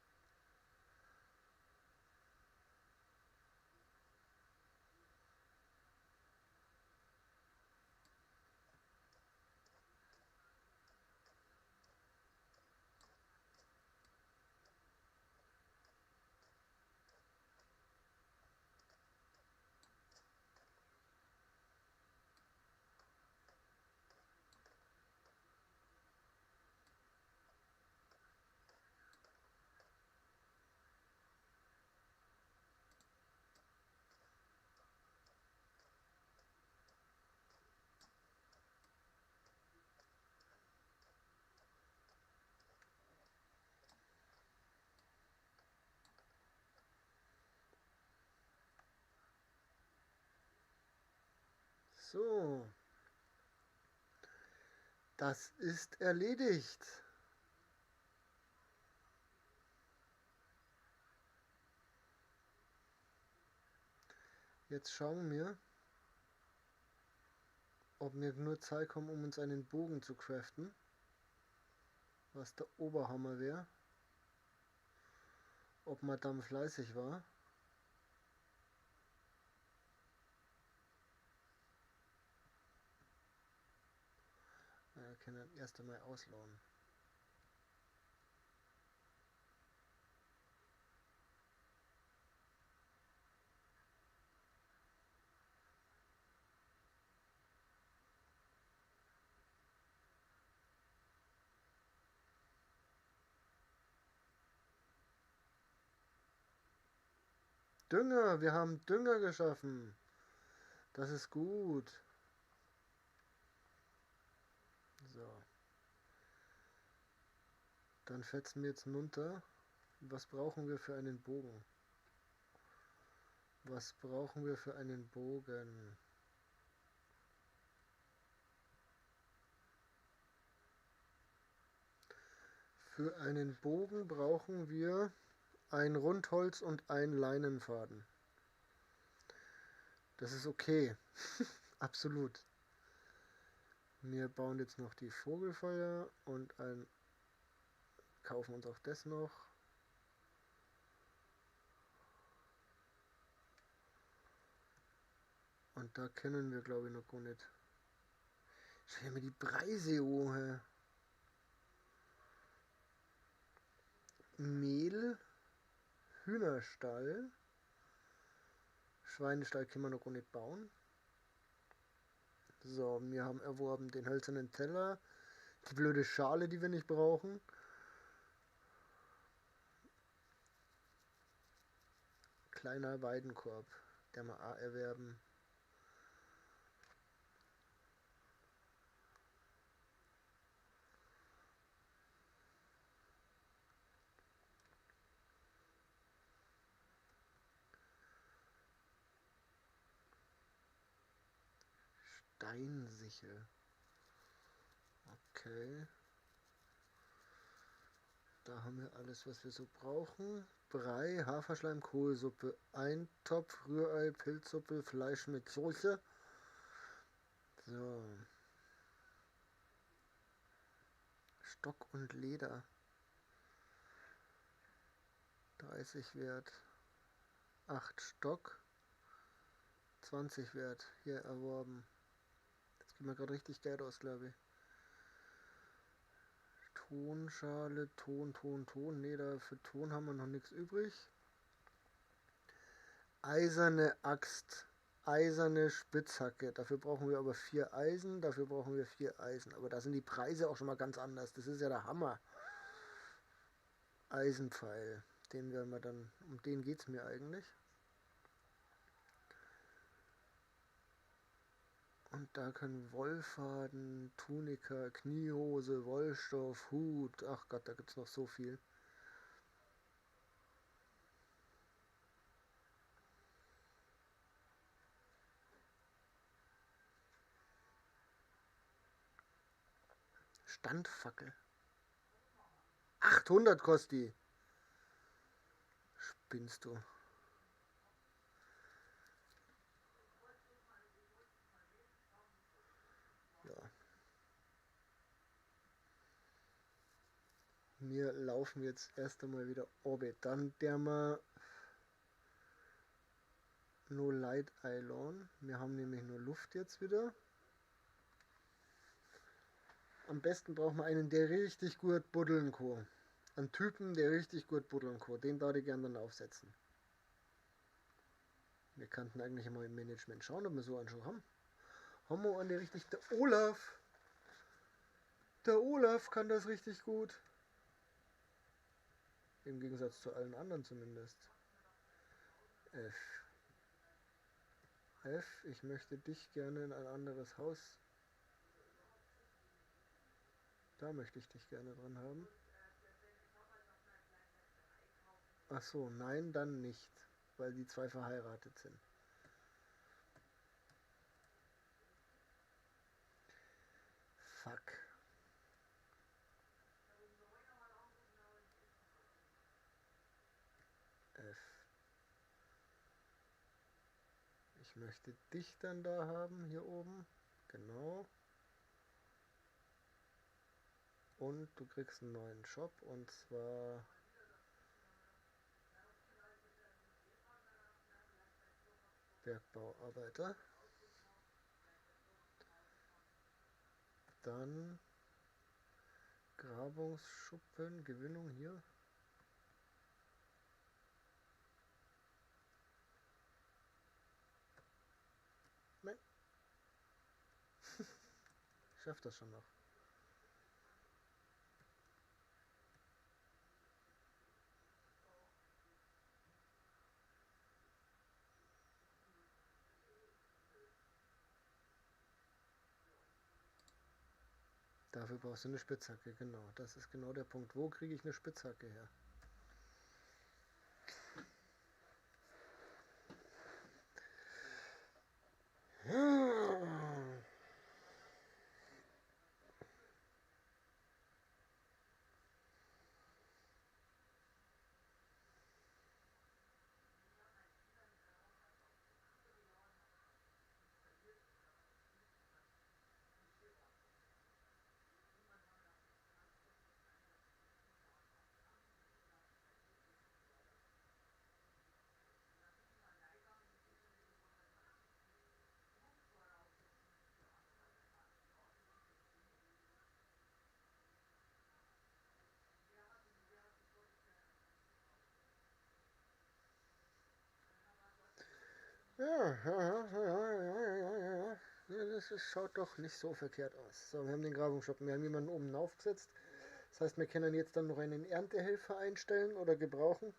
So, das ist erledigt. Jetzt schauen wir, ob wir nur Zeit kommen, um uns einen Bogen zu craften. Was der Oberhammer wäre. Ob Madame fleißig war. Wir können erst einmal ausladen. Dünger, wir haben Dünger geschaffen. Das ist gut. So. Dann fetzen wir jetzt runter. Was brauchen wir für einen Bogen? Was brauchen wir für einen Bogen? Für einen Bogen brauchen wir ein Rundholz und ein Leinenfaden. Das ist okay. Absolut. Wir bauen jetzt noch die Vogelfeuer und kaufen uns auch das noch. Und da kennen wir, glaube ich, noch gar nicht. Schau mir die Preise an. Mehl, Hühnerstall, Schweinestall können wir noch gar nicht bauen. So, wir haben erworben den hölzernen Teller, die blöde Schale, die wir nicht brauchen. Kleiner Weidenkorb, der wir auch erwerben. Steinsichel. Okay. Da haben wir alles, was wir so brauchen. Brei, Haferschleim, Kohlsuppe, Eintopf, Rührei, Pilzsuppe, Fleisch mit Soße. So. Stock und Leder. 30 wert. 8 Stock. 20 wert. Hier erworben. Jetzt geben wir gerade richtig Geld aus, glaube ich. Tonschale, Ton. Ne, für Ton haben wir noch nichts übrig. Eiserne Axt. Eiserne Spitzhacke. Dafür brauchen wir aber 4 Eisen. Dafür brauchen wir 4 Eisen. Aber da sind die Preise auch schon mal ganz anders. Das ist ja der Hammer. Eisenpfeil. Den werden wir dann. Um den geht es mir eigentlich. Und da können Wollfaden, Tunika, Kniehose, Wollstoff, Hut. Ach Gott, da gibt es noch so viel. Standfackel. 800 kostet die. Spinnst du? Ja. Wir laufen jetzt erst einmal wieder oben. Dann der mal nur Light Eilon. Wir haben nämlich nur Luft jetzt wieder. Am besten braucht man einen, der richtig gut buddeln kann. Einen Typen, der richtig gut buddeln kann. Den darf ich gerne dann aufsetzen. Wir könnten eigentlich mal im Management schauen, ob wir so einen schon haben. Haben wir einen, der richtig... Der Olaf! Der Olaf kann das richtig gut. Im Gegensatz zu allen anderen zumindest. F. F, ich möchte dich gerne in ein anderes Haus. Da möchte ich dich gerne dran haben. Ach so, nein, dann nicht, weil die zwei verheiratet sind. Fuck. F. Ich möchte dich dann da haben, hier oben. Genau. Und du kriegst einen neuen Job, und zwar Bergbauarbeiter. Dann Grabungsschuppen, Gewinnung hier. Nein, ich schaff das schon noch. Dafür brauchst du eine Spitzhacke, genau. Das ist genau der Punkt. Wo kriege ich eine Spitzhacke her? Das schaut doch nicht so verkehrt aus. So, wir haben den Grabungsschuppen. Wir haben jemanden oben aufgesetzt. Das heißt, wir können jetzt dann noch einen Erntehelfer einstellen oder gebrauchen.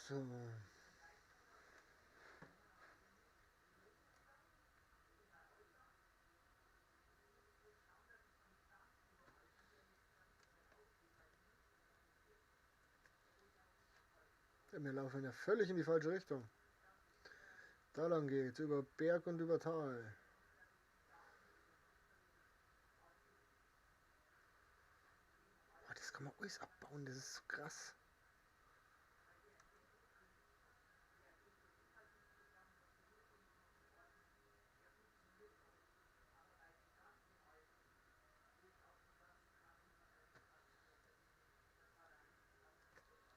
So. Wir laufen ja völlig in die falsche Richtung. Da lang geht's, über Berg und über Tal. Oh, das kann man alles abbauen, das ist so krass.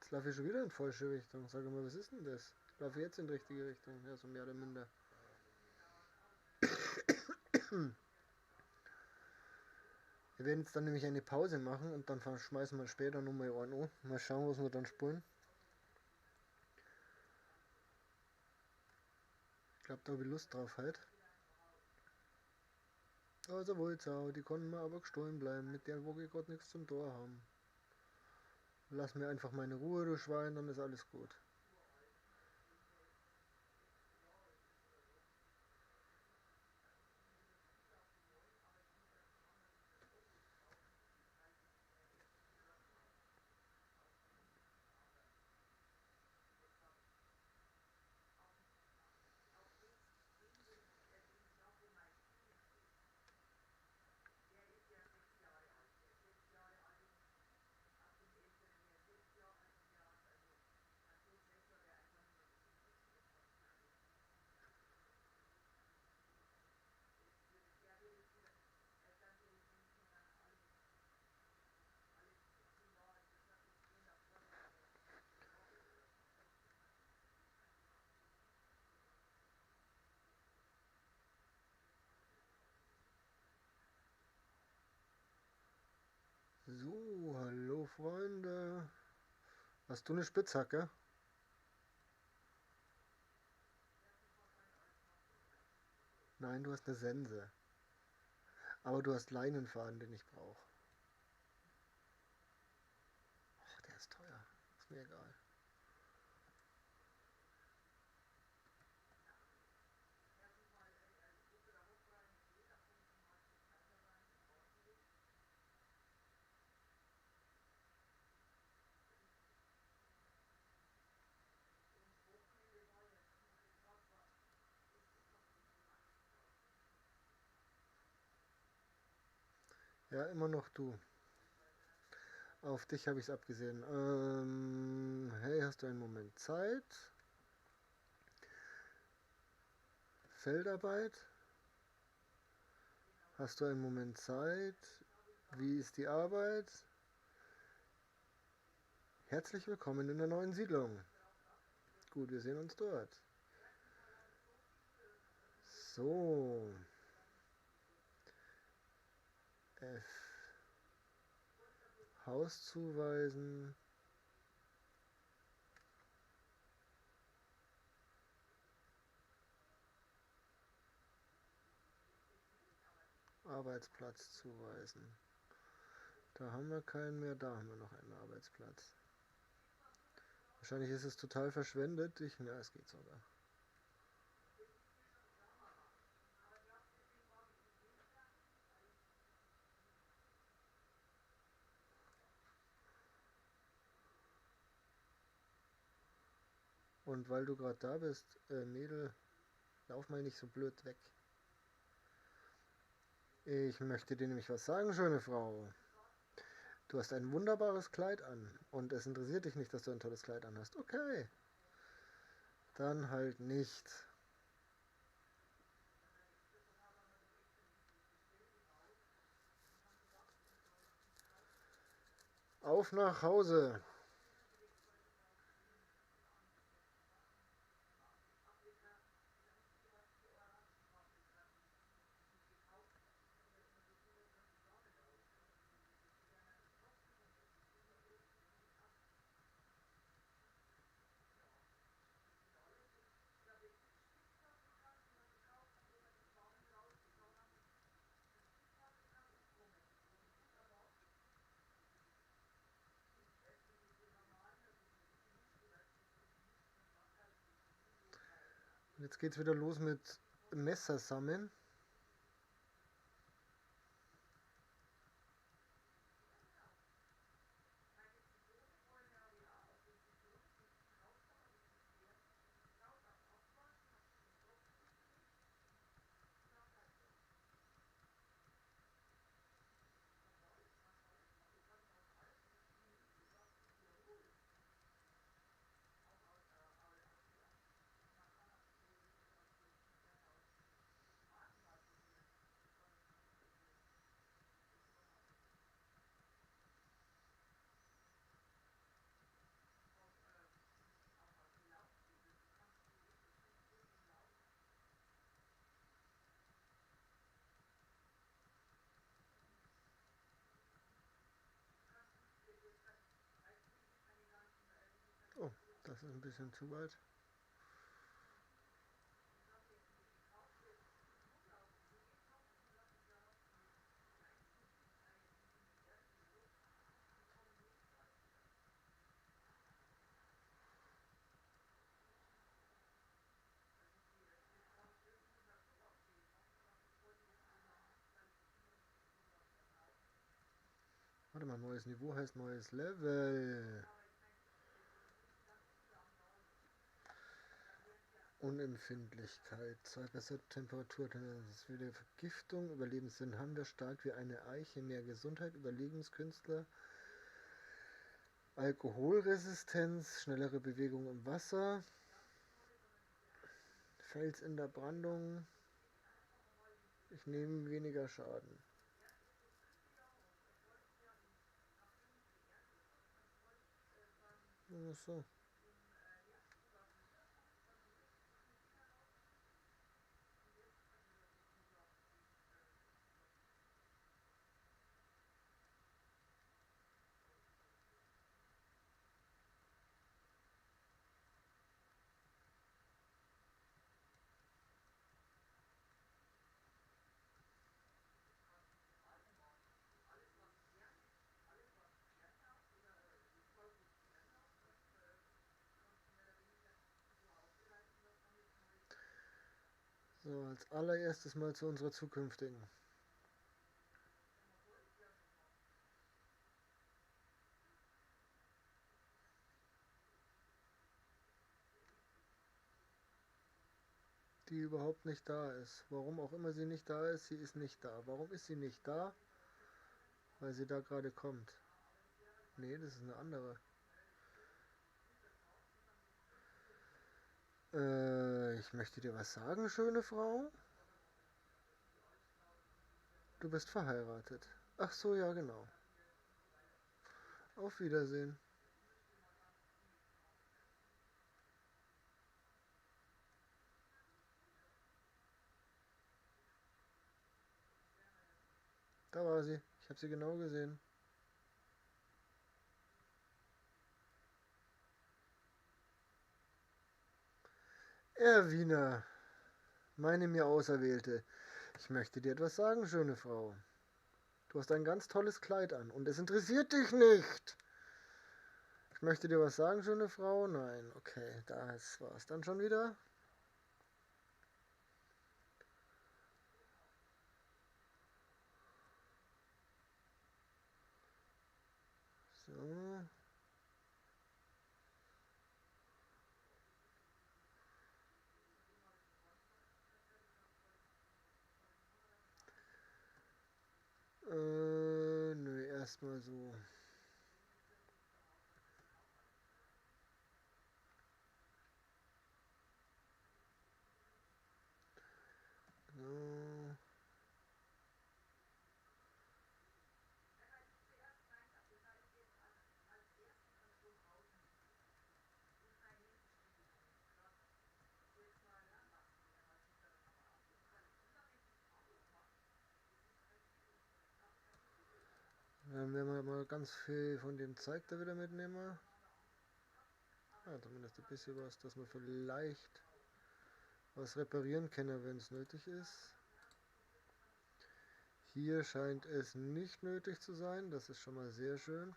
Jetzt laufe ich schon wieder in die falsche Richtung. Sag mal, was ist denn das? Ich laufe jetzt in die richtige Richtung. Ja, so mehr oder minder. Wir werden jetzt dann nämlich eine Pause machen und dann schmeißen wir später nochmal an. Mal schauen, was wir dann spulen. Ich glaube, da habe ich Lust drauf halt. Also Wohlzau, die konnten mir aber gestohlen bleiben, mit der wo ich gerade nichts zum Tor haben. Lass mir einfach meine Ruhe, du Schwein, dann ist alles gut. So, hallo Freunde. Hast du eine Spitzhacke? Nein, du hast eine Sense. Aber du hast Leinenfaden, den ich brauche. Ach, der ist teuer. Ist mir egal. Ja, immer noch du. Auf dich habe ich es abgesehen. Hey, hast du einen Moment Zeit? Feldarbeit? Hast du einen Moment Zeit? Wie ist die Arbeit? Herzlich willkommen in der neuen Siedlung. Gut, wir sehen uns dort. So. F. Haus zuweisen. Arbeitsplatz zuweisen. Da haben wir keinen mehr, da haben wir noch einen Arbeitsplatz. Wahrscheinlich ist es total verschwendet. Ja, es geht sogar. Und weil du gerade da bist, Mädel, lauf mal nicht so blöd weg. Ich möchte dir nämlich was sagen, schöne Frau. Du hast ein wunderbares Kleid an und es interessiert dich nicht, dass du ein tolles Kleid anhast. Okay, dann halt nicht. Auf nach Hause. Jetzt geht's wieder los mit Messer sammeln. Oh, das ist ein bisschen zu weit. Warte mal, neues Niveau heißt neues Level. Unempfindlichkeit, 2% Temperatur, das ist wieder Vergiftung, Überlebenssinn haben wir stark wie eine Eiche, mehr Gesundheit, Überlebenskünstler, Alkoholresistenz, schnellere Bewegung im Wasser, Fels in der Brandung, ich nehme weniger Schaden. Ach so. So, als allererstes mal zu unserer zukünftigen. Die überhaupt nicht da ist. Warum auch immer sie nicht da ist, sie ist nicht da. Warum ist sie nicht da? Weil sie da gerade kommt. Nee, das ist eine andere. Ich möchte dir was sagen, schöne Frau. Du bist verheiratet. Ach so, ja, genau. Auf Wiedersehen. Da war sie. Ich habe sie genau gesehen. Erwina, meine mir Auserwählte. Ich möchte dir etwas sagen, schöne Frau. Du hast ein ganz tolles Kleid an und es interessiert dich nicht. Ich möchte dir was sagen, schöne Frau. Nein, okay, das war's dann schon wieder. So. Nö, erstmal so. So. Dann werden wir mal ganz viel von dem Zeug da wieder mitnehmen. Ja, zumindest ein bisschen was, dass wir vielleicht was reparieren können, wenn es nötig ist. Hier scheint es nicht nötig zu sein, das ist schon mal sehr schön.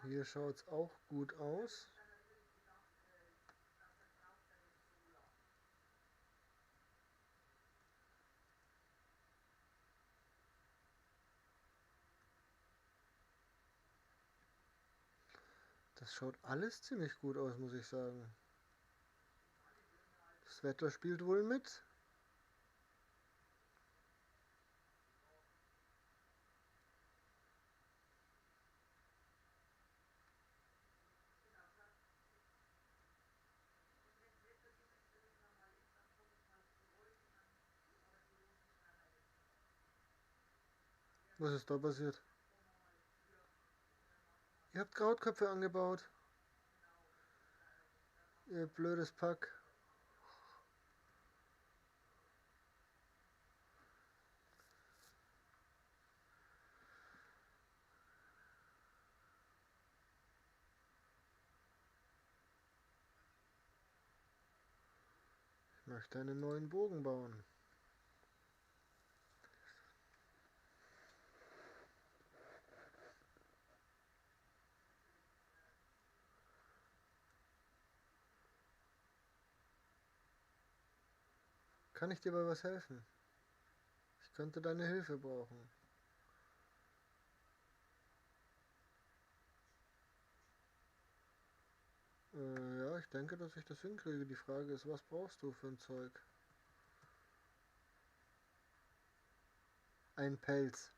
Hier schaut es auch gut aus. Das schaut alles ziemlich gut aus, muss ich sagen. Das Wetter spielt wohl mit. Was ist da passiert? Ihr habt Krautköpfe angebaut. Ihr blödes Pack. Ich möchte einen neuen Bogen bauen. Kann ich dir bei was helfen? Ich könnte deine Hilfe brauchen. Ja, ich denke, dass ich das hinkriege. Die Frage ist, was brauchst du für ein Zeug? Ein Pelz.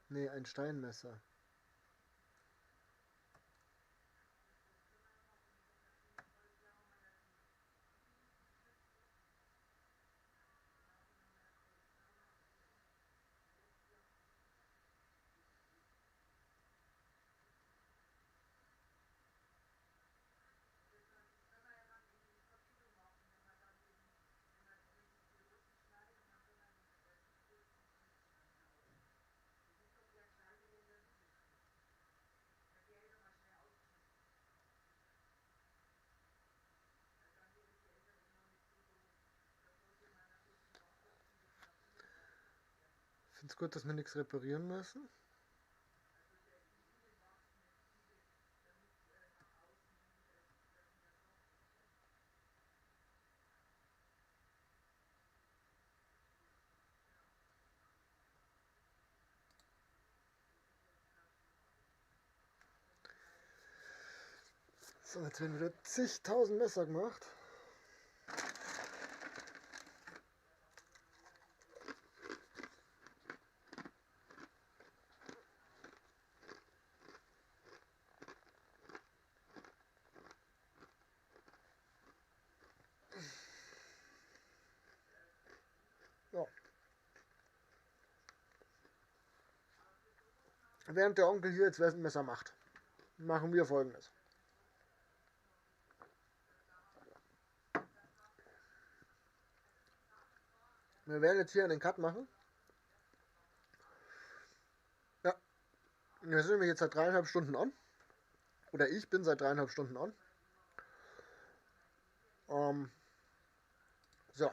Nee, ein Steinmesser. Find's gut, dass wir nichts reparieren müssen. So, jetzt werden wieder zigtausend Messer gemacht. Ja. Während der Onkel hier jetzt Messer macht, machen wir Folgendes. Wir werden jetzt hier einen Cut machen. Ja, wir sind jetzt seit 3,5 Stunden on. Oder ich bin seit 3,5 Stunden on. So.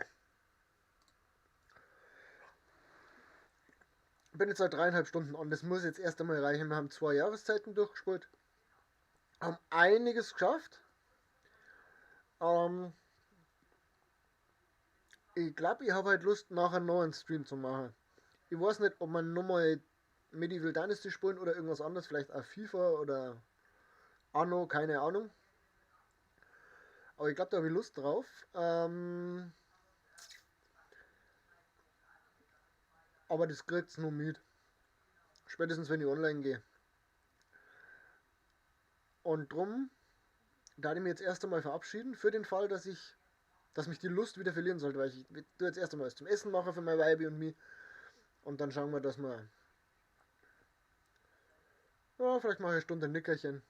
Bin jetzt seit 3,5 Stunden on. Das muss jetzt erst einmal reichen. Wir haben 2 Jahreszeiten durchgespielt. Haben einiges geschafft. Ich glaube, ich habe halt Lust, nachher noch einen Stream zu machen. Ich weiß nicht, ob man nochmal Medieval Dynasty spielen oder irgendwas anderes. Vielleicht auch FIFA oder Anno, keine Ahnung. Aber ich glaube, da habe ich Lust drauf. Aber das kriegt's nur mit. Spätestens wenn ich online gehe. Und drum da ich mich jetzt erst einmal verabschieden, für den Fall, dass mich die Lust wieder verlieren sollte, weil ich tue jetzt erst einmal was zum Essen machen für mein Weibi und mich. Und dann schauen wir, dass wir. Ja, vielleicht mache ich eine Stunde Nickerchen.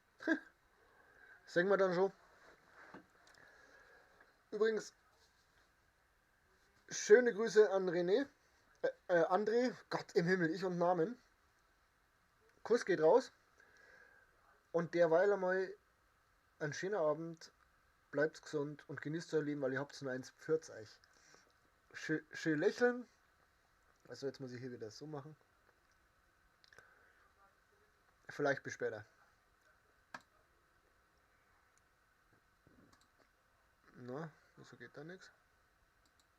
Sehen wir dann schon. Übrigens, schöne Grüße an René. André, Gott im Himmel, ich und Namen. Kuss geht raus. Und derweil einmal einen schönen Abend. Bleibt gesund und genießt euer Leben, weil ihr habt nur eins. Pfürt's euch. Schön lächeln. Also jetzt muss ich hier wieder so machen. Vielleicht bis später. Na, wieso geht da nichts?